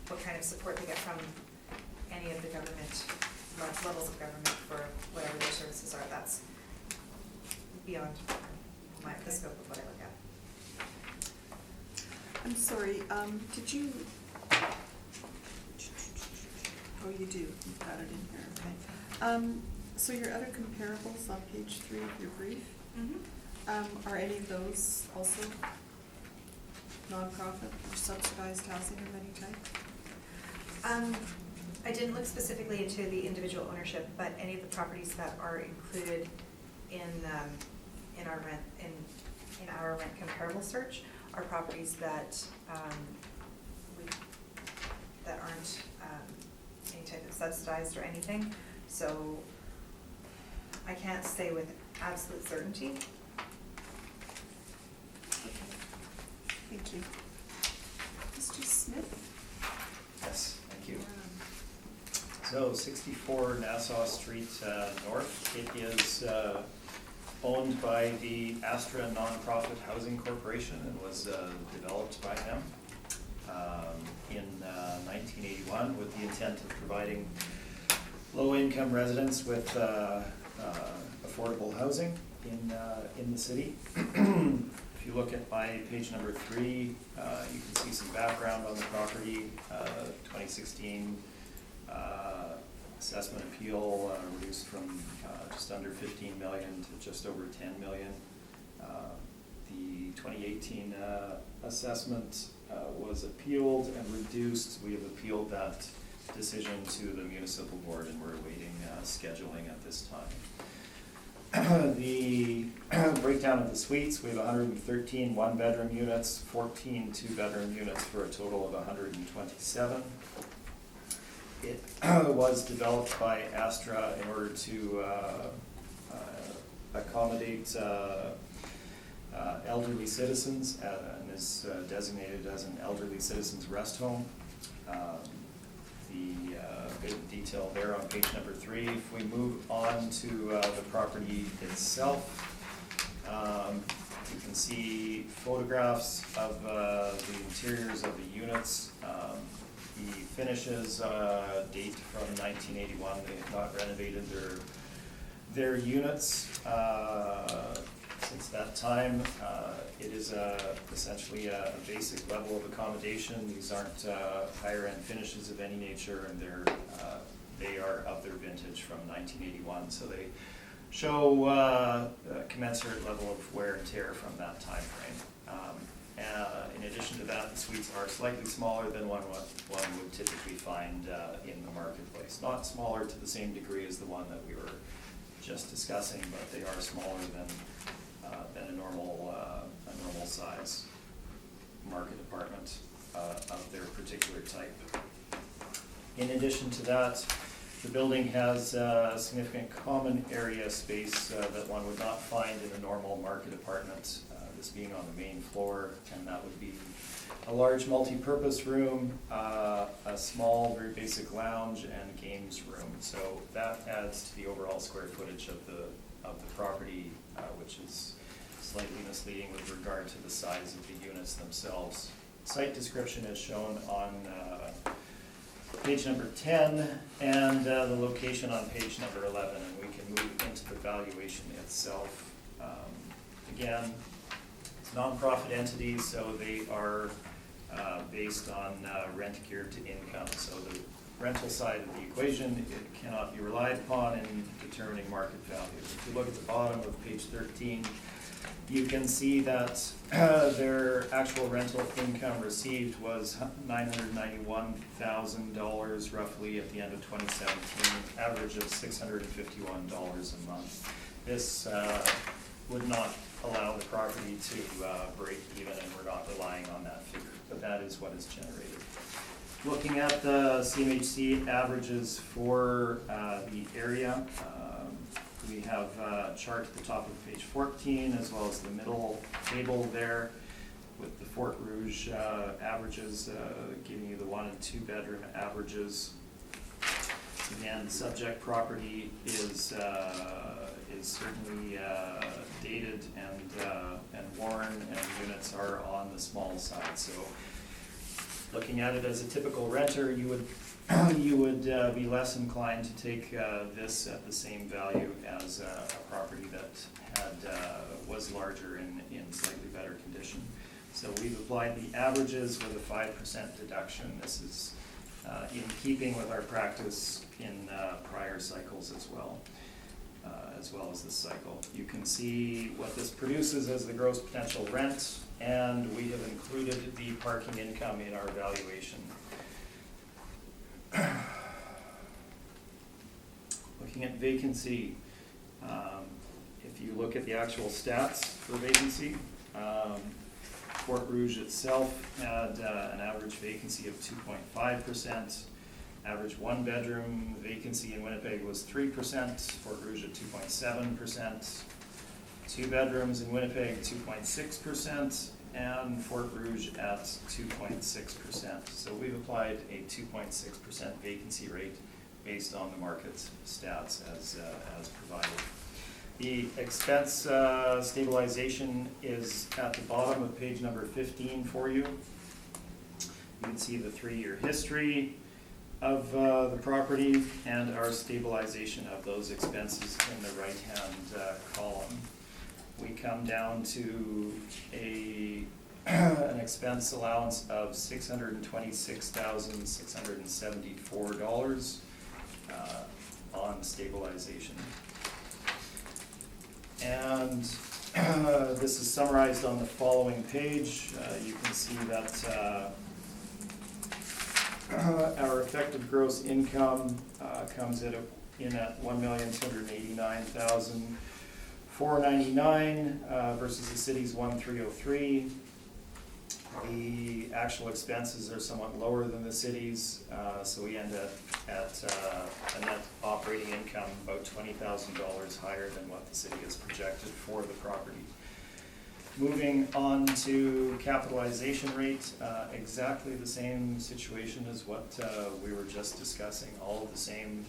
what kind of support they get from any of the government, levels of government for whatever their services are. That's beyond the scope of what I look at. I'm sorry, did you? Oh, you do, you've got it in here, okay. So your other comparables on page 3 of your brief, are any of those also nonprofit or subsidized housing of any type? I didn't look specifically into the individual ownership, but any of the properties that are included in our rent comparable search are properties that that aren't any type of subsidized or anything. So I can't say with absolute certainty. Okay, thank you. Mr. Smith? Yes, thank you. So 64 Nassau Street North, it is owned by the Astra Nonprofit Housing Corporation and was developed by them in 1981 with the intent of providing low-income residents with affordable housing in the city. If you look at my page number 3, you can see some background on the property. 2016 assessment appeal reduced from just under 15 million to just over 10 million. The 2018 assessment was appealed and reduced. We have appealed that decision to the municipal board, and we're awaiting scheduling at this time. The breakdown of the suites, we have 113 one-bedroom units, 14 two-bedroom units, for a total of 127. It was developed by Astra in order to accommodate elderly citizens, and is designated as an elderly citizens rest home. The bit of detail there on page number 3. If we move on to the property itself, you can see photographs of the interiors of the units. The finishes date from 1981. They have not renovated their units since that time. It is essentially a basic level of accommodation. These aren't higher end finishes of any nature, and they are of their vintage from 1981. So they show a commensurate level of wear and tear from that time frame. In addition to that, the suites are slightly smaller than one would typically find in the marketplace. Not smaller to the same degree as the one that we were just discussing, but they are smaller than a normal size market apartment of their particular type. In addition to that, the building has significant common area space that one would not find in a normal market apartment, this being on the main floor, and that would be a large multi-purpose room, a small, very basic lounge, and games room. So that adds to the overall square footage of the property, which is slightly misleading with regard to the size of the units themselves. Site description is shown on page number 10, and the location on page number 11, and we can move into the valuation itself. Again, it's non-profit entities, so they are based on rent geared to income. So the rental side of the equation, it cannot be relied upon in determining market value. If you look at the bottom of page 13, you can see that their actual rental income received was $991,000 roughly at the end of 2017, average of $651 a month. This would not allow the property to break even, and we're not relying on that figure, but that is what is generated. Looking at the CMHC averages for the area, we have a chart at the top of page 14, as well as the middle table there with the Fort Rouge averages, giving you the 1 and 2 bedroom averages. Again, the subject property is certainly dated and worn, and units are on the small side. So, looking at it as a typical renter, you would be less inclined to take this at the same value as a property that was larger in slightly better condition. So we've applied the averages with a 5% deduction. This is in keeping with our practice in prior cycles as well as this cycle. You can see what this produces as the gross potential rent, and we have included the parking income in our valuation. Looking at vacancy, if you look at the actual stats for vacancy, Fort Rouge itself had an average vacancy of 2.5%. Average one bedroom vacancy in Winnipeg was 3%, Fort Rouge at 2.7%. 2 bedrooms in Winnipeg, 2.6%, and Fort Rouge at 2.6%. So we've applied a 2.6% vacancy rate based on the market stats as provided. The expense stabilization is at the bottom of page number 15 for you. You can see the 3-year history of the property and our stabilization of those expenses in the right-hand column. We come down to an expense allowance of $626,674 on stabilization. And This is summarized on the following page. You can see that our effective gross income comes in at $1,289,499 versus the city's 1,303. The actual expenses are somewhat lower than the city's, so we end up at a net operating income about $20,000 higher than what the city has projected for the property. Moving on to capitalization rate, exactly the same situation as what we were just discussing. All of the same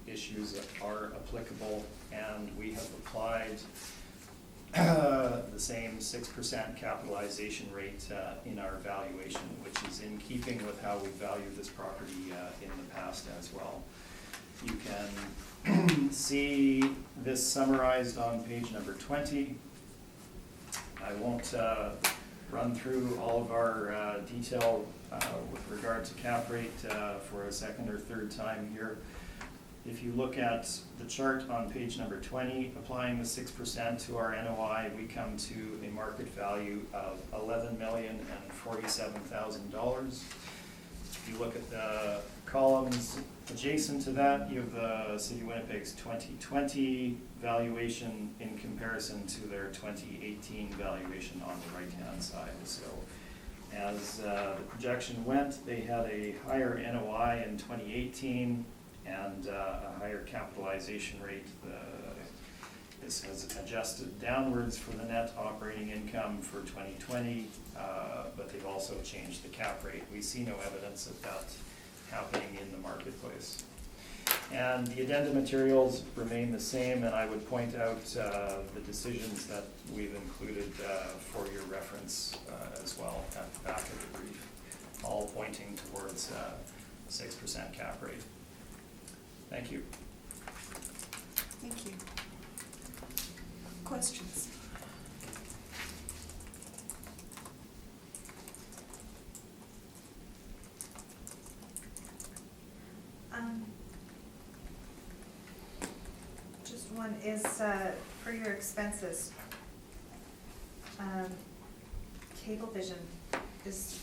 issues are applicable, and we have applied the same 6% capitalization rate in our valuation, which is in keeping with how we valued this property in the past as well. You can see this summarized on page number 20. I won't run through all of our detail with regard to cap rate for a second or third time here. If you look at the chart on page number 20, applying the 6% to our NOI, we come to a market value of $11,047,000. If you look at the columns adjacent to that, you have the City of Winnipeg's 2020 valuation in comparison to their 2018 valuation on the right-hand side. So as the projection went, they had a higher NOI in 2018 and a higher capitalization rate. This has adjusted downwards for the net operating income for 2020, but they've also changed the cap rate. We see no evidence of that happening in the marketplace. And the addenda materials remain the same, and I would point out the decisions that we've included for your reference as well at the back of the brief, all pointing towards 6% cap rate. Thank you. Thank you. Questions? Just one is, for your expenses, Cablevision, is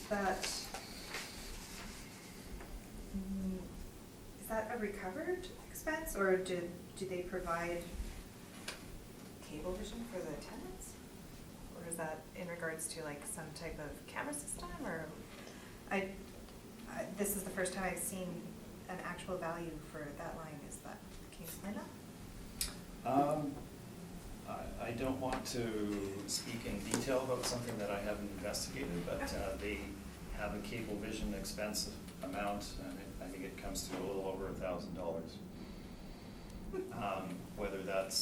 that a recovered expense, or do they provide Cablevision for the tenants? Or is that in regards to like some type of camera system, or this is the first time I've seen an actual value for that line. Is that the case, Linda? I don't want to speak in detail about something that I haven't investigated, but they have a Cablevision expense amount, and I think it comes to a little over $1,000. Whether that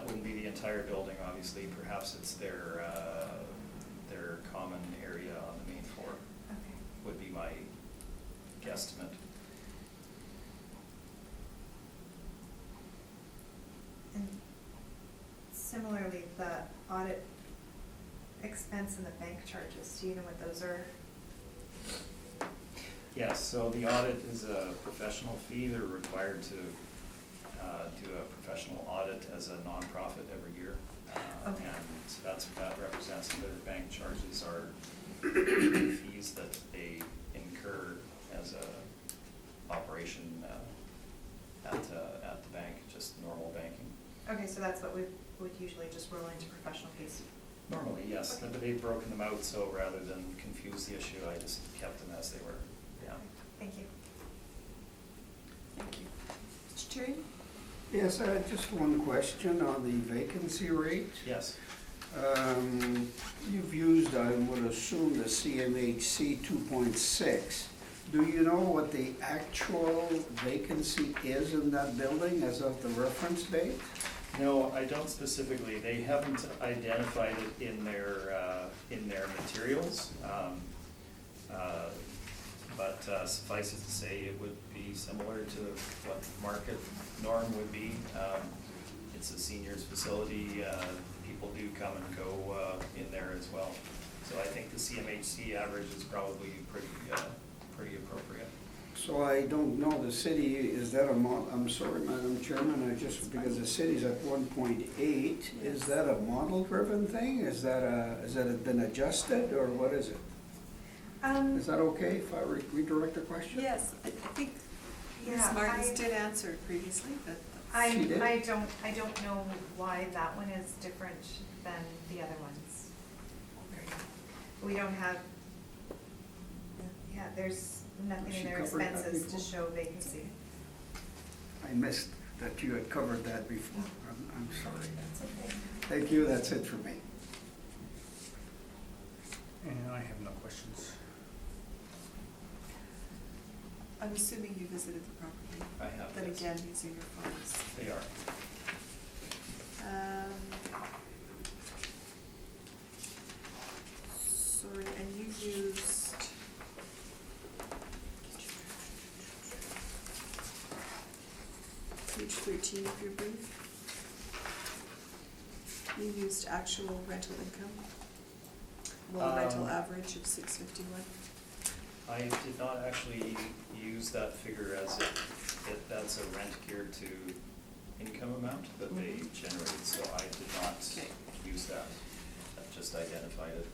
wouldn't be the entire building, obviously. Perhaps it's their common area on the main floor. Okay. Would be my guesstimate. And similarly, the audit expense and the bank charges, do you know what those are? Yes, so the audit is a professional fee. They're required to do a professional audit as a nonprofit every year. Okay. And that represents their bank charges are fees that they incur as a operation at the bank, just normal banking. Okay, so that's what we would usually just roll into professional fees. Normally, yes, Okay. but they've broken them out, so rather than confuse the issue, I just kept them as they were. Yeah. Thank you. Thank you. Mr. Terry? Yes, just one question on the vacancy rate. Yes. You've used, I would assume, the CMHC 2.6. Do you know what the actual vacancy is in that building as of the reference date? No, I don't specifically. They haven't identified it in their materials. But suffice it to say, it would be similar to what market norm would be. It's a seniors facility. People do come and go in there as well. So I think the CMHC average is probably pretty appropriate. So I don't know, the city, is that a I'm sorry, Madam Chairman, because the city's at 1.8, is that a model-driven thing? Is that been adjusted, or what is it? Is that okay if I redirect the question? Yes, I think Ms. Yeah, Martins I- did answer it previously, but She did? I don't know why that one is different than the other ones. We don't have, yeah, there's nothing She in their covered that expenses to before? show vacancy. I missed that you had covered that before. I'm sorry. That's okay. Thank you, that's it for me. And I have no questions. I'm assuming you visited the property. I have, Then yes. again, these are your photos. They are. Sorry, and you used page 13 of your brief. You used actual rental income, rental average of $651. I did not actually use that figure as that's a rent geared to income amount that they generated, so I did not Okay. use that. I just identified it.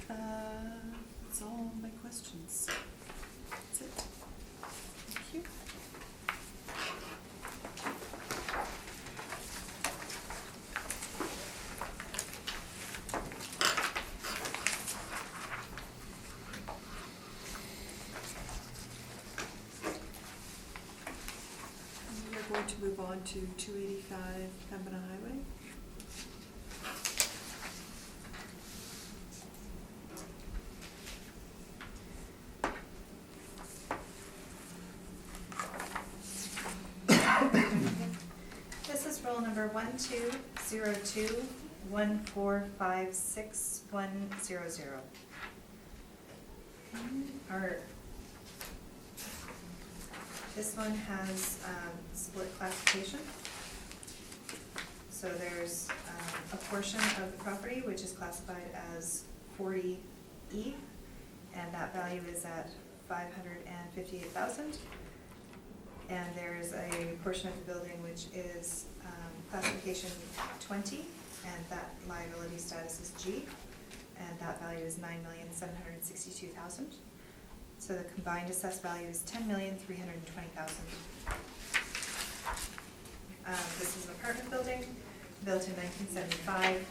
That's all my questions. That's it. Thank you. We are going to move on to 285 Capita Highway. This is roll number 120214561100. This one has split classification. So there's a portion of the property which is classified as 40E, and that value is at $558,000. And there's a portion of the building which is classification 20, and that liability status is G, and that value is $9,762,000. So the combined assessed value is $10,320,000. This is an apartment building, built in 1975.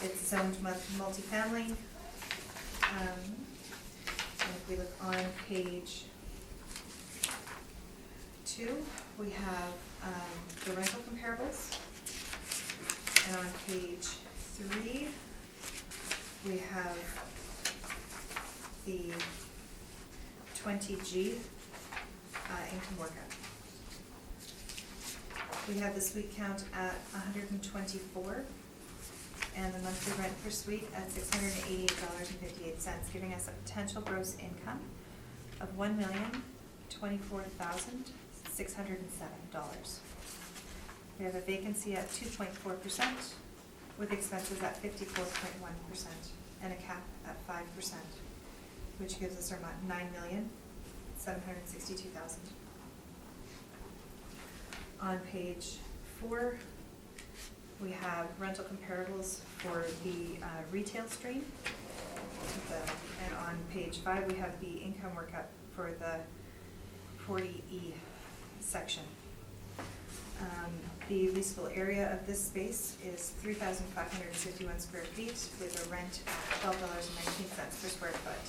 It's zoned multifamily. And if we look on page 2, we have the rental comparables. And on page 3, we have the 20G income workout. We have the suite count at 124, and the monthly rent per suite at $688.58, giving us a potential gross income of $1,024,607. We have a vacancy at 2.4%, with expenses at 54.1%, and a cap at 5%, which gives us our $9,762,000. On page 4, we have rental comparables for the retail stream. And on page 5, we have the income workup for the 40E section. The leasable area of this space is 3,551 square feet with a rent of $12.19 per square foot.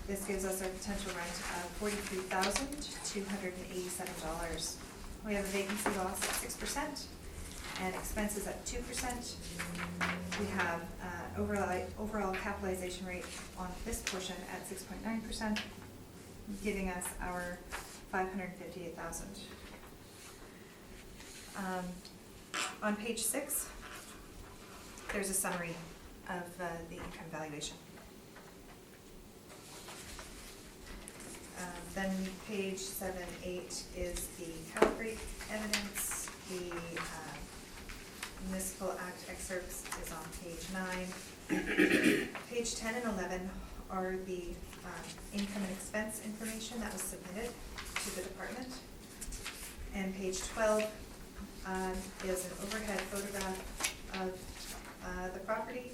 This gives us our potential rent of $43,287. We have a vacancy loss at 6% and expenses at 2%. We have overall capitalization rate on this portion at 6.9%, giving us our $558,000. On page 6, there's a summary of the income valuation. Then page 7, 8 is the cap rate evidence. The municipal act excerpts is on page 9. Page 10 and 11 are the income and expense information that was submitted to the department. And page 12 is an overhead photograph of the property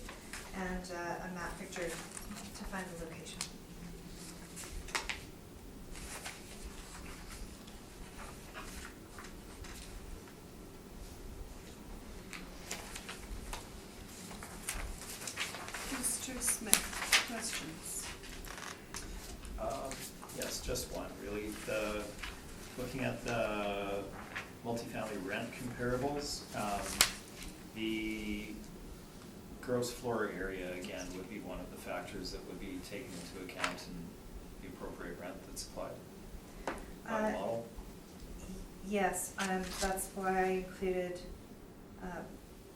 and a map picture to find the location. Mr. Smith, questions? Yes, just one, really. Looking at the multifamily rent comparables, the gross floor area, again, would be one of the factors that would be taken into account in the appropriate rent that's applied by the model. Yes, that's why I included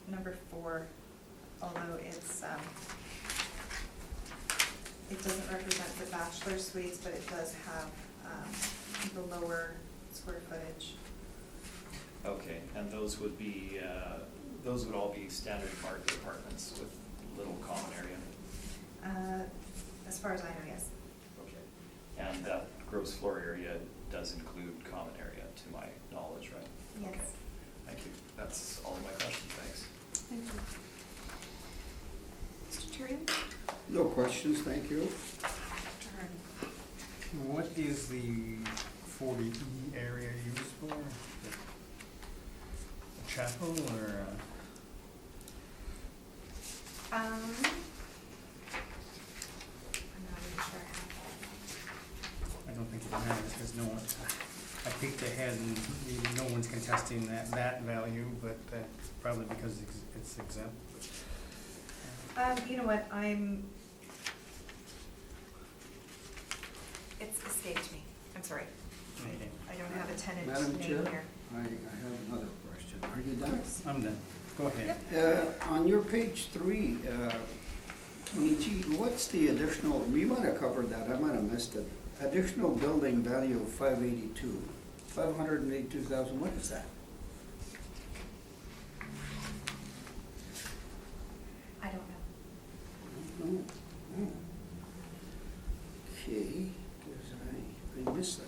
number 4, although it's, it doesn't represent the bachelor suites, but it does have the lower square footage. Okay, and those would be, those would all be standard market apartments with little common area? As far as I know, yes. Okay. And that gross floor area does include common area, to my knowledge, right? Yes. Okay. Thank you. That's all of my questions, thanks. Thank you. Mr. Tyrion? No questions, thank you. Mr. Hardy? What is the 40E area used for? A chapel or? I'm not even sure I have that. I don't think it matters, because no one, I peeked ahead and no one's contesting that value, but probably because it's exempt. You know what, it's escaped me, I'm sorry. Okay. I don't have a tenant Madam name Chair, here. I have another question. Are you done? I'm done. Go ahead. On your page 3, 20G, what's the additional, we might have covered that, I might have missed it. Additional building value of 582,000, what is that? I don't know. Oh. Okay, because I missed that.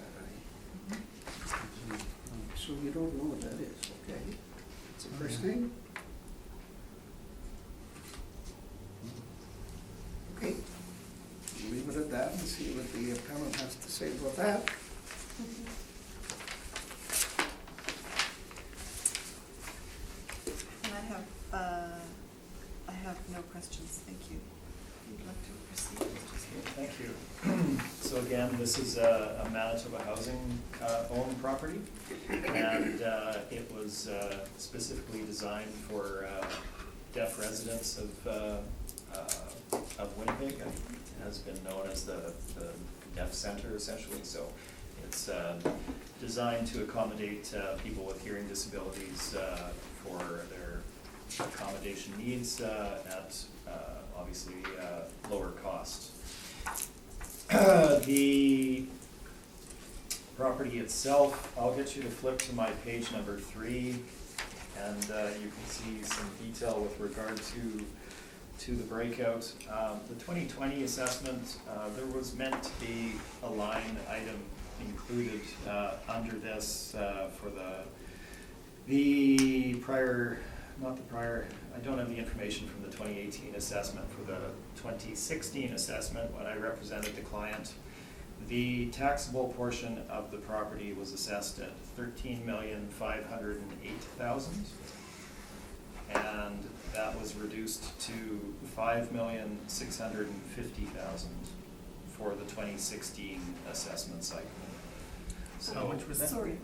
So you don't know what that is, okay? It's the first thing? Okay, leave it at that and see what the appellant has to say about that. And I have no questions, thank you. You'd like to proceed, Mr. Smith? Thank you. So again, this is a Manitoba Housing owned property, and it was specifically designed for deaf residents of Winnipeg. It has been known as the deaf center essentially, so it's designed to accommodate people with hearing disabilities for their accommodation needs at obviously lower cost. The property itself, I'll get you to flip to my page number 3, and you can see some detail with regard to the breakout. The 2020 assessment, there was meant to be a line item included under this for the prior, not the prior, I don't have the information from the 2018 assessment. For the 2016 assessment, when I represented the client, the taxable portion of the property was assessed at $13,508,000, and that was reduced to $5,650,000 for the 2016 assessment cycle. So How much was that? Sorry,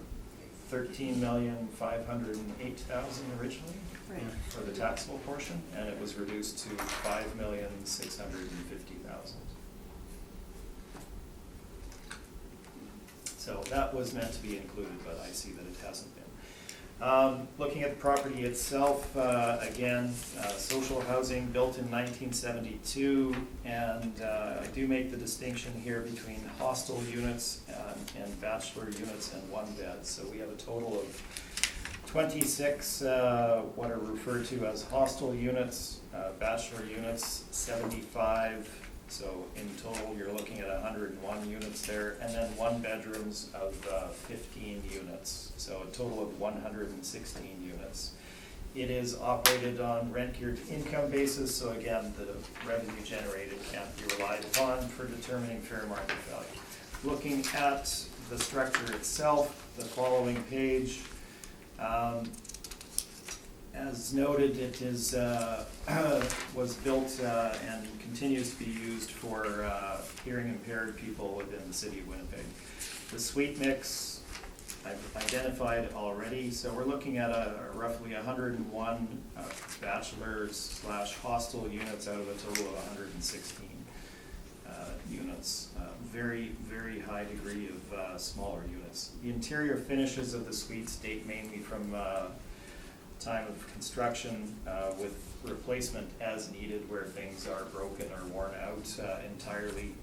$13,508,000 originally right. for the taxable portion, and it was reduced to $5,650,000. So that was meant to be included, but I see that it hasn't been. Looking at the property itself, again, social housing built in 1972, and I do make the distinction here between hostel units and bachelor units and one bed. So we have a total of 26 what are referred to as hostel units, bachelor units, 75 So in total, you're looking at 101 units there, and then one bedrooms of 15 units, so a total of 116 units. It is operated on rent-geared income basis, so again, the revenue generated can't be relied upon for determining fair market value. Looking at the structure itself, the following page, as noted, it is was built and continues to be used for hearing impaired people within the city of Winnipeg. The suite mix I've identified already, so we're looking at a roughly 101 bachelors / hostel units out of a total of 116 units. Very, very high degree of smaller units. The interior finishes of the suites date mainly from time of construction with replacement as needed where things are broken or worn out entirely.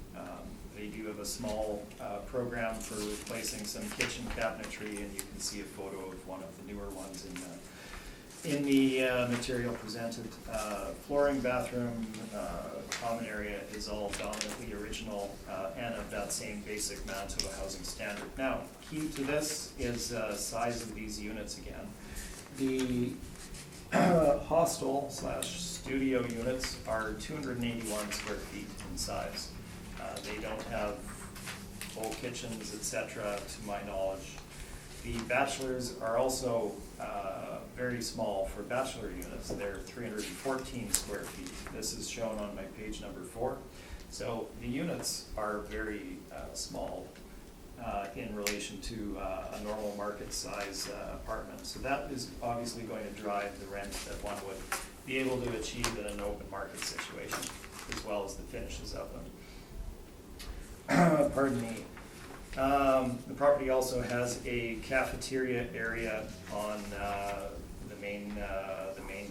They do have a small program for replacing some kitchen cabinetry, and you can see a photo of one of the newer ones in the material presented. Flooring, bathroom, common area is all dominantly original and of that same basic Manitoba housing standard. Now, key to this is size of these units again. The hostel / studio units are 281 square feet in size. They don't have full kitchens, etc., to my knowledge. The bachelors are also very small for bachelor units. They're 314 square feet. This is shown on my page number 4. So the units are very small in relation to a normal market size apartment. So that is obviously going to drive the rent that one would be able to achieve in an open market situation, as well as the finishes of them. Pardon me. The property also has a cafeteria area on the main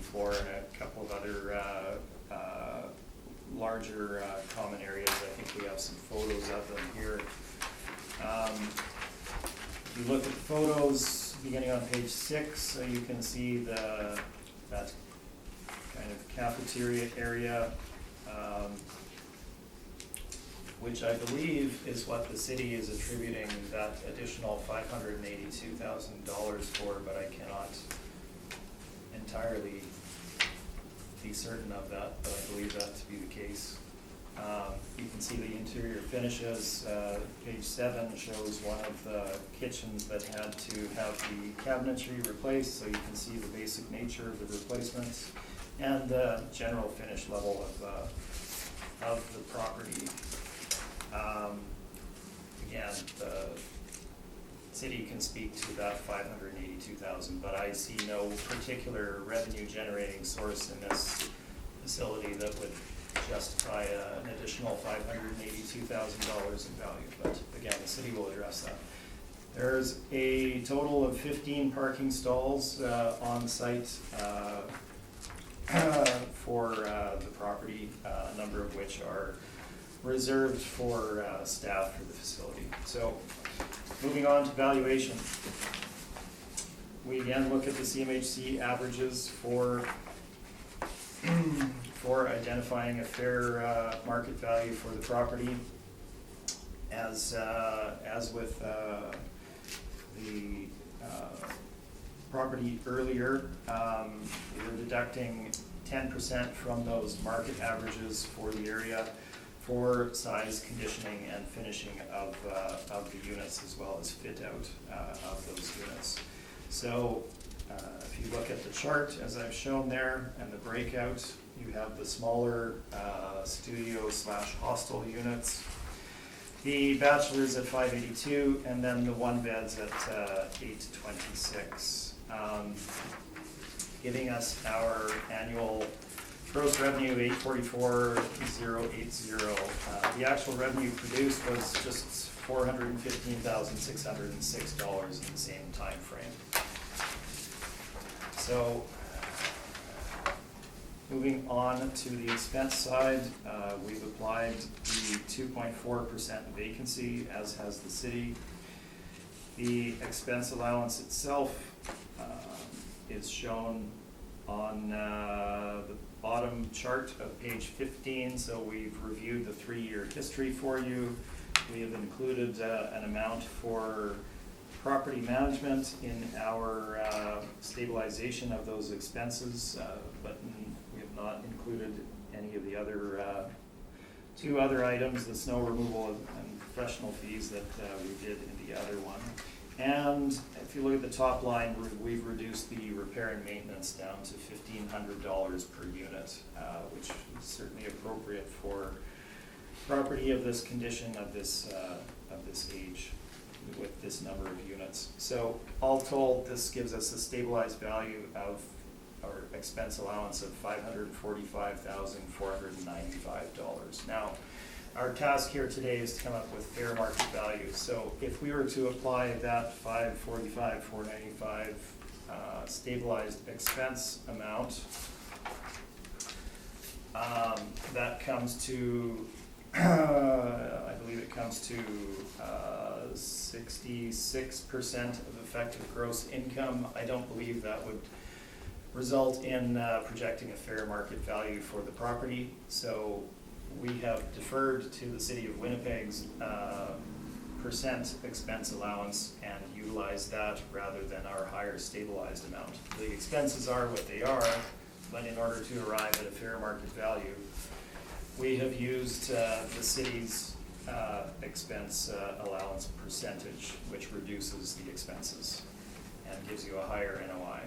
floor and a couple of other larger common areas. I think we have some photos of them here. If you look at the photos beginning on page 6, so you can see that kind of cafeteria area, which I believe is what the city is attributing that additional $582,000 for, but I cannot entirely be certain of that, but I believe that to be the case. You can see the interior finishes. Page 7 shows one of the kitchens that had to have the cabinetry replaced, so you can see the basic nature of the replacements and the general finish level of the property. Again, the city can speak to that $582,000, but I see no particular revenue generating source in this facility that would justify an additional $582,000 in value. But again, the city will address that. There's a total of 15 parking stalls on site for the property, a number of which are reserved for staff for the facility. So moving on to valuation. We again look at the CMHC averages for identifying a fair market value for the property. As with the property earlier, we're deducting 10% from those market averages for the area for size, conditioning, and finishing of the units, as well as fit out of those units. So if you look at the chart as I've shown there and the breakout, you have the smaller studio / hostel units, the bachelors at 582, and then the one beds at 826, giving us our annual gross revenue of $844,080. The actual revenue produced was just $415,606 in the same time frame. So moving on to the expense side, we've applied the 2.4% vacancy, as has the city. The expense allowance itself is shown on the bottom chart of page 15, so we've reviewed the 3-year history for you. We have included an amount for property management in our stabilization of those expenses, but we have not included any of the other 2 other items, the snow removal and professional fees that we did in the other one. And if you look at the top line, we've reduced the repair and maintenance down to $1,500 per unit, which is certainly appropriate for property of this condition, of this age, with this number of units. So all told, this gives us a stabilized value of our expense allowance of $545,495. Now, our task here today is to come up with fair market value. So if we were to apply that $545,495 stabilized expense amount, that comes to, I believe it comes to 66% of effective gross income. I don't believe that would result in projecting a fair market value for the property. So we have deferred to the City of Winnipeg's percent expense allowance and utilized that rather than our higher stabilized amount. The expenses are what they are, but in order to arrive at a fair market value, we have used the city's expense allowance percentage, which reduces the expenses and gives you a higher NOI.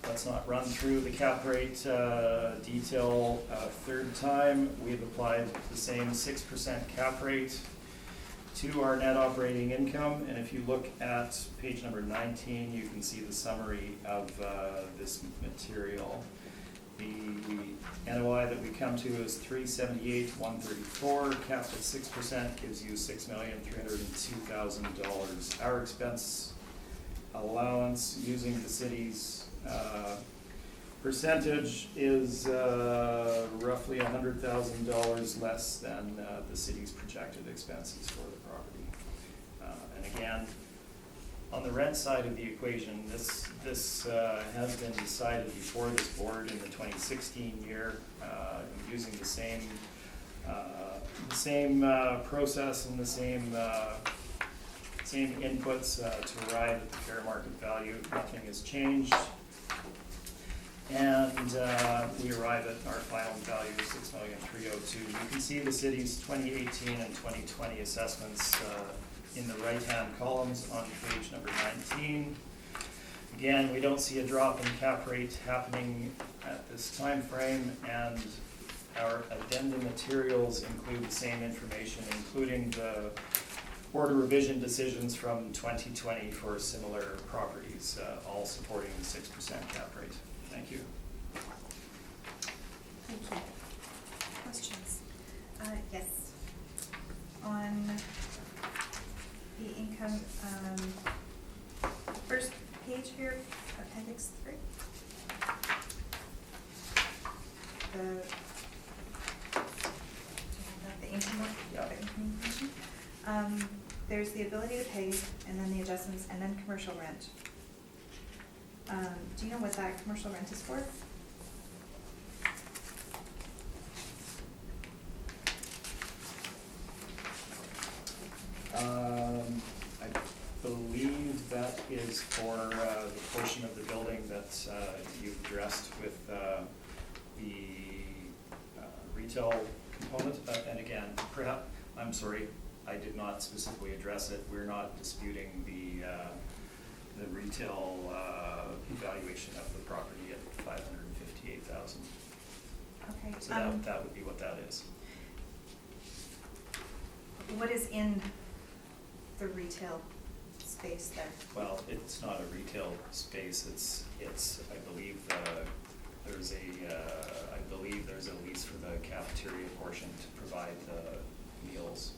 Let's not run through the cap rate detail a third time. We've applied the same 6% cap rate to our net operating income, and if you look at page number 19, you can see the summary of this material. The NOI that we come to is $378,134, capped at 6%, gives you $6,302,000. Our expense allowance using the city's percentage is roughly $100,000 less than the city's projected expenses for the property. And again, on the rent side of the equation, this has been decided before this board in the 2016 year, using the same process and the same inputs to arrive at the fair market value. Nothing has changed. And we arrive at our final value of $6,302,000. You can see the city's 2018 and 2020 assessments in the right-hand columns on page number 19. Again, we don't see a drop in cap rate happening at this time frame, and our addendum materials include the same information, including the board of revision decisions from 2020 for similar properties, all supporting the 6% cap rate. Thank you. Thank you. Questions? Yes. On the income, first page here, appendix 3. The income one? Yeah. The income information. There's the ability to pay, and then the adjustments, and then commercial rent. Do you know what that commercial rent is for? I believe that is for the portion of the building that you've addressed with the retail component. And again, perhaps, I'm sorry, I did not specifically address it. We're not disputing the retail evaluation of the property at $558,000. Okay. So that would be what that is. What is in the retail space there? Well, it's not a retail space. It's I believe there's a lease for the cafeteria portion to provide the meals.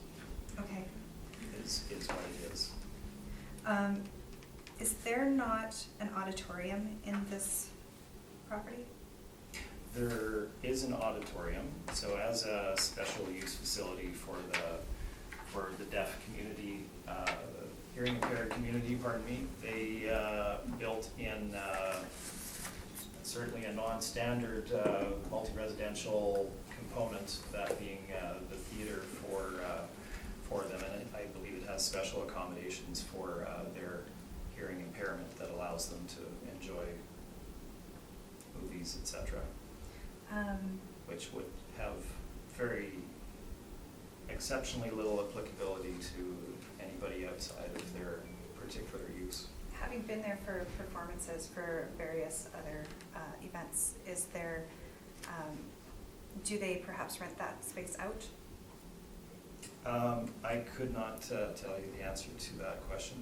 Okay. Is what it is. Is there not an auditorium in this property? There is an auditorium, so as a special use facility for the deaf community, hearing impaired community, pardon me, they built in certainly a non-standard multi-residential component, that being the theater for them. And I believe it has special accommodations for their hearing impairment that allows them to enjoy movies, etc., which would have very exceptionally little applicability to anybody outside of their particular use. Having been there for performances for various other events, is there, do they perhaps rent that space out? I could not tell you the answer to that question.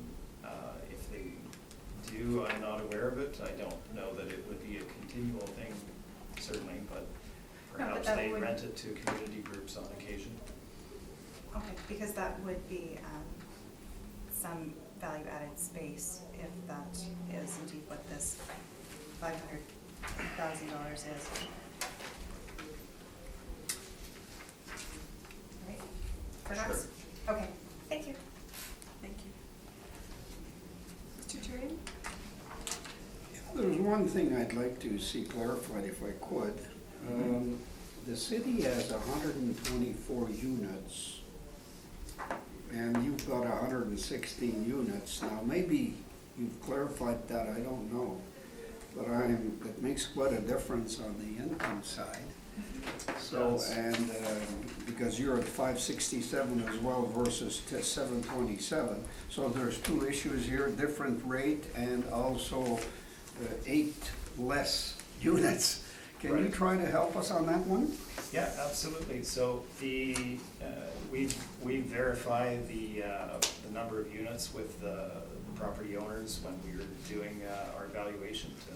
If they do, I'm not aware of it. I don't know that it would be a continual thing, certainly, but No, but perhaps that they would- rent it to community groups on occasion. Okay, because that would be some value-added space if that is indeed what this $500,000 is. Right, perhaps? Okay, thank you. Thank you. Mr. Turian? There's one thing I'd like to see clarified if I could. The city has 124 units, and you've got 116 units. Now, maybe you've clarified that, I don't know. But it makes quite a difference on the income side. So, Yes. and, because you're at 567 as well versus 727. So there's two issues here, different rate and also 8 less units. Can you Right. try to help us on that one? Yeah, absolutely. So we verify the number of units with the property owners when we were doing our valuation to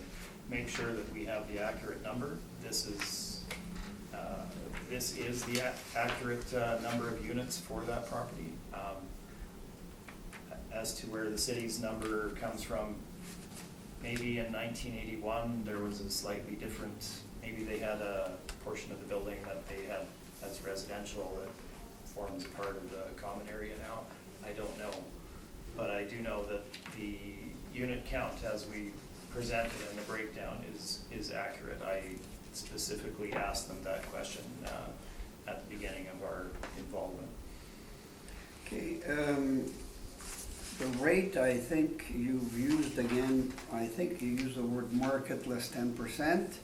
make sure that we have the accurate number. This is the accurate number of units for that property. As to where the city's number comes from, maybe in 1981, there was a slightly different, maybe they had a portion of the building that they had as residential that forms part of the common area now. I don't know. But I do know that the unit count as we presented in the breakdown is accurate. I specifically asked them that question at the beginning of our involvement. Okay, the rate, I think you've used again, I think you used the word market less 10%.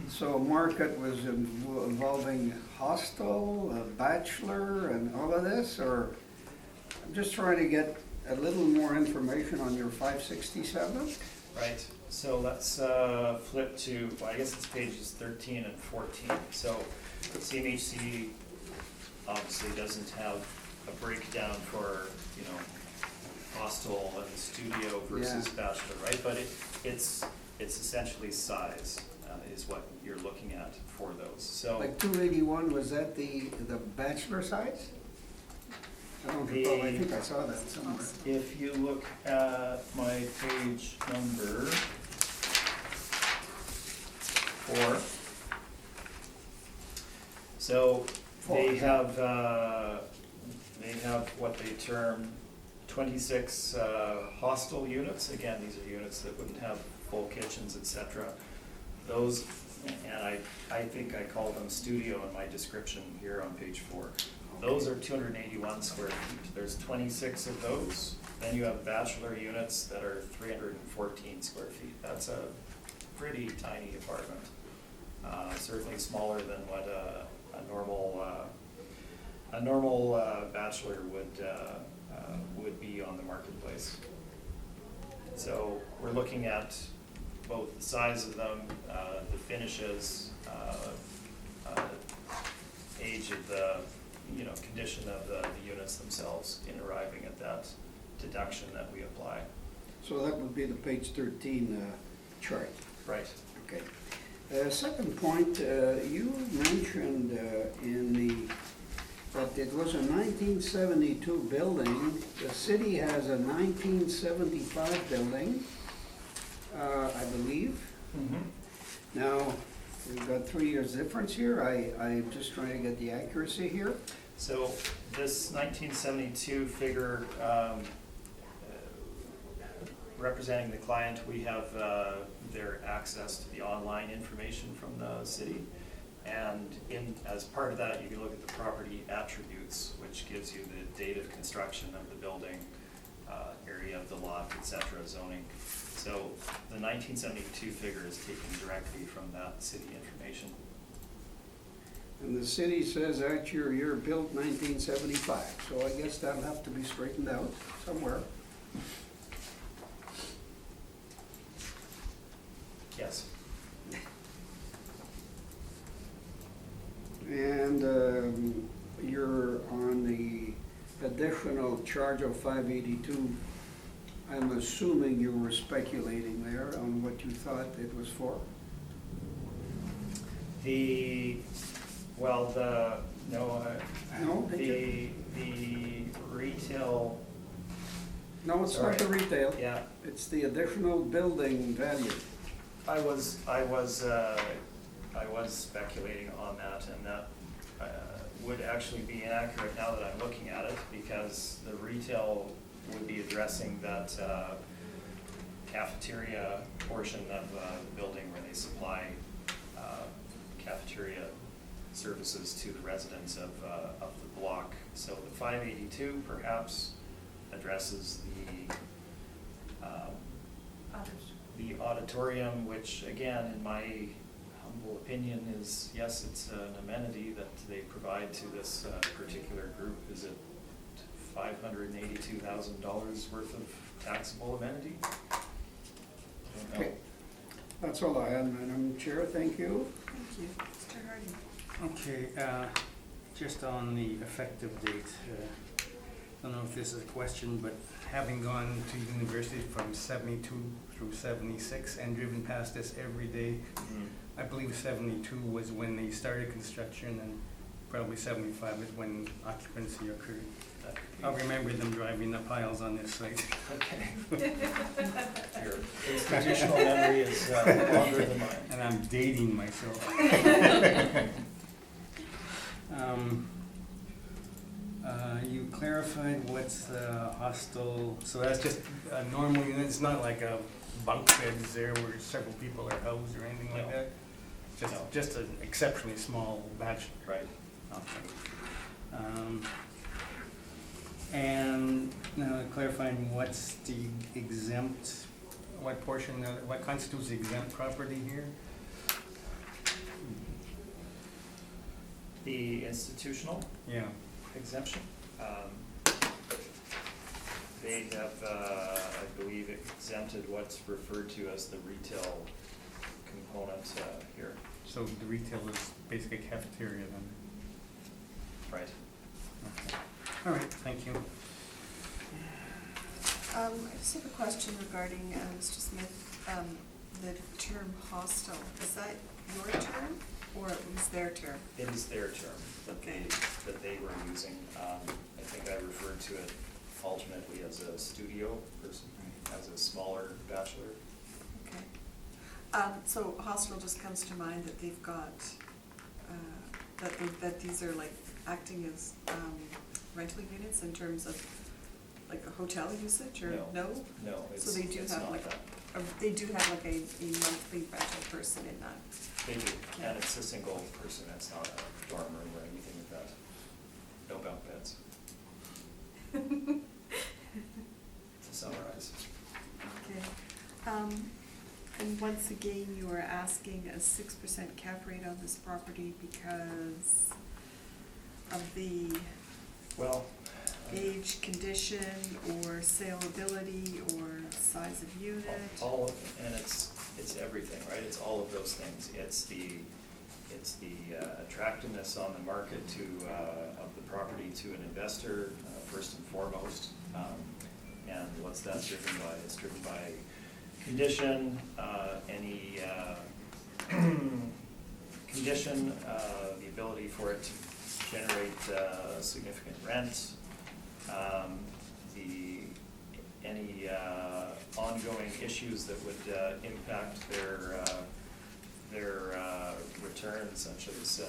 So market was involving hostel, a bachelor, and all of this, or? I'm just trying to get a little more information on your 567. Right, so let's flip to, well, I guess it's pages 13 and 14. So CMHC obviously doesn't have a breakdown for, hostel and studio versus bachelor, right? But it's essentially size is what you're looking at for those. So Like 281, was that the bachelor size? I don't recall, I think I saw that somewhere. if you look at my page number 4, so they have what they term 26 hostel units. Again, these are units that wouldn't have full kitchens, etc. Those, and I think I call them studio in my description here on page 4. Those are 281 square feet. There's 26 of those. Then you have bachelor units that are 314 square feet. That's a pretty tiny apartment. Certainly smaller than what a normal bachelor would be on the marketplace. So we're looking at both the size of them, the finishes, age of the condition of the units themselves in arriving at that deduction that we apply. So that would be the page 13 chart. Right. Okay. Second point, you mentioned that it was a 1972 building. The city has a 1975 building, I believe. Mm-hmm. Now, we've got 3 years difference here. I'm just trying to get the accuracy here. So this 1972 figure representing the client, we have their access to the online information from the city. And as part of that, you can look at the property attributes, which gives you the date of construction of the building, area of the lot, et cetera, zoning. So the 1972 figure is taken directly from that city information. And the city says that you're built 1975, so I guess that'll have to be straightened out somewhere. Yes. And you're on the additional charge of 582. I'm assuming you were speculating there on what you thought it was for? No, the retail, No, it's not the retail. yeah, It's the additional building value. I was speculating on that, and that would actually be inaccurate now that I'm looking at it, because the retail would be addressing that cafeteria portion of the building where they supply cafeteria services to the residents of the block. So the 582 perhaps addresses the auditorium, which again, in my humble opinion, is, yes, it's an amenity that they provide to this particular group. Is it $582,000 worth of taxable amenity? I don't know. Okay. That's all I have, Madam Chair. Thank you. Thank you. Mr. Hardy. Okay, just on the effective date, I don't know if this is a question, but having gone to university from 72 through 76 and driven past this every day, I believe 72 was when they started construction, and probably 75 is when occupancy occurred. I remember them driving the piles on this site. Okay. Your institutional memory is longer than mine. And I'm dating myself. You clarified what's the hostel, so that's just a normal unit, it's not like a bunk beds there where several people are housed or anything like No. that? No. Just an exceptionally small bachelor. Right. Okay. And now clarifying what's the exempt, what portion, what constitutes exempt property here? The institutional Yeah. exemption, they have, I believe, exempted what's referred to as the retail component here. So the retail is basically cafeteria then? Right. Okay. All right, thank you. I just have a question regarding, Mr. Smith, the term hostel. Is that your term or it was their term? It is their term that they were using. I think I referred to it alternately as a studio person, as a smaller bachelor. Okay. So hostel just comes to mind that they've got, that these are like acting as rental units in terms of like a hotel usage, or no? No, So they do it's have not like, that. they do have like a monthly rental person in that. They do, Yeah. and it's a single person, it's not a dorm room or anything like that. No bunk beds. To summarize. Okay. And once again, you are asking a 6% cap rate on this property because of the Well. age, condition, or saleability, or size of unit? All of, and it's everything, right? It's all of those things. It's the attractiveness on the market to, of the property to an investor, first and foremost. And what's that driven by? It's driven by condition, any condition, the ability for it to generate significant rent, any ongoing issues that would impact their returns, such as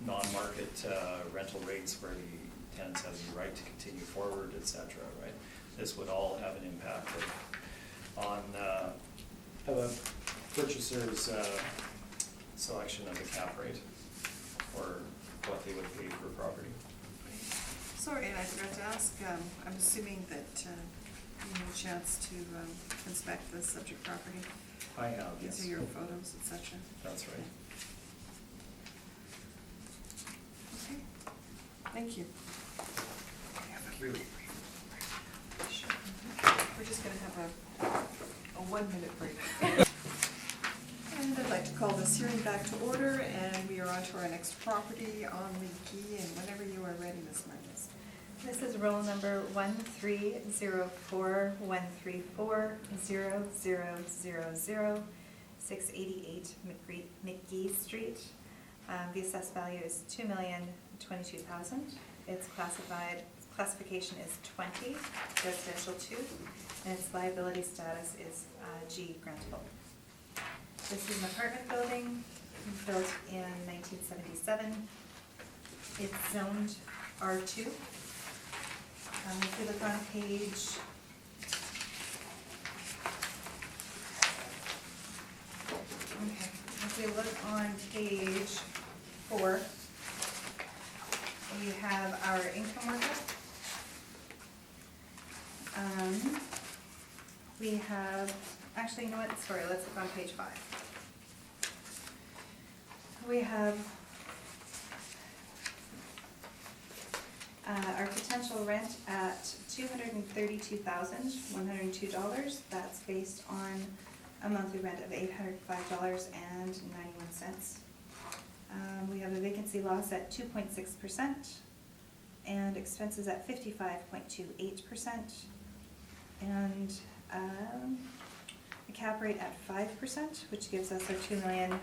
non-market rental rates where the tenants have the right to continue forward, et cetera, right? this would all have an impact on a purchaser's selection of the cap rate, or what they would pay for a property. Sorry, and I forgot to ask, I'm assuming that you had a chance to inspect the subject property? I have, yes. These are your photos, et cetera. That's right. Okay, thank you. We're just gonna have a 1 minute break. And I'd like to call this hearing back to order, and we are on to our next property on McGee, and whenever you are ready, Ms. Martis. This is roll number 130413400000 688 McGee Street. The assessed value is $2,022,000. Its classification is 20, residential 2, and its liability status is G grantable. This is an apartment building built in 1977. It's zoned R2. If you look on page if we look on page 4, we have our income worker. We have, actually, you know what, sorry, let's look on page 5. We have our potential rent at $232,102. That's based on a monthly rent of $805.91. We have a vacancy loss at 2.6% and expenses at 55.28%, and a cap rate at 5%, which gives us our $2,022,000.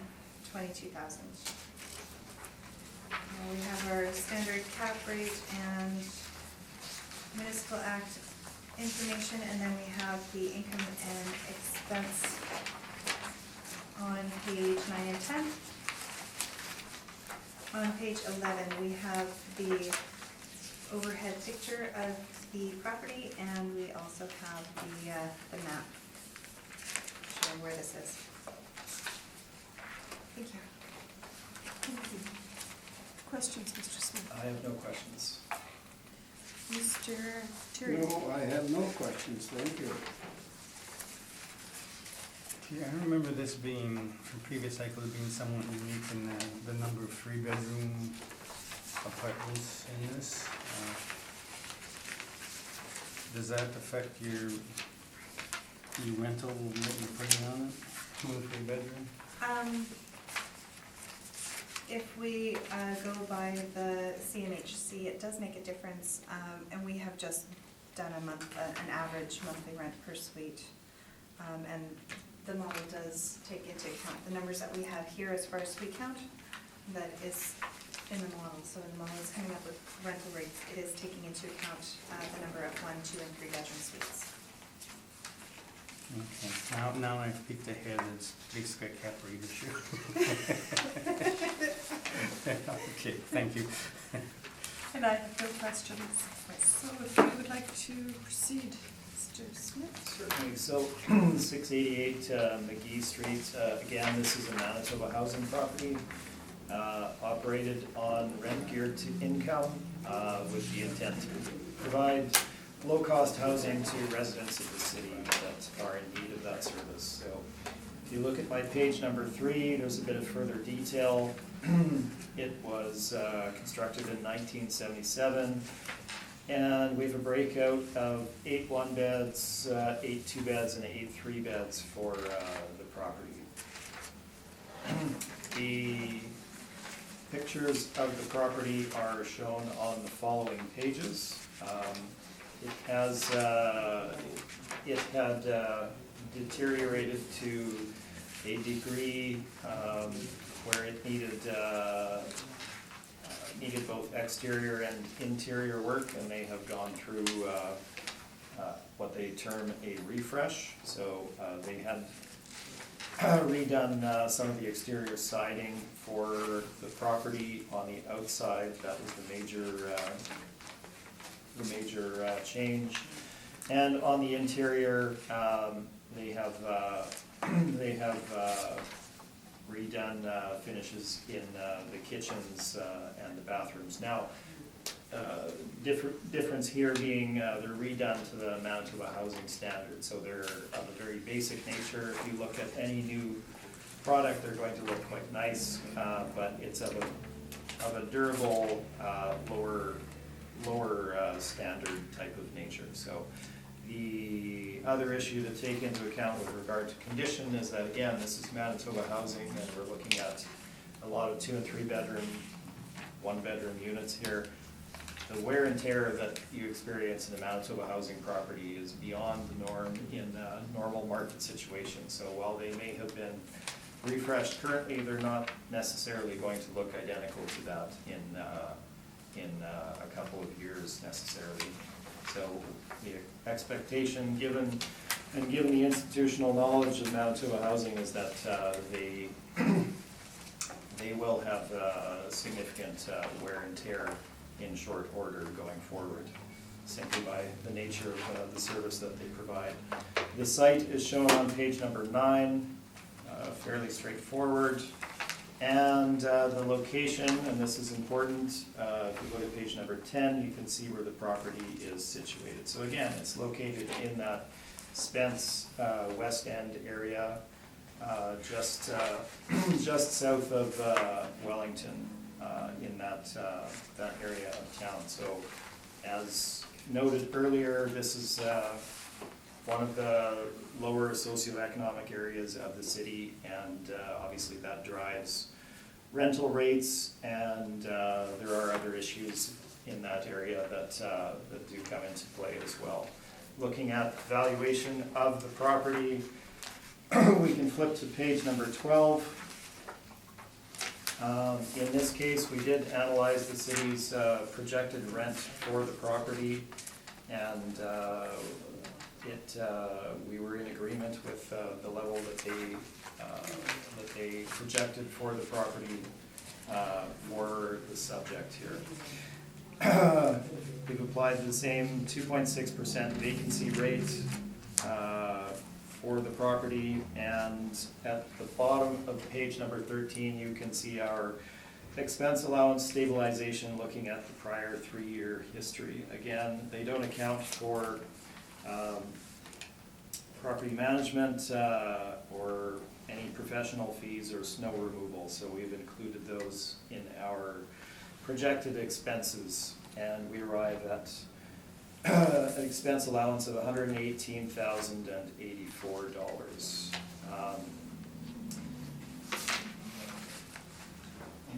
We have our standard cap rate and municipal act information, and then we have the income and expense on page 9 and 10. On page 11, we have the overhead picture of the property, and we also have the map showing where this is. Thank you. Thank you. Questions, Mr. Smith? I have no questions. Mr. Terry? No, I have no questions, thank you. Yeah, I remember this being, from previous cycles, being somewhat unique in the number of 3-bedroom apartments in this. Does that affect your rental that you're putting on it, 2 and 3 bedroom? If we go by the CMHC, it does make a difference, and we have just done an average monthly rent per suite. And the model does take into account the numbers that we have here as far as suite count that is in the model. So when the model is coming up with rental rates, it is taking into account the number of 1, 2, and 3 bedroom suites. Okay, now I've peeked ahead, it's basically a cap rate issue. Okay, thank you. And I have no questions. So if you would like to proceed, Mr. Smith? Certainly. So 688 McGee Street, again, this is a Manitoba housing property, operated on rent geared to income, with the intent to provide low-cost housing to residents of the city that are in need of that service. So if you look at my page number 3, there's a bit of further detail. It was constructed in 1977, and we have a breakout of 8 1-beds, 8 2-beds, and 8 3-beds for the property. The pictures of the property are shown on the following pages. It had deteriorated to a degree where it needed both exterior and interior work, and they have gone through what they term a refresh. So they had redone some of the exterior siding for the property on the outside. That was the major change. And on the interior, they have redone finishes in the kitchens and the bathrooms. Now, difference here being they're redone to the Manitoba housing standard, so they're of a very basic nature. If you look at any new product, they're going to look quite nice, but it's of a durable, lower standard type of nature. So the other issue to take into account with regard to condition is that, again, this is Manitoba housing, and we're looking at a lot of 2 and 3 bedroom, 1 bedroom units here. The wear and tear that you experience in a Manitoba housing property is beyond the norm in normal market situations. So while they may have been refreshed currently, they're not necessarily going to look identical to that in a couple of years necessarily. So the expectation, given the institutional knowledge of Manitoba housing, is that they will have significant wear and tear in short order going forward, simply by the nature of the service that they provide. The site is shown on page number 9, fairly straightforward. And the location, and this is important, if you look at page number 10, you can see where the property is situated. So again, it's located in that Spence West End area, just south of Wellington, in that area of town. So as noted earlier, this is one of the lower socioeconomic areas of the city, and obviously that drives rental rates, and there are other issues in that area that do come into play as well. Looking at valuation of the property, we can flip to page number 12. In this case, we did analyze the city's projected rent for the property, and we were in agreement with the level that they projected for the property for the subject here. We've applied the same 2.6% vacancy rate for the property, and at the bottom of page number 13 you can see our expense allowance stabilization looking at the prior 3-year history. Again, they don't account for property management or any professional fees or snow removal, so we've included those in our projected expenses, and we arrive at an expense allowance of $118,084. I'll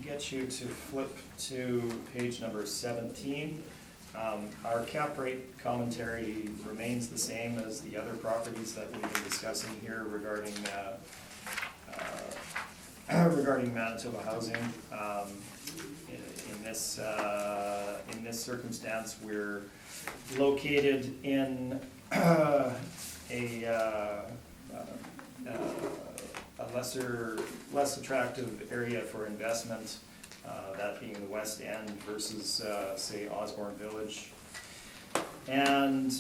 get you to flip to page number 17. Our cap rate commentary remains the same as the other properties that we've been discussing here regarding Manitoba housing. In this circumstance, we're located in a less attractive area for investment, that being the West End versus, say, Osborne Village. And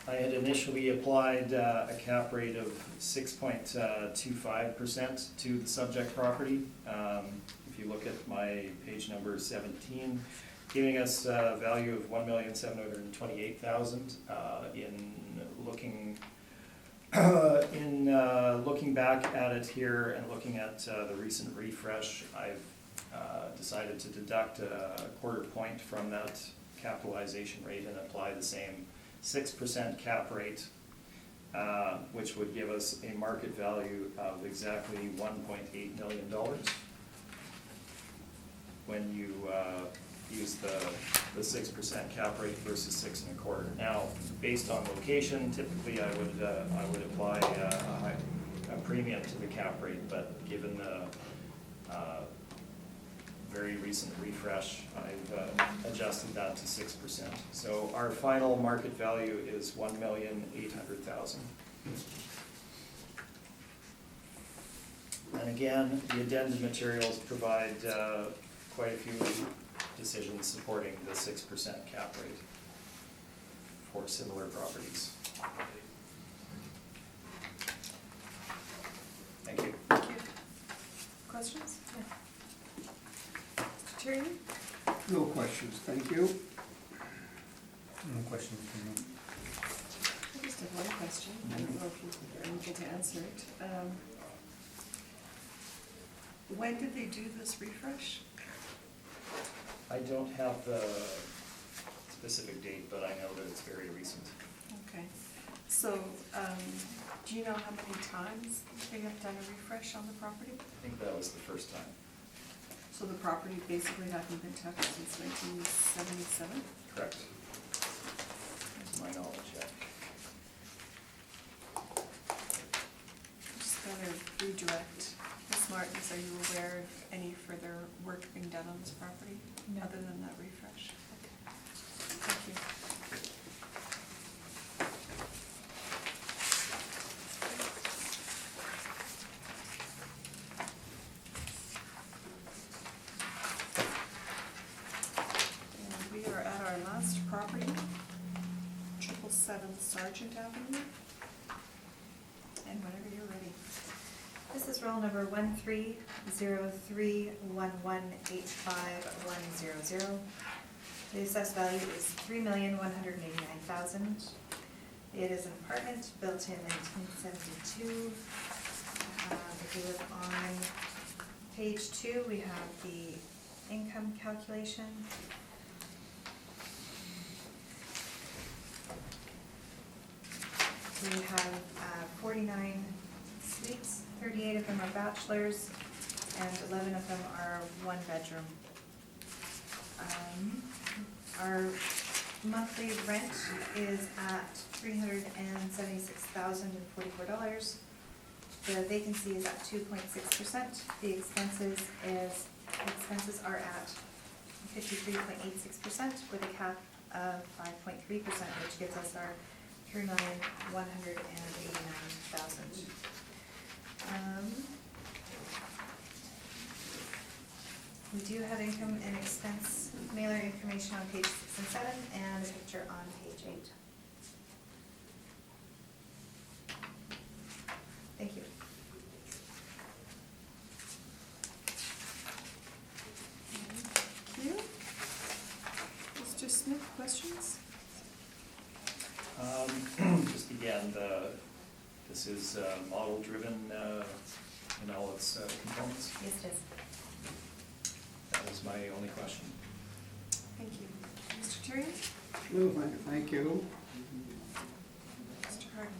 I had initially applied a cap rate of 6.25% to the subject property. If you look at my page number 17, giving us a value of $1,728,000. Looking back at it here and looking at the recent refresh, I've decided to deduct a quarter point from that capitalization rate and apply the same 6% cap rate, which would give us a market value of exactly $1.8 million when you use the 6% cap rate versus 6 1/4. Now, based on location, typically I would apply a premium to the cap rate, but given the very recent refresh, I've adjusted that to 6%. So our final market value is $1,800,000. And again, the addendum materials provide quite a few decisions supporting the 6% cap rate for similar properties. Thank you. Thank you. Questions? Mr. Tierney? No questions, thank you. No questions for me. I just have one question. I don't know if you're able to answer it. When did they do this refresh? I don't have the specific date, but I know that it's very recent. Okay. So, do you know how many times they have done a refresh on the property? I think that was the first time. So the property basically hasn't been touched since 1977? Correct. To my knowledge, yeah. Just kind of redirect. Ms. Martins, are you aware of any further work being done on this property? No. Other than that refresh? Okay. Thank you. And we are at our last property, 777 Sargent Avenue. And whenever you're ready. This is roll number 130311851100. The assessed value is $3,189,000. It is an apartment built in 1972. If you look on page 2, we have the income calculation. We have 49 suites, 38 of them are bachelors, and 11 of them are one bedroom. Our monthly rent is at $376,044. The vacancy is at 2.6%. The expenses are at 53.86% with a cap of 5.3%, which gives us our $3,189,000. We do have income and expense mailer information on page 6 and 7, and a picture on page 8. Thank you. Thank you. Mr. Smith, questions? Just again, this is model-driven in all its components. Yes, it is. That was my only question. Thank you. Mr. Tierney? No, thank you. Mr. Harden?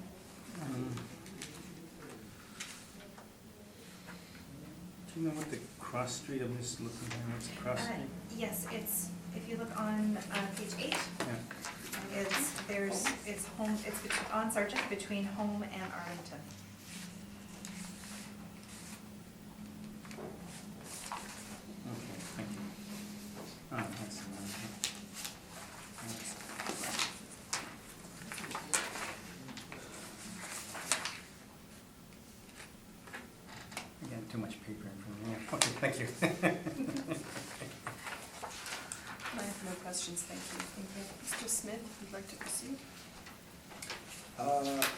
Do you know what the cross street, I'm just looking down, what's the cross street? Yes, it's, if you look on page 8, Yeah. it's home, it's on Sargent between Home and Arlington. Okay, thank you. Oh, that's the one. Again, too much paper in front of me. Yeah, okay, thank you. I have no questions, thank you. Thank you. Mr. Smith, if you'd like to proceed.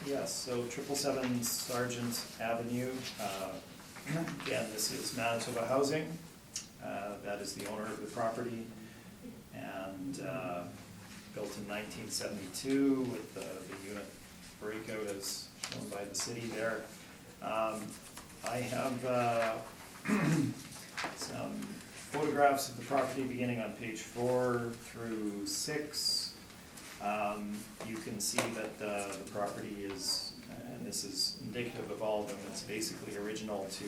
Yes, so 777 Sargent Avenue. Again, this is Manitoba Housing. That is the owner of the property, and built in 1972 with the unit breakout as shown by the city there. I have some photographs of the property beginning on page 4 through 6. You can see that the property is, and this is indicative of all of them, it's basically original to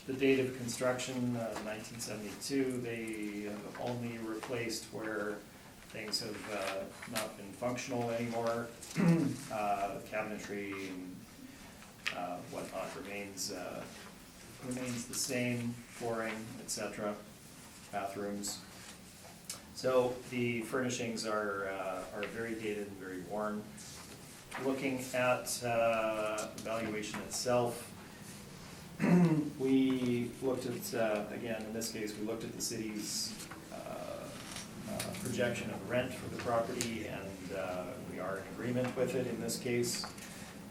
the date of construction, 1972. They have only replaced where things have not been functional anymore. Cabinetry and whatnot remains the same, flooring, etc., bathrooms. So the furnishings are very dated and very worn. Looking at the valuation itself, we looked at, again, in this case, we looked at the city's projection of rent for the property, and we are in agreement with it in this case.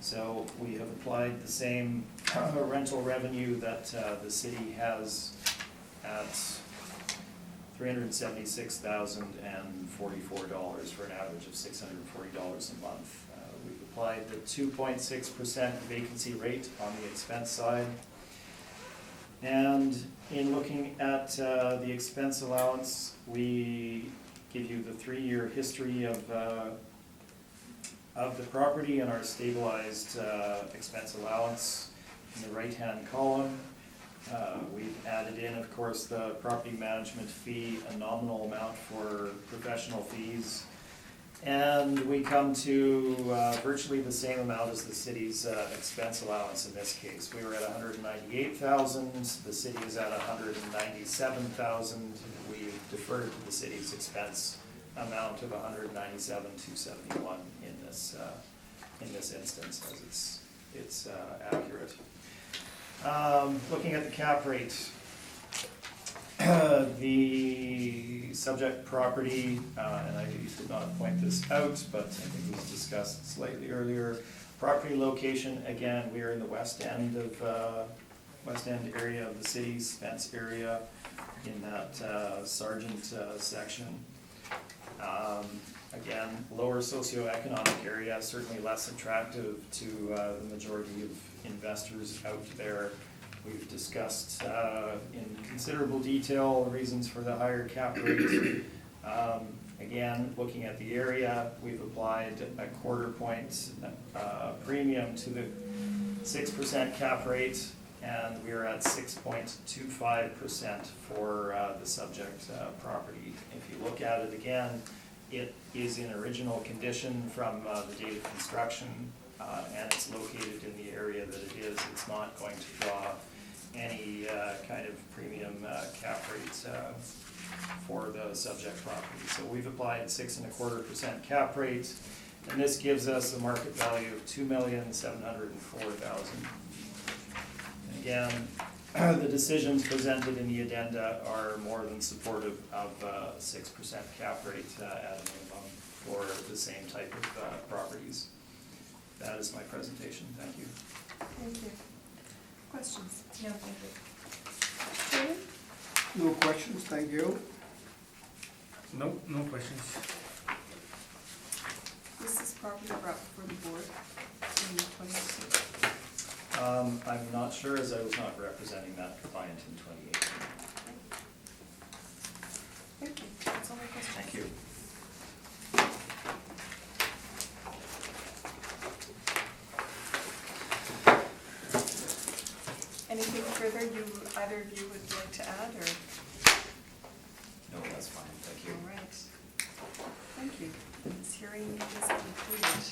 So we have applied the same rental revenue that the city has at $376,044 for an average of $640 a month. We've applied the 2.6% vacancy rate on the expense side. And in looking at the expense allowance, we give you the 3-year history of the property and our stabilized expense allowance in the right-hand column. We've added in, of course, the property management fee, a nominal amount for professional fees. And we come to virtually the same amount as the city's expense allowance in this case. We were at $198,000, the city is at $197,000. We've deferred to the city's expense amount of $197,271 in this instance, as it's accurate. Looking at the cap rate, the subject property, and I did not point this out, but I think it was discussed slightly earlier. Property location, again, we are in the west end area of the city, Spence area, in that Sargent section. Again, lower socioeconomic area, certainly less attractive to the majority of investors out there. We've discussed in considerable detail the reasons for the higher cap rate. Again, looking at the area, we've applied a 1/4 point premium to the 6% cap rate, and we are at 6.25% for the subject property. If you look at it again, it is in original condition from the date of construction, and it's located in the area that it is. It's not going to draw any kind of premium cap rate for the subject property. So we've applied 6.25% cap rate, and this gives us a market value of $2,704,000. Again, the decisions presented in the addenda are more than supportive of 6% cap rate at a minimum for the same type of properties. That is my presentation. Thank you. Thank you. Questions? No, thank you. David? No questions, thank you. Nope, no questions. Was this property brought before the board in 2018? I'm not sure, as I was not representing that client in 2018. Thank you. That's all my questions. Thank you. Anything further either of you would like to add, or? No, that's fine. Thank you. All right. Thank you. This hearing is concluded.